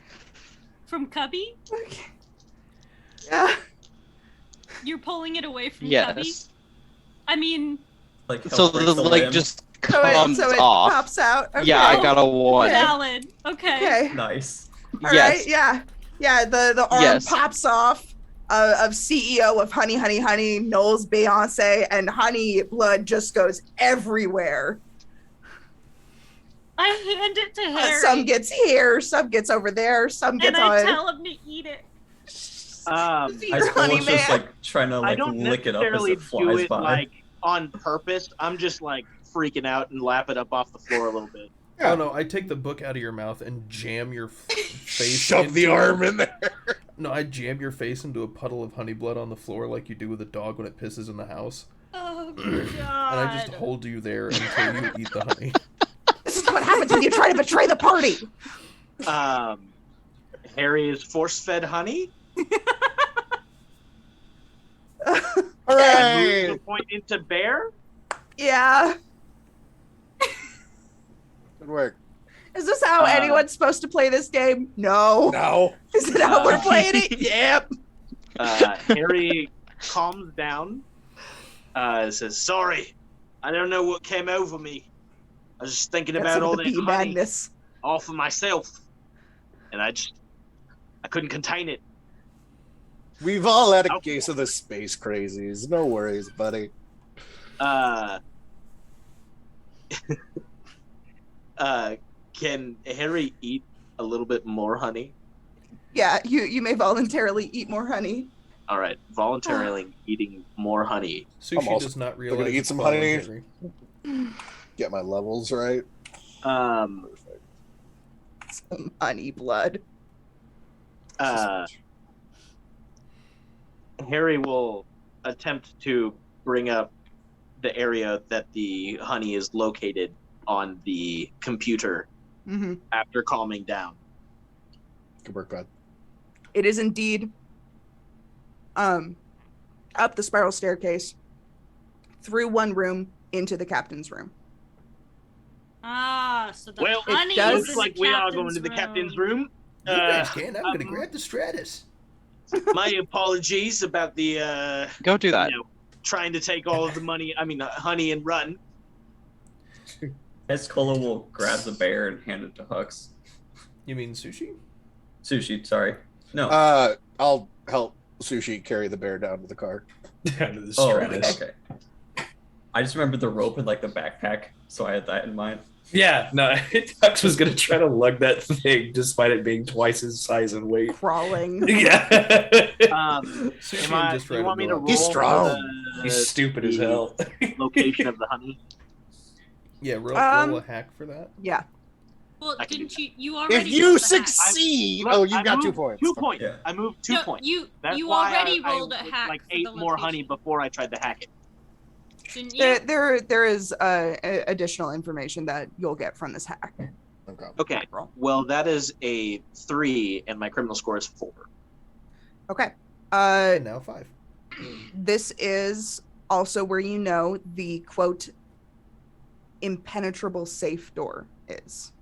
From Cubby? Okay. Yeah. You're pulling it away from Cubby? Yes. I mean, like So help break the the like limb. just So comes it off. pops out. Okay. Yeah, I got a 1. valid. Okay. Okay. Nice. All Yes. right. Yeah. Yeah. The arm Yes. pops off of CEO of Honey Honey Honey, Knowles Beyonce, and honey blood just goes everywhere. I hand it to Harry. Some gets here, some gets over there, some and gets I on. tell him to eat it. Feed I your honey was just man. like trying to I like don't lick it up as necessarily it do flies it by. like on purpose. I'm just like freaking out and lap it up off the floor a little bit. Oh no, I take the book out of your mouth and jam your face. Shove the into arm it. in there. No, I jam your face into a puddle of honey blood on the floor like you do with a dog when it pisses in the house. Oh God. And I just hold you there until you eat the honey. This is what happens when you try to betray the party. Harry is force-fed honey. I move Hooray! the point into bear. Yeah. Good work. Is this how anyone's supposed to play this game? No. No. Is it how we're playing it? Yep. Harry calms down. Says, "Sorry, I don't know what came over me. I was just thinking That's about some all of the that bee honey madness. all for myself, and I couldn't contain it." We've all had a Okay. case of the space crazies. No worries, buddy. Can Harry eat a little bit more honey? Yeah, you may voluntarily eat more honey. All right, voluntarily eating more honey. Sushi also does not gonna realize eat it's some honey. voluntary. Get my levels right. Perfect. Some honey blood. Harry will attempt to bring up the area that the honey is located on the computer Mm-hmm. after calming down. Good work, bud. It is indeed up the spiral staircase, through one room, into the captain's room. Ah, so the Well, honey it does- is looks in like the we are captain's going to the captain's room. You guys can. I'm gonna um, grab the Stratus. My apologies about the Go do that. trying to take all of the money. I mean, honey and run. Escola will grab the bear and hand it to Hux. You mean sushi? Sushi, sorry. No. I'll help Sushi carry the bear down to the car. Down to the Oh, Stratus. okay. I just remembered the rope in like the backpack, so I had that in mind. Yeah, no, Hux was gonna try to lug that thing despite it being twice his size and weight. Crawling. Yeah. Sushi Am and I, just do you try want me to go roll up. He's for strong. He's stupid as the hell. location of the honey? Yeah, roll a hack for that. Yeah. Well, I can do didn't you already If did you the hack. succeed, Look, oh, you've I got 2 moved points. 2 points. Yeah. I moved 2 No, points. you That's you why already I rolled a hack. like for 8 the more location. honey before I tried to hack it. Didn't you? There is additional information that you'll get from this hack. Okay. Okay. Roll. Well, that is a 3, and my criminal score is 4. Okay. And now 5. This is also where you know the quote impenetrable safe door is.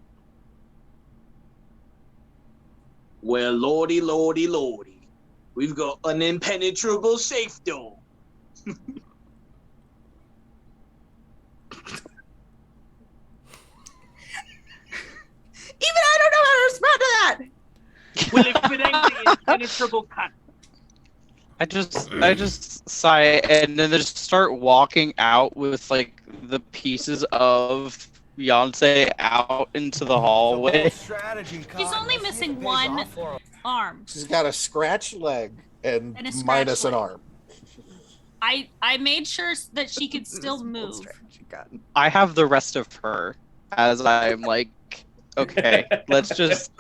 Well, lordy, lordy, lordy. We've got an impenetrable safe door. Even I don't know how to respond to that. Well, if it ain't the impenetrable cut. I just sigh and then just start walking out with like the pieces of Beyonce out into the hallway. He's only missing one arm. She's got a scratch leg and And a scratch minus an leg. arm. I made sure that she could still This is a bold move. strategy, God. I have the rest of her as I'm like Okay, let's just.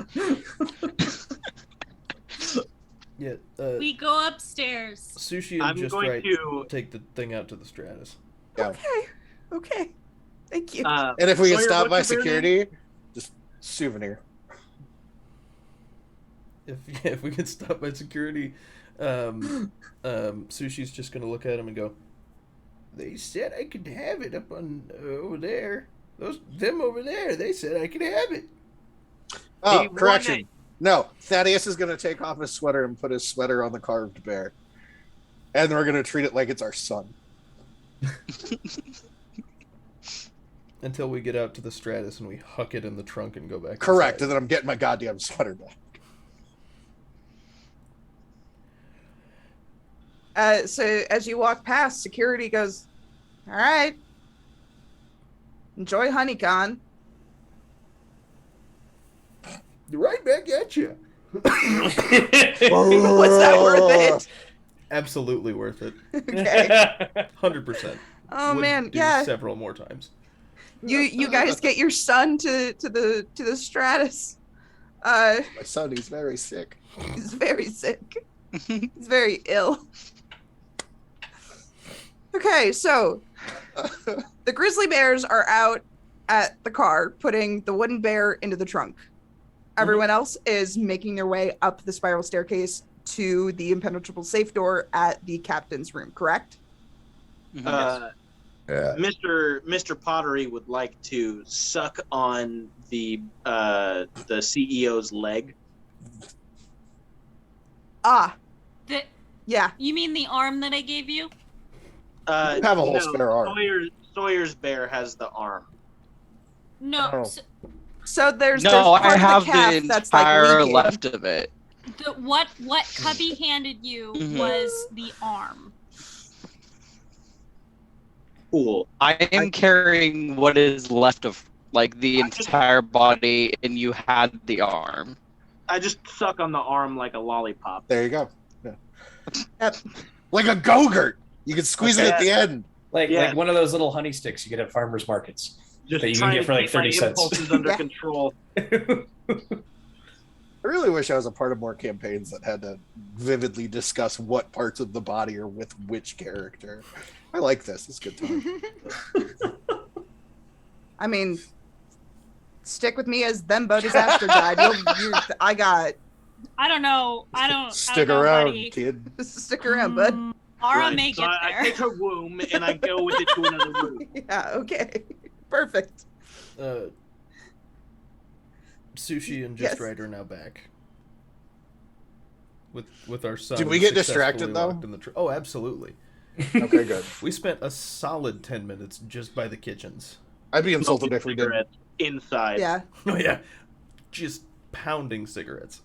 Yeah. We go upstairs. Sushi and I'm just going right to. take the thing out to the Stratus. Yeah. Okay. Thank you. And if we get Sawyer, stopped by what's your bear name? security, just souvenir. If we get stopped by security, Sushi's just gonna look at him and go, "They said I could have it up on over there. Them over there. They said I could have it." Oh, He correction. won it. No, Thaddeus is going to take off his sweater and put his sweater on the carved bear. And we're going to treat it like it's our son. Until we get out to the Stratus and we huck it in the trunk and go back. Correct. inside. And then I'm getting my goddamn sweater back. So as you walk past, security goes, "All right, enjoy HoneyCon." Right back at you. Was that worth it? Absolutely worth it. Okay. 100%. Oh Would man, do yeah. several more times. You guys get your son to the Stratus. My son, he's very sick. He's very sick. He's very ill. Okay, so the grizzly bears are out at the car, putting the wooden bear into the trunk. Everyone else is making their way up the spiral staircase to the impenetrable safe door at the captain's room, correct? Yeah. Mr. Pottery would like to suck on the CEO's leg. Ah, The, yeah. you mean the arm that I gave you? You have a whole spare arm. Sawyer's bear has the arm. No. Oh. So there's No, part I of have calf the that's like entire leaking. left of it. What Cubby handed you Mhm. was the arm. Cool. I am carrying what is left of like the entire body, and you had the arm. I just suck on the arm like a lollipop. There you go. Yeah. Yep. Like a Go-Gurt. You can squeeze it at the end. Like Yeah. like one of those little honey sticks you get at farmers markets. Just That you can trying get to for like keep my 30 cents. impulses under Yeah. control. I really wish I was a part of more campaigns that had to vividly discuss what parts of the body are with which character. I like this. It's a good time. I mean, stick with me as them disaster guide. I got I don't know. I don't Stick know, around, buddy. kid. stick around, bud. Ara Right, may so get I there. take her womb and I go with it to another room. Yeah. Okay. Perfect. Sushi and Just Yes. Right are now back. With our son. Did we get successfully distracted, though? locked in the oh, absolutely. Okay, good. We spent a solid 10 minutes just by the kitchens. I'd be insulted if we did. Cigarettes inside. Yeah. Oh yeah, just pounding cigarettes.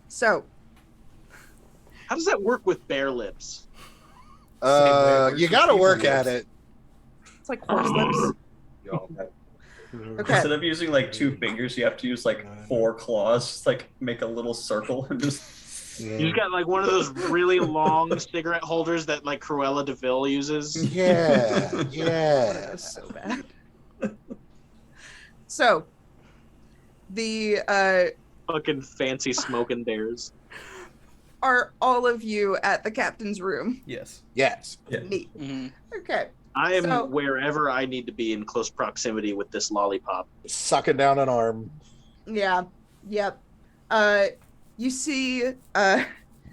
So How does that work with bear lips? You gotta work at it. it's like horse lips. Okay. Instead of using like 2 fingers, you have to use like 4 claws. Just like make a little circle and just. You just got like one of those really long cigarette holders that like Cruella DeVille uses. Yeah, That yeah. was so bad. So the Fucking fancy smoking bears. are all of you at the captain's room? Yes. Yes. Yeah. Neat. Mhm. Okay. I am So- wherever I need to be in close proximity with this lollipop. Sucking down an arm. Yeah. Yep. You see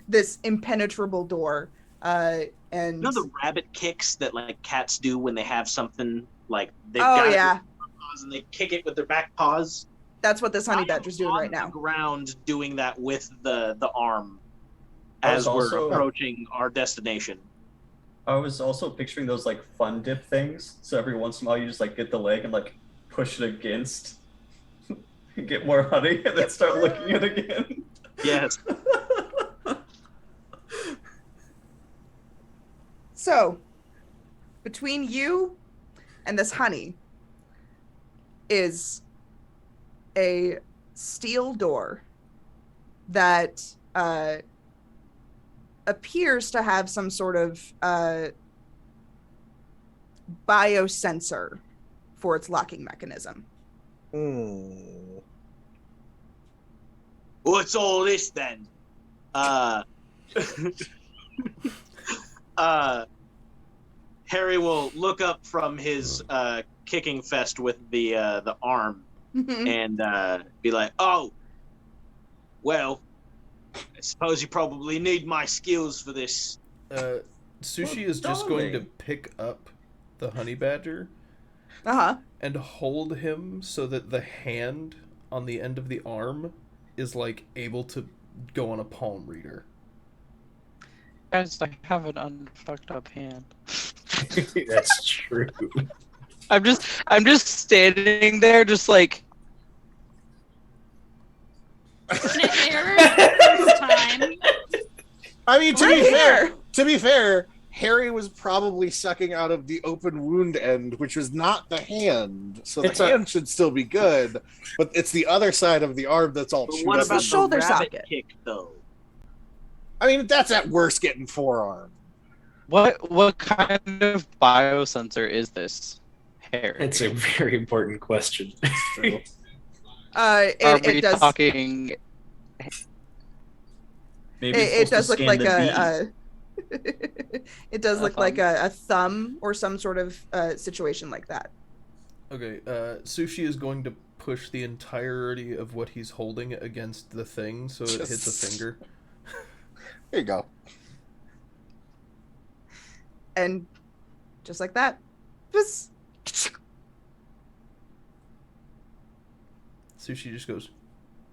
this impenetrable door. And You know the rabbit kicks that like cats do when they have something like they've oh got yeah, it with their paws and they kick it with their back paws. that's what this honey I am badger's doing on right the now. ground doing that with the arm I as was we're also- approaching our destination. I was also picturing those like fun dip things. So every once in a while you just like get the leg and like push it against, get more honey, and then start licking it again. Yes. So, between you and this honey is a steel door that appears to have some sort of biosensor for its locking mechanism. What's all this then? Harry will look up from his kicking fest with the arm and be like, "Oh, well, I suppose you probably need my skills for this." Sushi is just going to pick up the honey badger and hold him so that the hand on the end of the arm is like able to go on a palm reader. Guys, I have an unfucked up hand. That's true. I'm just standing there, just like. An error this time. I mean, to be fair, Harry was probably sucking out of the open wound end, which was not the hand. So the hand should still be good, but it's the other side of the arm that's all chewed What up. about the shoulder rabbit socket? kick, though? I mean, that's at worst getting forearm. What kind of biosensor is this, Harry? It's a very important question. Are we It does. talking? Maybe It does look like a. it does look like a thumb or some sort of situation like that. Okay, Sushi is going to push the entirety of what he's holding against the thing so it hits a finger. There you go. And just like that. Sushi just goes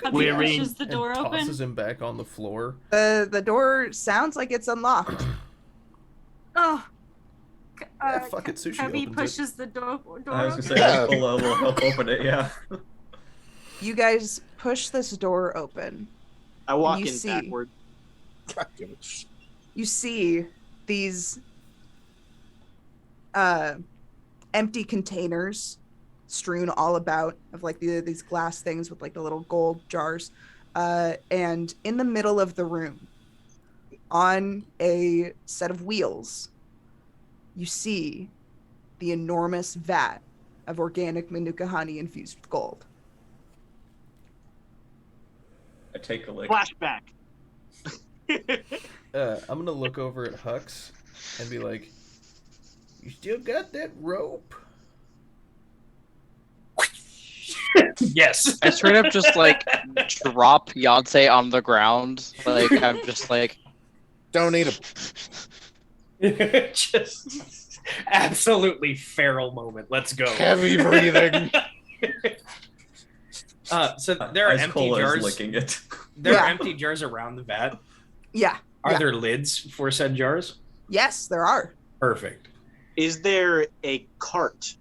Puppy pushes the door and open. tosses him back on the floor. The door sounds like it's unlocked. Oh. Yeah, fuck it, Sushi Cubby opens pushes the door I was open. gonna say Nicola will help open it. Yeah. You guys push this door open. I walk you in see- backward. You see these empty containers strewn all about of like these glass things with like the little gold jars, and in the middle of the room on a set of wheels you see the enormous vat of organic manuka honey infused with gold. I take a lick. Flashback. I'm gonna look over at Hux and be like, "You still got that rope?" Yes. I straight up just like drop Yonsei on the ground. Like I'm just like, don't eat him. Just absolutely feral moment. Let's go. Heavy breathing. So there are Ice empty Cola is jars. licking it. There are Yeah. empty jars around the vat. Yeah. Are yeah. there lids for said jars? Yes, there are. Perfect. Is there a cart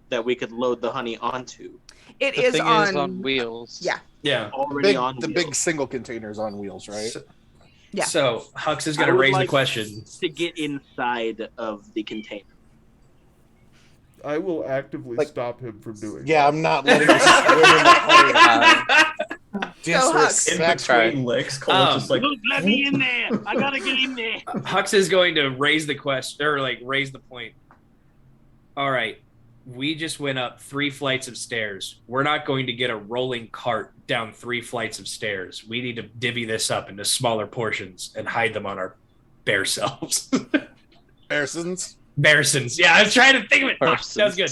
that we could load the honey onto? It the is thing on, is on wheels. Yeah. Yeah. Already on The wheels. big single containers on wheels, right? Yeah. So Hux is I going to would raise like the question. to get inside of the container. I will actively Like- stop him from doing Yeah, I'm not letting you swim in the honey. Go, Hux. In Disrespect. between licks, Cola's just like, Look, let me in there. I gotta get in there. Hux is going to raise the question, or like raise the point. All right, we just went up 3 flights of stairs. We're not going to get a rolling cart down 3 flights of stairs. We need to divvy this up into smaller portions and hide them on our bear selves. Harrison's. Bearsons. Yeah, I was trying to think of it. Fuck, that was good.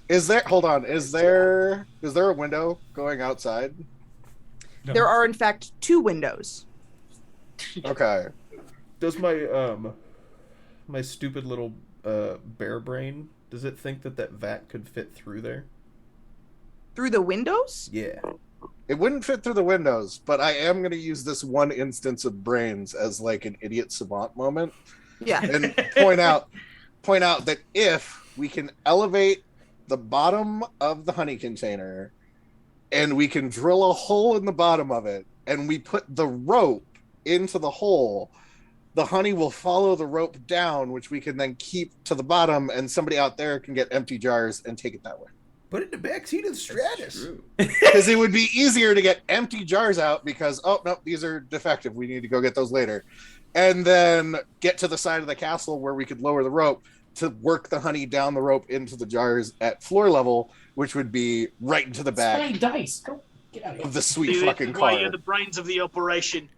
Is there? Hold on. Is there a window going outside? No. There are in fact 2 windows. Okay. Does my my stupid little bear brain, does it think that vat could fit through there? Through the windows? Yeah. It wouldn't fit through the windows, but I am going to use this one instance of brains as like an idiot savant moment Yeah. and point out that if we can elevate the bottom of the honey container and we can drill a hole in the bottom of it and we put the rope into the hole, the honey will follow the rope down, which we can then keep to the bottom, and somebody out there can get empty jars and take it that way. Put it in the backseat of the Stratus. Because it would be easier to get empty jars out because, oh, no, these are defective. We need to go get those later. And then get to the side of the castle where we could lower the rope, to work the honey down the rope into the jars at floor level, which would be right into the back Spray dice. Go get out of here. of the sweet See, fucking this is why car. you're the brains of the operation.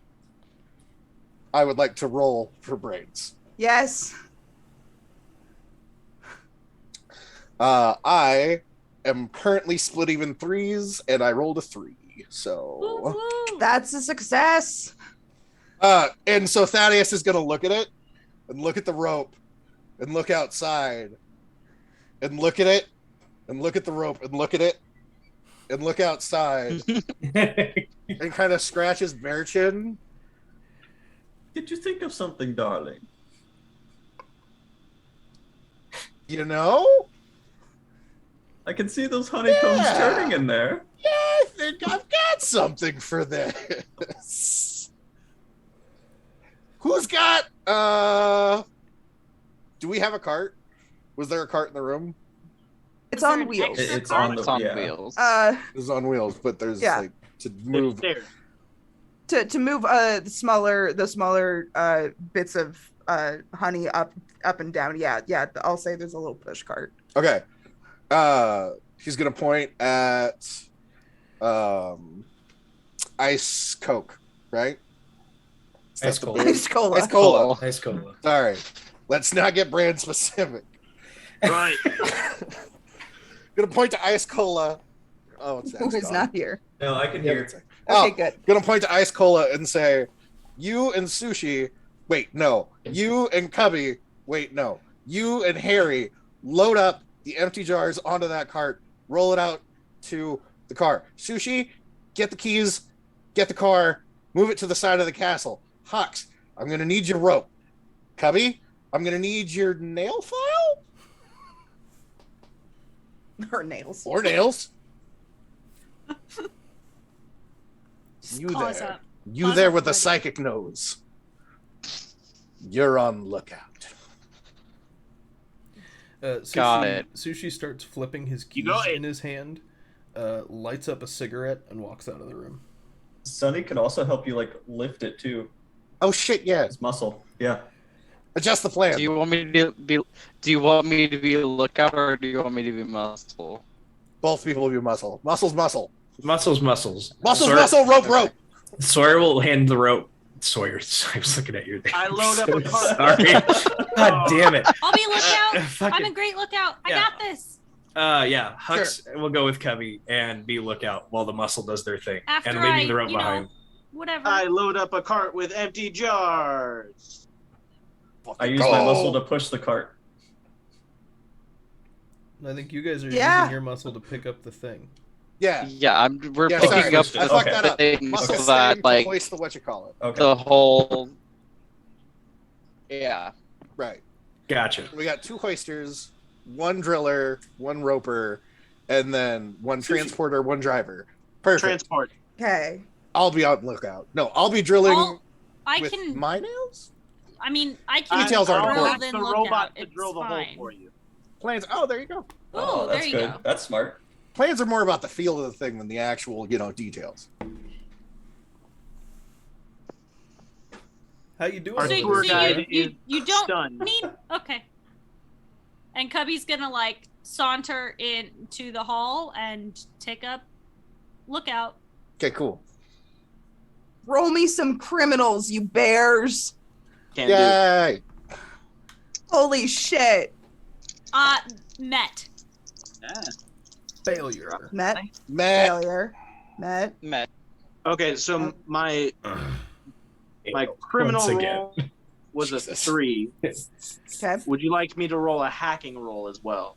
I would like to roll for brains. Yes. I am currently split even 3s, and I rolled a 3. So, Woo-woo. That's a success. and so Thaddeus is gonna look at it, and look at the rope, and look outside, and look at it, and look at the rope, and look at it, and look outside, and kind of scratch his bare chin. Did you think of something, darling? You know? I can see those honeycombs Yeah. turning in there. Yeah, I think I've got something for this. Who's got do we have a cart? Was there a cart in the room? It's Is there on an wheels. extra It's card? on It's on yeah. wheels. It was on wheels, but there's Yeah. like to move. There. To move the smaller bits of honey up and down. Yeah. I'll say there's a little push cart. Okay. He's gonna point at ice Coke, right? Ice That's the Cola. brand? Ice cola. Ice Cola. Nice cola. Sorry. Let's not get brand specific. Right. Gonna point to ice cola. Oh, it's Who is not here? No, I can Yeah, hear. it's- Okay, Oh, good. gonna point to ice cola and say, "You and Sushi. Wait, no. You and Cubby. Wait, no. You and Harry load up the empty jars onto that cart. Roll it out to the car. Sushi, get the keys. Get the car. Move it to the side of the castle. Hux, I'm gonna need your rope. Cubby, I'm gonna need your nail file Her nails. or nails. Just You pause there. up. You Pause there up with the for it. psychic nose. You're on lookout." Got it. Sushi starts flipping his keys got it. in his hand, lights up a cigarette, and walks out of the room. Sunny can also help you like lift it too. Oh shit! Yeah, It's muscle. Yeah. adjust the plan. Do you want me to be? Do you want me to be a lookout, or do you want me to be muscle? Both people will be muscle. Muscle's muscle. Muscles. Muscle's Sawyer, muscle. Rope. Rope. Sawyer will hand the rope. Sawyer, I was looking at you there. I load up a cart. Sorry. God damn it. I'll be lookout. I'm a Fucking, great lookout. I Yeah. got this. yeah. Hux will go with Cubby and be lookout while the muscle does their thing. After and leaving I, the rope you know, behind. Whatever. I load up a cart with empty jars. I use my muscle to push the cart. I think you guys are Yeah. using your muscle to pick up the thing. Yeah. Yeah, we're Yeah, picking sorry. up I fucked that the up. thing Muscle so stand that to like hoist the whatchamacallit. Okay. the whole. Yeah. Right. Gotcha. We got 2 hoisters, 1 driller, 1 roper, and then 1 transporter, 1 driver. Perfect. Transport. Okay. I'll be out on lookout. No, I'll be drilling I with can. my nails. I mean, I can. Details aren't drill important. then the look robot out. to It's drill the fine. hole for you. Plans. Oh, there you go. Oh, that's there you good. go. That's smart. Plans are more about the feel of the thing than the actual, details. How you doing? Our So, over tour there, guide Sarah? you don't stunned. need. Okay. And Cubby's gonna like saunter into the hall and take up lookout. Okay, cool. Roll me some criminals, you bears. Can't do it. Yay! Holy shit. Met. Yeah. Failure. Met. Matt. Failure. Met. Met. Okay, so my criminal Once again. roll was a Jesus. 3. Okay. Would you like me to roll a hacking roll as well?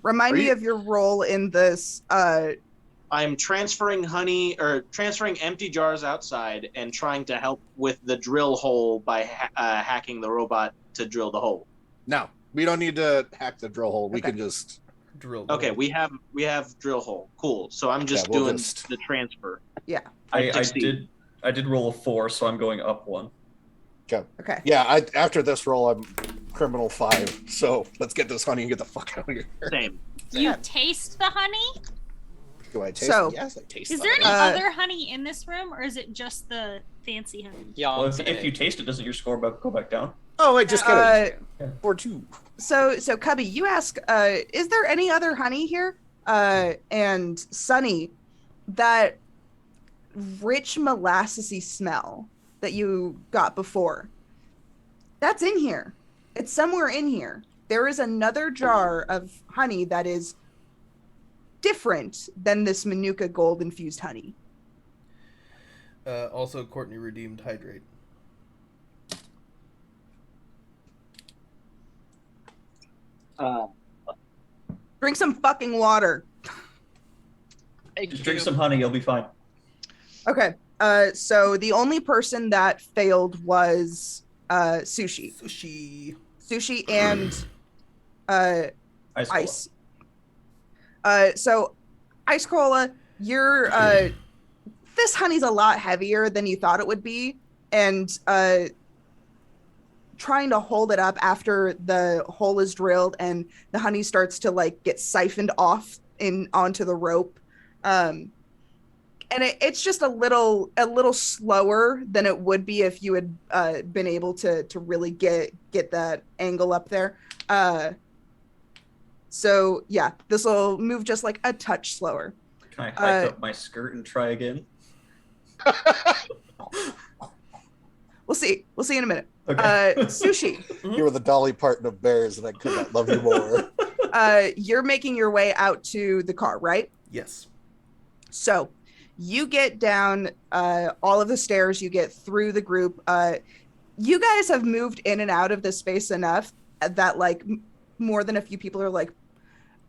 Remind Are me you- of your role in this. I'm transferring transferring empty jars outside and trying to help with the drill hole by hacking the robot to drill the hole. No, we don't need to hack the drill hole. We Okay. can just. Drill. the Okay, hole. we have drill hole. Cool. So I'm just we'll doing just- the transfer. Yeah. I succeed. did roll a 4, so I'm going up 1. Okay. Yeah, after this roll, I'm criminal 5. So let's get this honey and get the fuck out of here. Same. You taste the honey? Do I taste? So- Yes, I taste. Is the there any honey. other honey in this room, or is it just the fancy honey? Well, if you taste it, doesn't your score go back down? Oh, I just got it. Uh, Or 2. So Cubby, you ask, is there any other honey here? And Sunny, that rich molassesy smell that you got before, that's in here. It's somewhere in here. There is another jar of honey that is different than this Manuka gold infused honey. Also, Courtney redeemed hydrate. Drink some fucking water. Just drink some honey, you'll be fine. Okay. So the only person that failed was Sushi. Sushi and Ice. So Ice Cola, you're this honey's a lot heavier than you thought it would be, and trying to hold it up after the hole is drilled and the honey starts to like get siphoned off onto the rope. And it's just a little slower than it would be if you had been able to really get that angle up there. So yeah, this will move just like a touch slower. Can I hike up my skirt and try again? We'll see in a minute. Okay. Sushi. You were the Dolly Parton of bears, and I could not love you more. You're making your way out to the car, right? Yes. So you get down all of the stairs, you get through the group. You guys have moved in and out of this space enough that like more than a few people are like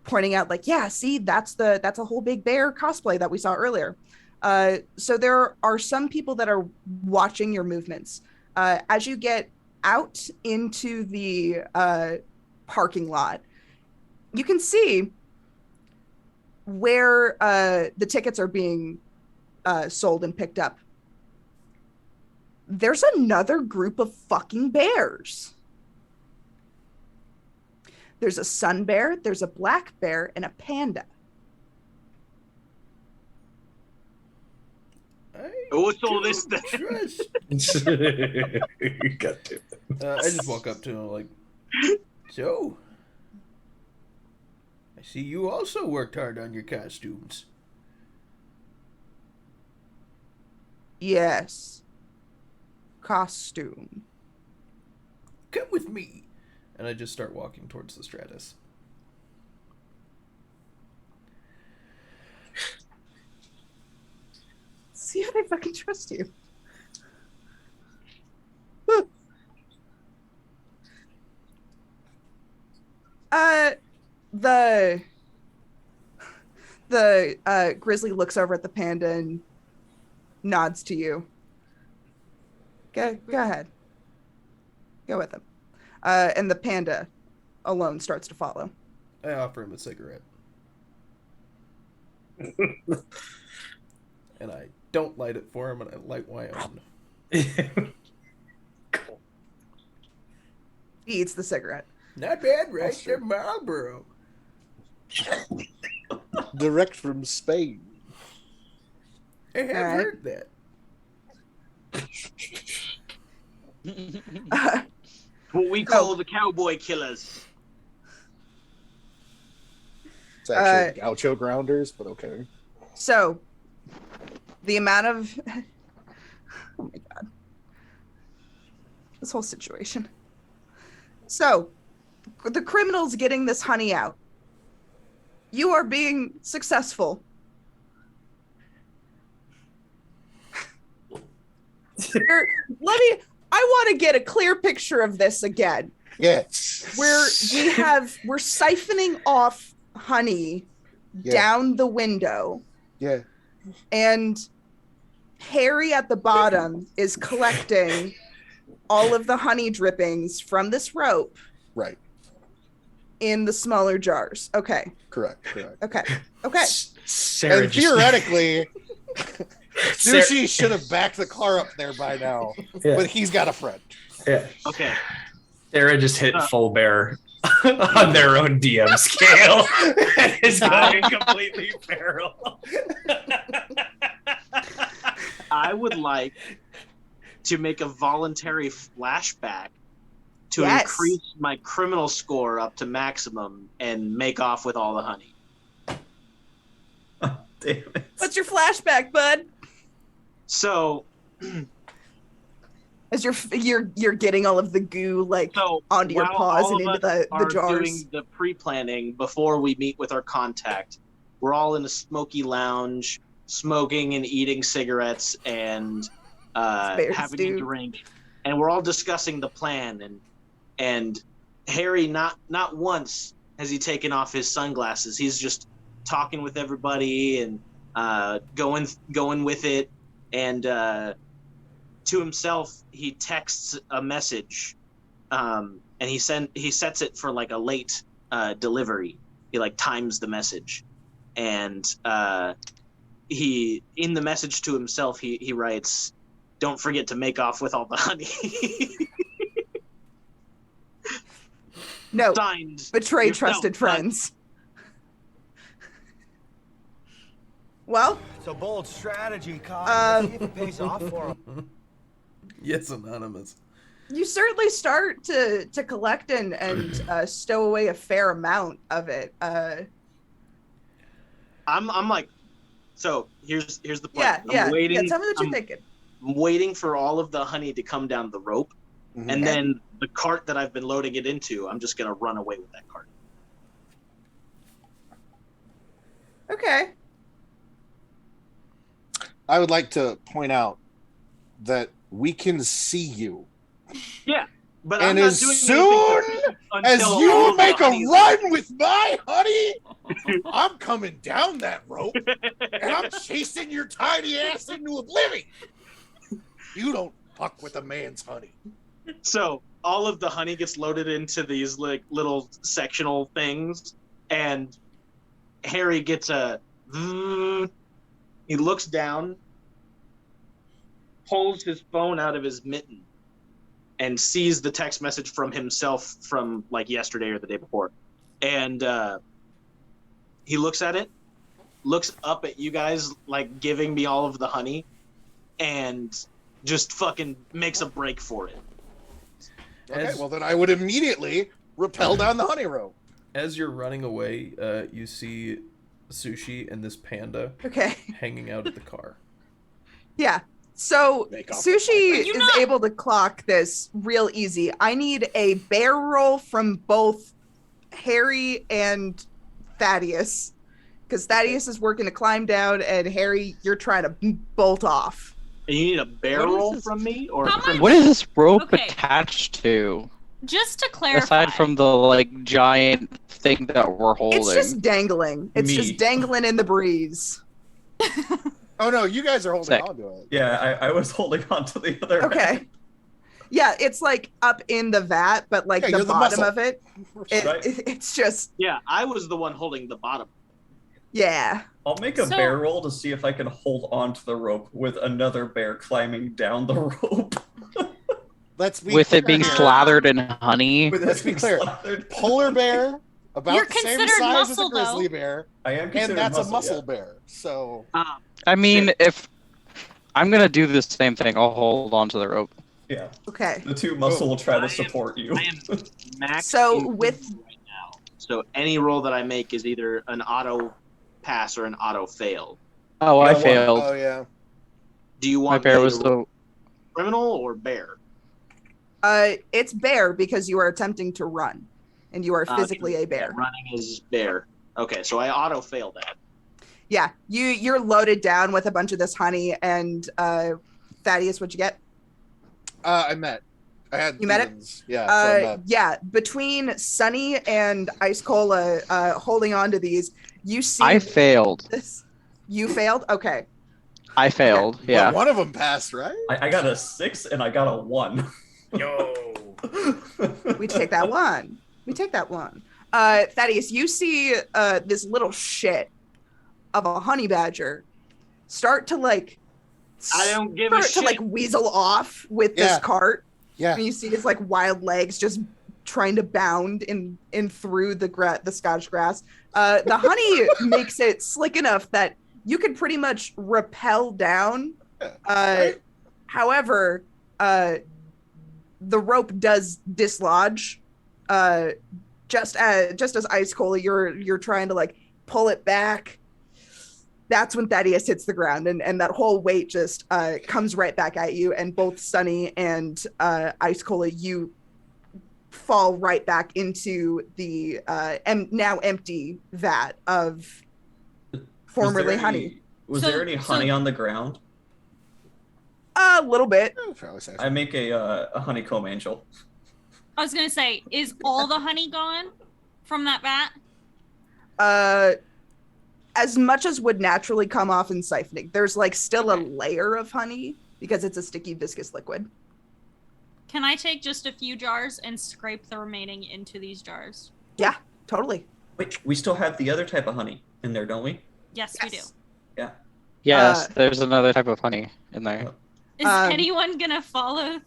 pointing out like, yeah, see, that's a whole big bear cosplay that we saw earlier. So there are some people that are watching your movements. As you get out into the parking lot, you can see where the tickets are being sold and picked up. There's another group of fucking bears. There's a sun bear, there's a black bear, and a panda. What's all this then? Got to. I just walk up to him like, so, I see you also worked hard on your costumes. Yes. Costume. Come with me. And I just start walking towards the Stratus. See if I fucking trust you. The grizzly looks over at the panda and nods to you. Go ahead. Go with him. And the panda alone starts to follow. I offer him a cigarette. And I don't light it for him, and I light my own. Cool. He eats the cigarette. Not bad, right? They're Marlboro. Direct from Spain. I have Alright. heard that. What we call the cowboy killers. It's actually gaucho grounders, but okay. So, the amount of... Oh my god. This whole situation. So, the criminal's getting this honey out. You are being successful. I want to get a clear picture of this again. Yes. We're siphoning off honey down the window. Yeah. And Harry at the bottom is collecting all of the honey drippings from this rope. Right. In the smaller jars. Okay. Correct. Okay. Okay. Sarah And just, theoretically, Sarah- Sushi should have backed the car up there by now, Yeah. but he's got a friend. Yeah. Okay. Sarah just hit full bear on their own DM scale and is going completely feral. I would like to make a voluntary flashback to Yes. increase my criminal score up to maximum and make off with all the honey. Damn it. What's your flashback, bud? So, As you're getting all of the goo like so onto your while paws all and of into us the are jars. doing the pre-planning before we meet with our contact, we're all in a smoky lounge, smoking and eating cigarettes and Spare having stew. a drink, and we're all discussing the plan. And Harry, not once has he taken off his sunglasses. He's just talking with everybody and going with it. And to himself, he texts a message, and he sets it for like a late delivery. He like times the message, and he in the message to himself he writes, "Don't forget to make off with all the honey." No, Signed, betray yourself, trusted bud. friends. Well, It's a bold strategy, Cog. See if it pays off for him. Yes, Anonymous. you certainly start to collect and stow away a fair amount of it. I'm like, so here's the plan. Yeah. I'm waiting, Tell me what you're I'm thinking. waiting for all of the honey to come down the rope, Mhm. and then the cart that I've been loading it into, I'm just gonna run away with that cart. Okay. I would like to point out that we can see you. Yeah, but And I'm not as doing soon anything As until all you of the make a honey's- run with my honey, I'm coming down that rope and I'm chasing your tiny ass into oblivion. You don't fuck with a man's honey. So all of the honey gets loaded into these like little sectional things, and Harry gets a. He looks down, pulls his phone out of his mitten, and sees the text message from himself from like yesterday or the day before, and he looks at it, looks up at you guys like giving me all of the honey, and just fucking makes a break for it. Okay, well then I would immediately rappel down the honey rope. As you're running away, you see Sushi and this panda Okay. hanging out at the car. Yeah. So Make off Sushi Are you is not- able to clock this real easy. I need a bear roll from both Harry and Thaddeus, because Thaddeus is working to climb down, and Harry, you're trying to bolt off. And you need a bear What is roll this? from me, or How from much- What is this rope Okay. attached to? Just to clarify, Aside from the like giant thing that we're holding. It's just dangling. It's Me. just dangling in the breeze. Oh no, you guys are holding Sick. on to it. Yeah, I was holding on to the other. Okay. Yeah, it's like up in the vat, but like Yeah, the you're the bottom muscle. of it, Right. it's just, Yeah, I was the one holding the bottom. yeah. I'll make a So- bear roll to see if I can hold on to the rope with another bear climbing down the rope. Let's be with clear it being here. slathered in honey. With Let's it be being clear. slathered. Polar bear, about You're the same considered size muscle, as a grizzly though. bear, I am and considered that's muscle, a muscle yeah. bear. So I mean, Shit. if I'm gonna do the same thing, I'll hold on to the rope. Yeah, Okay. the two muscle will try I to am- support you. I am max. So HP with- right now, so any roll that I make is either an auto pass or an auto fail. Oh, You I got one. failed. oh yeah. Do you My want bear me was to roll criminal or bear? It's bear because you are attempting to run, and you are physically a bear. Yeah, running is bear. Okay, so I auto fail that. Yeah, you're loaded down with a bunch of this honey, and Thaddeus, what'd you get? I met. I had You met it? demons. Yeah. So I met. Yeah, between Sunny and Ice Cola holding on to these, you see I failed. this. You failed? Okay. I failed. But Yeah. one of them passed, right? I got a 6 and I got a 1. Yo. We take that one. We take that one. Thaddeus, you see this little shit of a honey badger start to like I don't give a start to shit. like weasel off with this Yeah. cart. Yeah. And you see his like wild legs just trying to bound in through the Scotch grass. The honey makes it slick enough that you could pretty much rappel down. However, the rope does dislodge. Just as Ice Cola, you're trying to like pull it back. That's when Thaddeus hits the ground, and that whole weight just comes right back at you, and both Sunny and Ice Cola, you fall right back into the now empty vat of formerly honey. Was there any honey on the ground? A little bit. I make a honeycomb angel. I was gonna say, is all the honey gone from that vat? As much as would naturally come off in siphoning. There's like still a layer of honey because it's a sticky, viscous liquid. Can I take just a few jars and scrape the remaining into these jars? Yeah, totally. Wait, we still have the other type of honey in there, don't we? Yes. We do. Yeah. Yes, there's another type of honey in there. Is anyone gonna follow?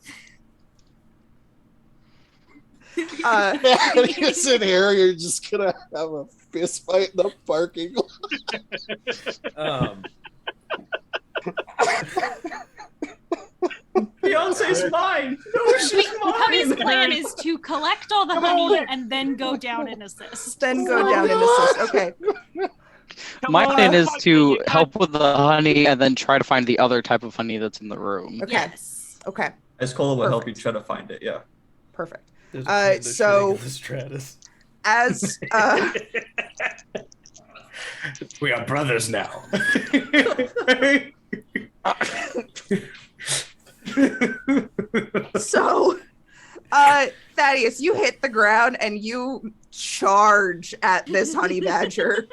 Thaddeus and Harry are just gonna have a fist fight in the parking lot. Beyonce's mine. No, she's mine. Cubby's plan is to collect all the honey and then go down and assist. Okay. My plan is to help with the honey and then try to find the other type of honey that's in the room. Okay. Yes. Okay. Escola will help you try to find it. Yeah. Perfect. So the Stratus. As we are brothers now. So, Thaddeus, you hit the ground and you charge at this honey badger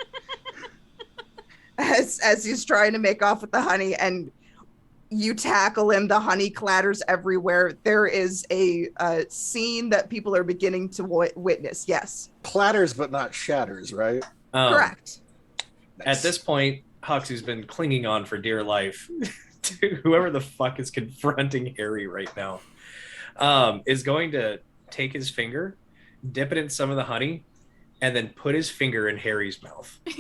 as he's trying to make off with the honey, and you tackle him. The honey clatters everywhere. There is a scene that people are beginning to witness. Yes. Clatters, but not shatters, right? Correct. At this point, Huxley's been clinging on for dear life to whoever the fuck is confronting Harry right now. Is going to take his finger, dip it in some of the honey, and then put his finger in Harry's mouth. This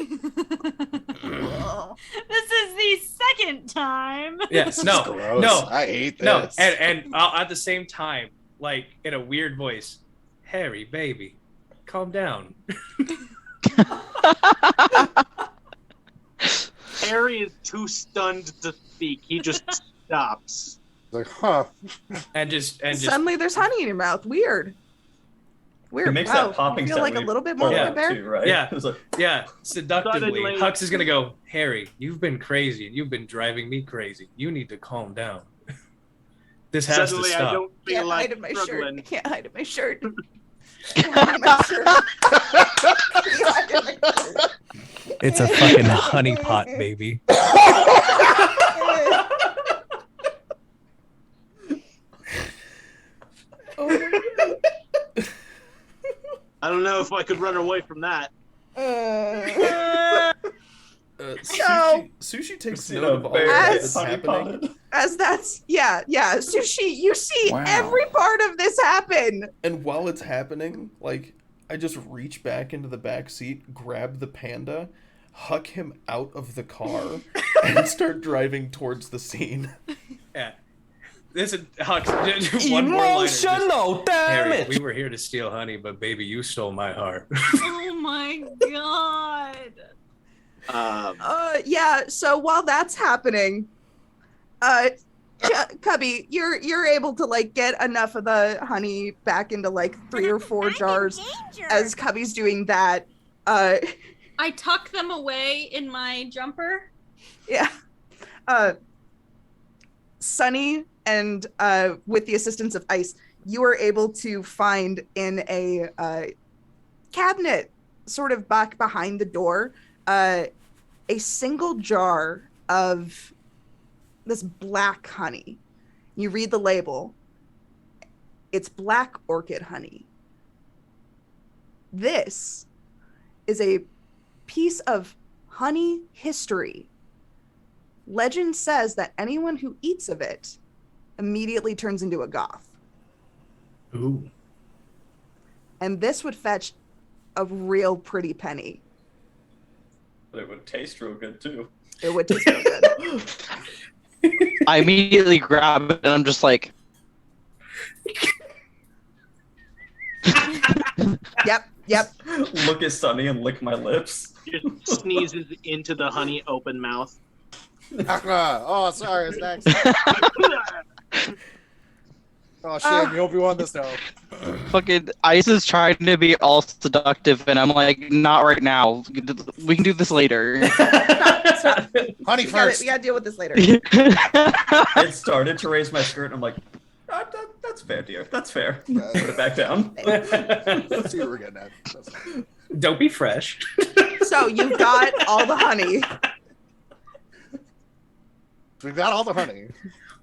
is the second time. Yes, no, I hate this. No, and at the same time, like in a weird voice, Harry, baby, calm down. Harry is too stunned to speak. He just stops. Like, huh? And just suddenly there's honey in your mouth. Weird. It makes that popping you feel sound like a little bit more prepared. too, right? Yeah, It's like, yeah. Seductively, Suddenly- Hux is gonna go, Harry, you've been crazy and you've been driving me crazy. You need to calm down. This has Suddenly, to I stop. don't feel Can't like hide in my shirt. struggling. I can't hide in my shirt. Can't hide in my shirt. Can't hide in my shirt. It's a fucking honey pot, baby. I don't know if I could run away from that. Sushi takes You note know, of all bear that's honey happening. pot. As that's Sushi, you see every part of this happen. And while it's happening, like, I just reach back into the back seat, grab the panda, huck him out of the car, and start driving towards the scene. Yeah. This is Hux. One more liner. Emotional, damn Harry, it! we were here to steal honey, but baby, you stole my heart. Oh my god. Yeah, so while that's happening, Cubby, you're able to like get enough of the honey back into like 3 or 4 jars. As Cubby's doing that, I tuck them away in my jumper. yeah. Sunny and with the assistance of Ice, you are able to find in a cabinet sort of back behind the door a single jar of this black honey. You read the label. It's black orchid honey. This is a piece of honey history. Legend says that anyone who eats of it immediately turns into a goth. Ooh. and this would fetch a real pretty penny. But it would taste real good too. It would taste real good. I immediately grab it and I'm just like, Yep. Look at Sunny and lick my lips. Just sneezes into the honey open mouth. Oh, sorry, it's next. Oh shit, you hope you won this now. fucking Ice is trying to be all seductive, and I'm like, not right now. We can do this later. Stop. Honey first. We gotta deal with this later. It started to raise my skirt, and I'm like, that's fair, dear. That's fair. Put it back down. Let's see what we're getting at. Don't be fresh. So you've got all the honey. We've got all the honey.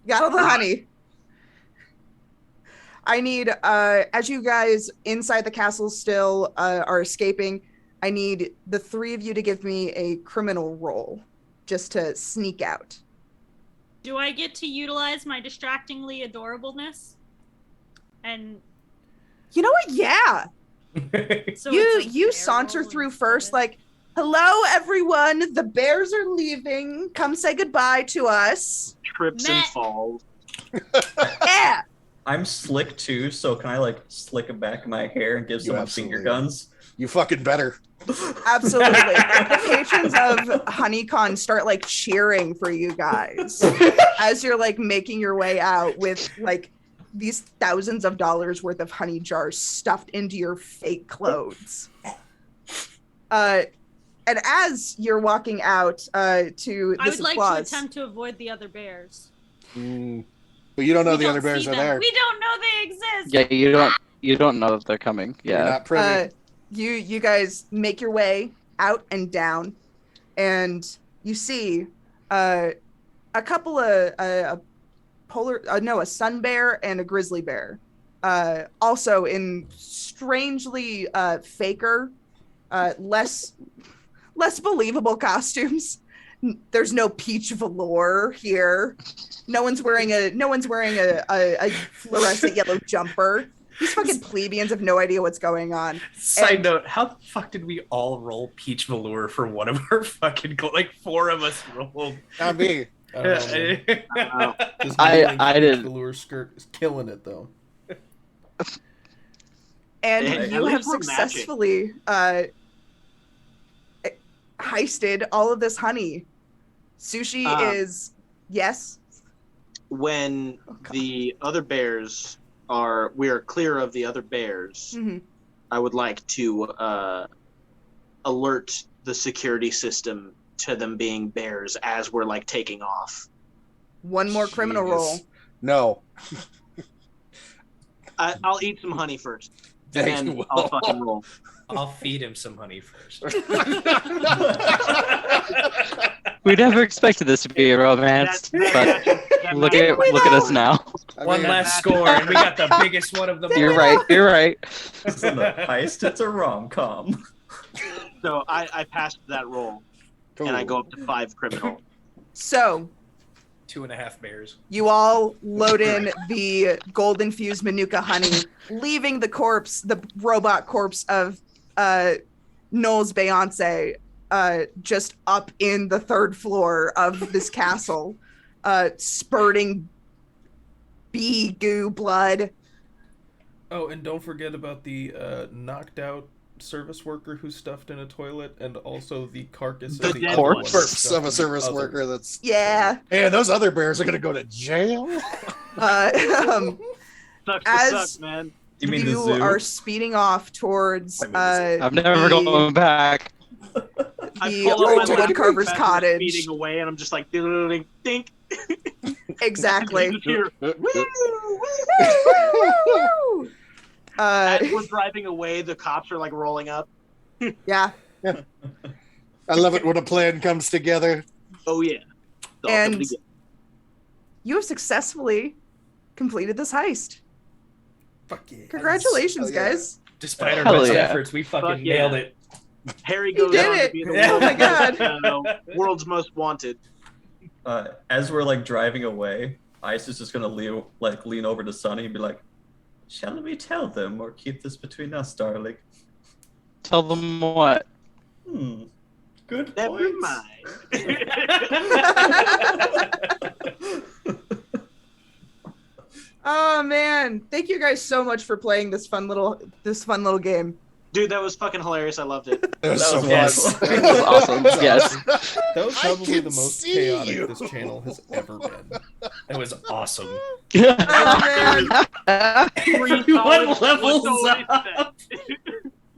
Got all the honey. I need, as you guys inside the castle still are escaping, I need the three of you to give me a criminal roll just to sneak out. Do I get to utilize my distractingly adorableness? And you know what? Yeah. so you saunter through first, like, hello, everyone. The bears are leaving. Come say goodbye to us. Trips and falls. Yeah. I'm slick too, so can I like slick it back in my hair and give someone finger guns? You fucking better. Absolutely. The patrons of HoneyCon start like cheering for you guys as you're like making your way out with like these thousands of dollars worth of honey jars stuffed into your fake clothes. And as you're walking out to I this would like applause, to attempt to avoid the other bears. But you don't know We the don't other bears see are them. there. We don't know they exist. Yeah, you don't know that they're coming. You're Yeah. not privy. you guys make your way out and down, and you see a couple of a sun bear and a grizzly bear, also in strangely faker, less believable costumes. There's no peach velour here. No one's wearing a fluorescent yellow jumper. These fucking plebeians have no idea what's going on. Side note, how the fuck did we all roll peach velour for one of our fucking like four of us rolled? Not me. I don't know, man. This I didn't. velour skirt is killing it though. And At you least have we're matching. successfully heisted all of this honey. Sushi is yes. When God. the other bears we are clear of the other bears, Mhm. I would like to alert the security system to them being bears as we're like taking off. One more criminal Jeez. roll. No. I'll eat some honey first, Thank and you, then I'll fucking roll. I'll feed him some honey first. We never expected this to be a romance, but look at us now. One last score, and we got the biggest one of them all. You're right. You're right. It's in the heist. It's a rom-com. So I passed that roll, Cool. and I go up to 5 criminal. So 2.5 bears. you all load in the gold infused manuka honey, leaving the robot corpse of Noel's Beyonce just up in the 3rd floor of this castle, spurting bee goo blood. Oh, and don't forget about the knocked out service worker who's stuffed in a toilet, and also the carcass The of the dead other one. one that's Corpse stuffed of a in service other. worker that's. Yeah. Hey, those other bears are gonna go to jail. Sucks to As suck, man. You mean the you zoo? are speeding off towards I'm never going back. I the pull up old my laptop woodcarver's as we're cottage. speeding away, and I'm just like, ding, ding. Exactly. Just hear, Woo! as we're driving away, the cops are like rolling up. Yeah. I love it when a plan comes together. Oh yeah. It's all And coming together. you have successfully completed this heist. Fuck yeah. Congratulations, Oh, yeah. guys. Despite our Hell best yeah. efforts, we fucking Fuck yeah. nailed it. Harry You goes did on it. to be the Oh my God. world's most wanted. As we're like driving away, Ice is just gonna lean over to Sunny and be like, Shall we tell them or keep this between us, darling? Tell them what? Good Never points. mind. Oh man, thank you guys so much for playing this fun little game. Dude, that was fucking hilarious. I loved it. That was so Yes. fun. That was awesome. Yes. That was I probably can the most see chaotic you. this channel has ever been. That was awesome. Oh man, Everyone levels up.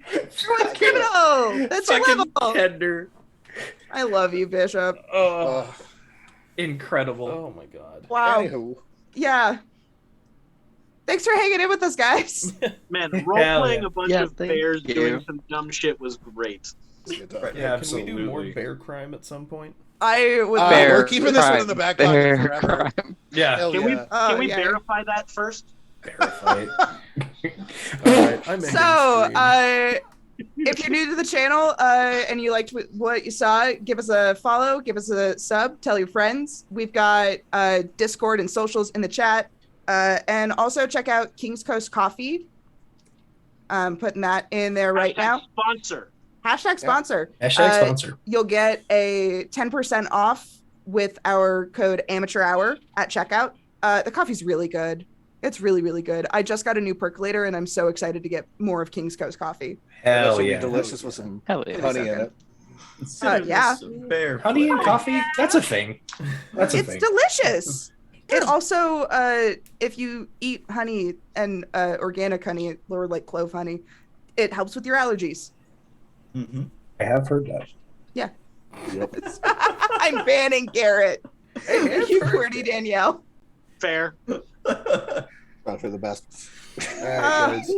everyone's criminal. That's your Fucking level. tender. I love you, Bishop. Oh, incredible. Oh my god. Wow. Anywho, Yeah. Thanks for hanging in with us, guys. Man, role playing yeah. a bunch Yeah, of thank bears you. doing some dumb shit was great. good time. Yeah, can we do more Absolutely. bear crime at some point? I would. Bear we're keeping this one in crime. the back pocket Bear forever. crime. Yeah. Hell Can yeah. can we yeah. verify that first? Verify it. Alright, I'm So, if you're new to the channel and you liked what you saw, give us a follow, give us a sub, tell your friends. We've got Discord and socials in the chat. And also check out King's Coast Coffee. I'm putting that in there right now. Sponsor. Hashtag sponsor. Hashtag sponsor. You'll get a 10% off with our code Amateur Hour at checkout. The coffee's really good. It's really, really good. I just got a new percolator, and I'm so excited to get more of King's Coast Coffee. Hell This will be yeah. delicious with some Hell yeah. honey in it. Yeah. Bear Honey and flavor. coffee? That's a thing. That's a It's thing. delicious. It also, if you eat honey and organic honey or like clove honey, it helps with your allergies. Mm-hmm. I have heard that. Yeah. I'm banning Garrett. Thank you, Courtney Danielle. Fair. Probably for the best. Alright, guys.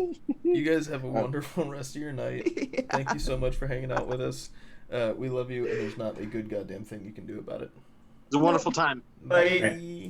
You guys have a wonderful rest of your night. Yeah. Thank you so much for hanging out with us. We love you, and there's not a good goddamn thing you can do about it. It was a wonderful time. Bye.